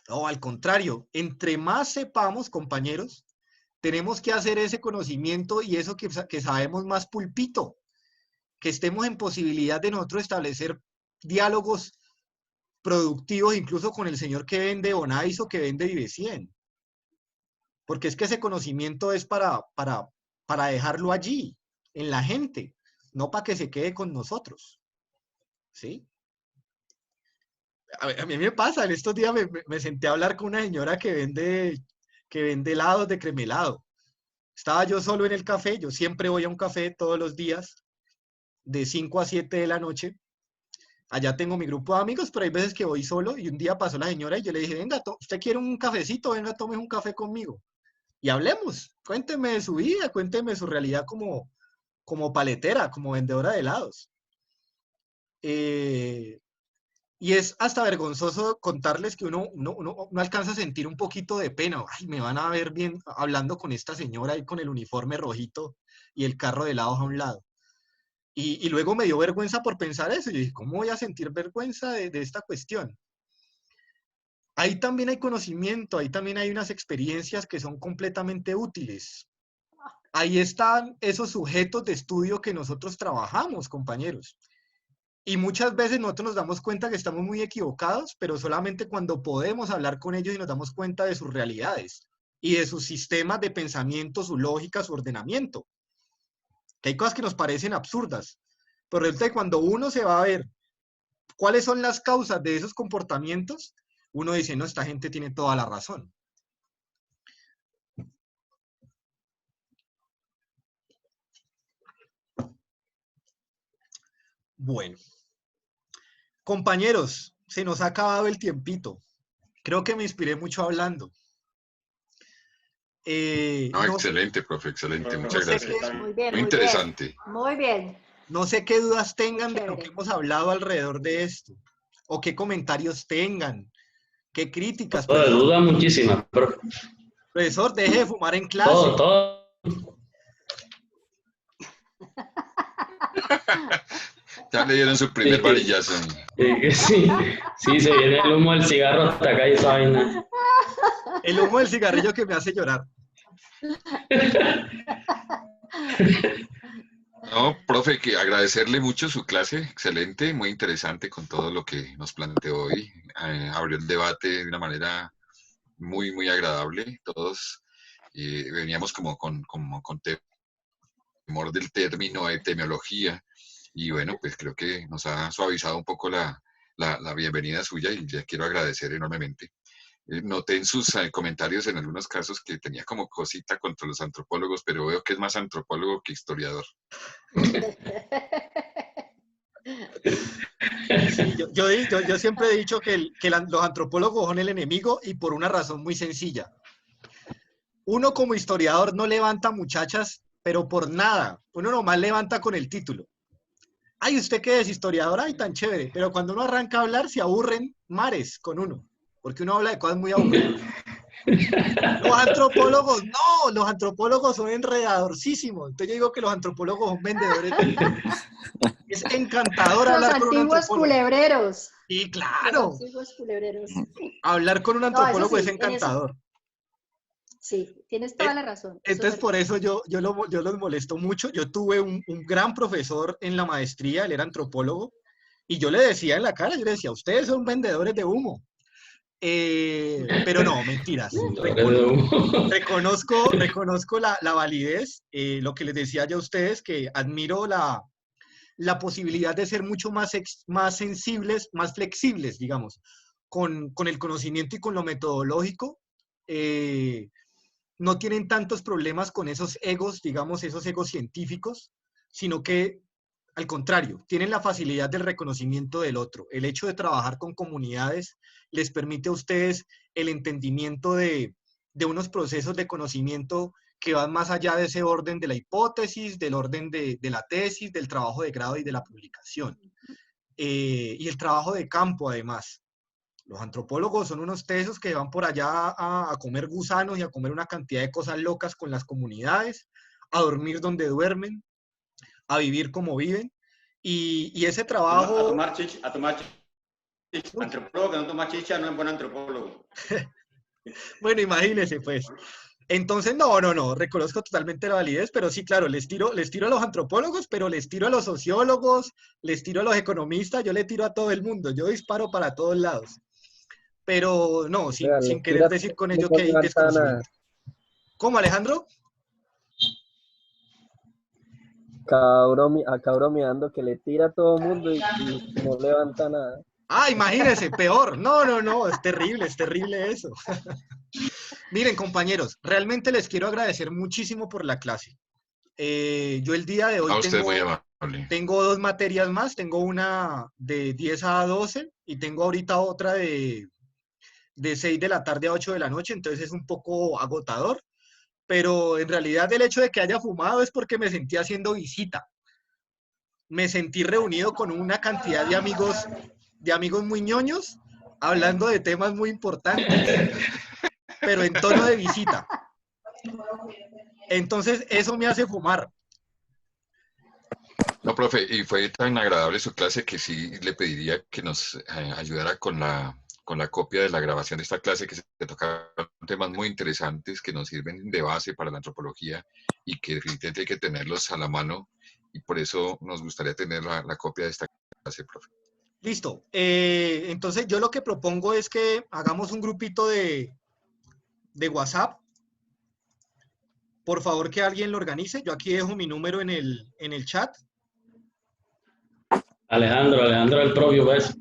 Speaker 1: No, al contrario, entre más sepamos, compañeros, tenemos que hacer ese conocimiento y eso que sabemos más pulpito, que estemos en posibilidad de nosotros establecer diálogos productivos incluso con el señor que vende Bonais o que vende Vive 100. Porque es que ese conocimiento es para dejarlo allí, en la gente, no para que se quede con nosotros. ¿Sí? A mí me pasa, en estos días me senté a hablar con una señora que vende helados de cremelado. Estaba yo solo en el café, yo siempre voy a un café todos los días, de 5 a 7 de la noche. Allá tengo mi grupo de amigos, pero hay veces que voy solo y un día pasó la señora y yo le dije, venga, ¿usted quiere un cafecito? Venga, tome un café conmigo. Y hablemos, cuénteme de su vida, cuénteme de su realidad como paletera, como vendedora de helados. Y es hasta vergonzoso contarles que uno alcanza a sentir un poquito de pena. Ay, me van a ver bien hablando con esta señora ahí con el uniforme rojito y el carro de helados a un lado. Y luego me dio vergüenza por pensar eso. Yo dije, ¿cómo voy a sentir vergüenza de esta cuestión? Ahí también hay conocimiento, ahí también hay unas experiencias que son completamente útiles. Ahí están esos sujetos de estudio que nosotros trabajamos, compañeros. Y muchas veces nosotros nos damos cuenta que estamos muy equivocados, pero solamente cuando podemos hablar con ellos y nos damos cuenta de sus realidades y de sus sistemas de pensamiento, su lógica, su ordenamiento. Que hay cosas que nos parecen absurdas, pero resulta que cuando uno se va a ver cuáles son las causas de esos comportamientos, uno dice, no, esta gente tiene toda la razón. Bueno. Compañeros, se nos ha acabado el tiempito. Creo que me inspiré mucho hablando.
Speaker 6: No, excelente, profe, excelente. Muchas gracias.
Speaker 4: Muy bien,
Speaker 6: muy interesante.
Speaker 4: Bien, muy bien.
Speaker 1: No sé qué dudas tengan de lo que hemos hablado alrededor de esto, o qué comentarios tengan, qué críticas.
Speaker 10: Todo, duda muchísimas, profe.
Speaker 1: Profesor, deje de fumar en clase.
Speaker 10: Todo.
Speaker 6: Ya le dieron su primer varillazo.
Speaker 10: Sí, se viene el humo del cigarro hasta acá y esa vaina.
Speaker 1: El humo del cigarrillo que me hace llorar.
Speaker 6: No, profe, que agradecerle mucho su clase, excelente, muy interesante con todo lo que nos planteó hoy. Abrió el debate de una manera muy, muy agradable. Todos veníamos como con temor del término etimología. Y bueno, pues creo que nos ha suavizado un poco la bienvenida suya y le quiero agradecer enormemente. Noté en sus comentarios en algunos casos que tenía como cosita contra los antropólogos, pero veo que es más antropólogo que historiador.
Speaker 1: Sí, yo siempre he dicho que los antropólogos son el enemigo y por una razón muy sencilla. Uno como historiador no levanta muchachas, pero por nada. Uno nomás levanta con el título. Ay, ¿usted qué es historiador? Ay, tan chévere. Pero cuando uno arranca a hablar, se aburren mares con uno. Porque uno habla de cosas muy aburridas. Los antropólogos, no, los antropólogos son enredadorcísimos. Entonces yo digo que los antropólogos son vendedores. Es encantador hablar con un antropólogo.
Speaker 4: Los antiguos culebreros.
Speaker 1: Sí, claro.
Speaker 4: Los antiguos culebreros.
Speaker 1: Hablar con un antropólogo es encantador.
Speaker 4: Sí, tienes toda la razón.
Speaker 1: Entonces, por eso yo los molesto mucho. Yo tuve un gran profesor en la maestría, él era antropólogo, y yo le decía en la cara, yo le decía, ustedes son vendedores de humo. Pero no, mentiras. Reconozco la validez, lo que les decía yo a ustedes, que admiro la posibilidad de ser mucho más sensibles, más flexibles, digamos, con el conocimiento y con lo metodológico. No tienen tantos problemas con esos egos, digamos, esos egos científicos, sino que, al contrario, tienen la facilidad del reconocimiento del otro. El hecho de trabajar con comunidades les permite a ustedes el entendimiento de unos procesos de conocimiento que van más allá de ese orden de la hipótesis, del orden de la tesis, del trabajo de grado y de la publicación. Y el trabajo de campo, además. Los antropólogos son unos tesos que van por allá a comer gusanos y a comer una cantidad de cosas locas con las comunidades, a dormir donde duermen, a vivir como viven. Y ese trabajo...
Speaker 3: A tomar chicha. Antropólogo que no toma chicha no es buen antropólogo.
Speaker 1: Bueno, imagínense, pues. Entonces, no, reconozco totalmente la validez, pero sí, claro, les tiro a los antropólogos, pero les tiro a los sociólogos, les tiro a los economistas, yo le tiro a todo el mundo, yo disparo para todos lados. Pero no, sin querer decir con ello que hay desconocimiento. ¿Cómo, Alejandro?
Speaker 13: Acá bromeando que le tira a todo el mundo y no levanta nada.
Speaker 1: Ah, imagínense, peor. No, es terrible eso. Miren, compañeros, realmente les quiero agradecer muchísimo por la clase. Yo el día de hoy tengo 2 materias más, tengo una de 10 a 12 y tengo ahorita otra de 6 de la tarde a 8 de la noche, entonces es un poco agotador, pero en realidad el hecho de que haya fumado es porque me sentí haciendo visita. Me sentí reunido con una cantidad de amigos muy ñoños, hablando de temas muy importantes, pero en tono de visita. Entonces, eso me hace fumar.
Speaker 6: No, profe, y fue tan agradable su clase que sí le pediría que nos ayudara con la copia de la grabación de esta clase, que se tocaron temas muy interesantes que nos sirven de base para la antropología y que definitivamente hay que tenerlos a la mano, y por eso nos gustaría tener la copia de esta clase, profe.
Speaker 1: Listo. Entonces yo lo que propongo es que hagamos un grupito de WhatsApp. Por favor, que alguien lo organice. Yo aquí dejo mi número en el chat.
Speaker 10: Alejandro el propio, ¿ves?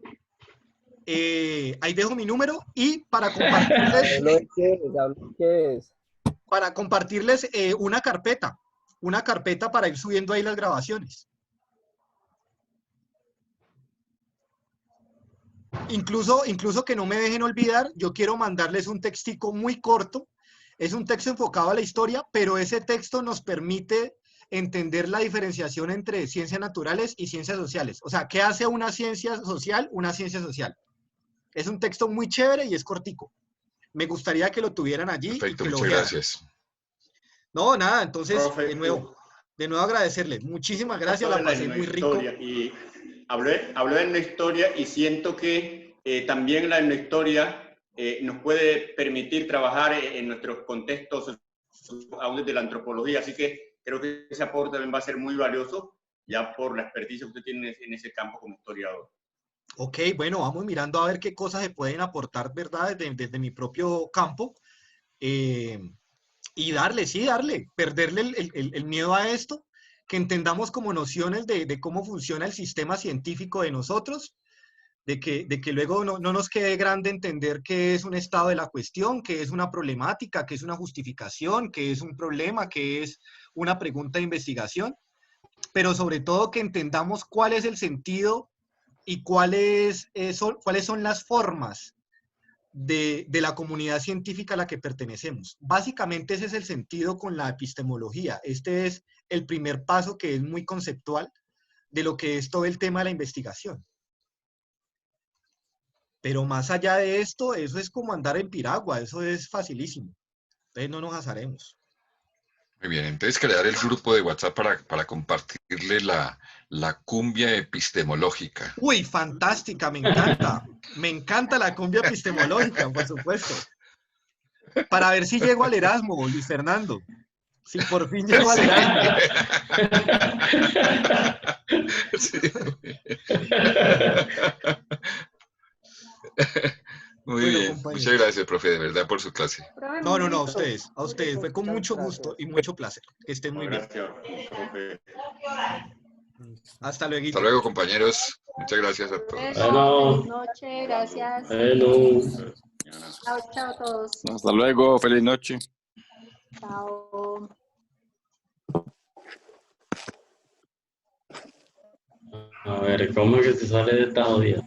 Speaker 1: Ahí dejo mi número y para compartirles, para compartirles una carpeta para ir subiendo ahí las grabaciones. Incluso que no me dejen olvidar, yo quiero mandarles un textico muy corto. Es un texto enfocado a la historia, pero ese texto nos permite entender la diferenciación entre ciencias naturales y ciencias sociales. O sea, ¿qué hace una ciencia social una ciencia social? Es un texto muy chévere y es cortico. Me gustaría que lo tuvieran allí.
Speaker 6: Perfecto,
Speaker 1: y que
Speaker 6: muchas gracias.
Speaker 1: No, nada, entonces,
Speaker 3: Profe,
Speaker 1: de nuevo agradecerles. Muchísimas gracias, la pasé muy rico.
Speaker 3: Y hablé de la historia y siento que también la historia nos puede permitir trabajar en nuestros contextos aún desde la antropología, así que creo que ese aporte también va a ser muy valioso ya por la experticia que usted tiene en ese campo como historiador.
Speaker 1: Ok, bueno, vamos mirando a ver qué cosas se pueden aportar, ¿verdad? Desde mi propio campo. Y darle, perderle el miedo a esto, que entendamos como nociones de cómo funciona el sistema científico de nosotros, de que luego no nos quede grande entender qué es un estado de la cuestión, qué es una problemática, qué es una justificación, qué es un problema, qué es una pregunta de investigación, pero sobre todo que entendamos cuál es el sentido y cuáles son las formas de la comunidad científica a la que pertenecemos. Básicamente ese es el sentido con la epistemología. Este es el primer paso, que es muy conceptual, de lo que es todo el tema de la investigación. Pero más allá de esto, eso es como andar en piragua, eso es facilísimo. Entonces no nos asaremos.
Speaker 6: Muy bien, entonces crear el grupo de WhatsApp para compartirle la cumbia epistemológica.
Speaker 1: Uy, fantástica, me encanta. Me encanta la cumbia epistemológica, por supuesto. Para ver si llego al Erasmo, Luis Fernando. Si por fin llego al Erasmo.
Speaker 6: Sí. Muy bien,
Speaker 1: compañeros.
Speaker 6: muchas gracias, profe, de verdad, por su clase.
Speaker 1: No, a ustedes, fue con mucho gusto y mucho placer. Que estén muy bien.
Speaker 3: Gracias, profe.
Speaker 1: Hasta luego.
Speaker 6: Hasta luego, compañeros. Muchas gracias a todos.
Speaker 4: Feliz noche, gracias. Chao, chao a todos.
Speaker 5: Hasta luego, feliz noche.
Speaker 4: Chao.
Speaker 10: A ver, ¿cómo es que se sale de esta jodida?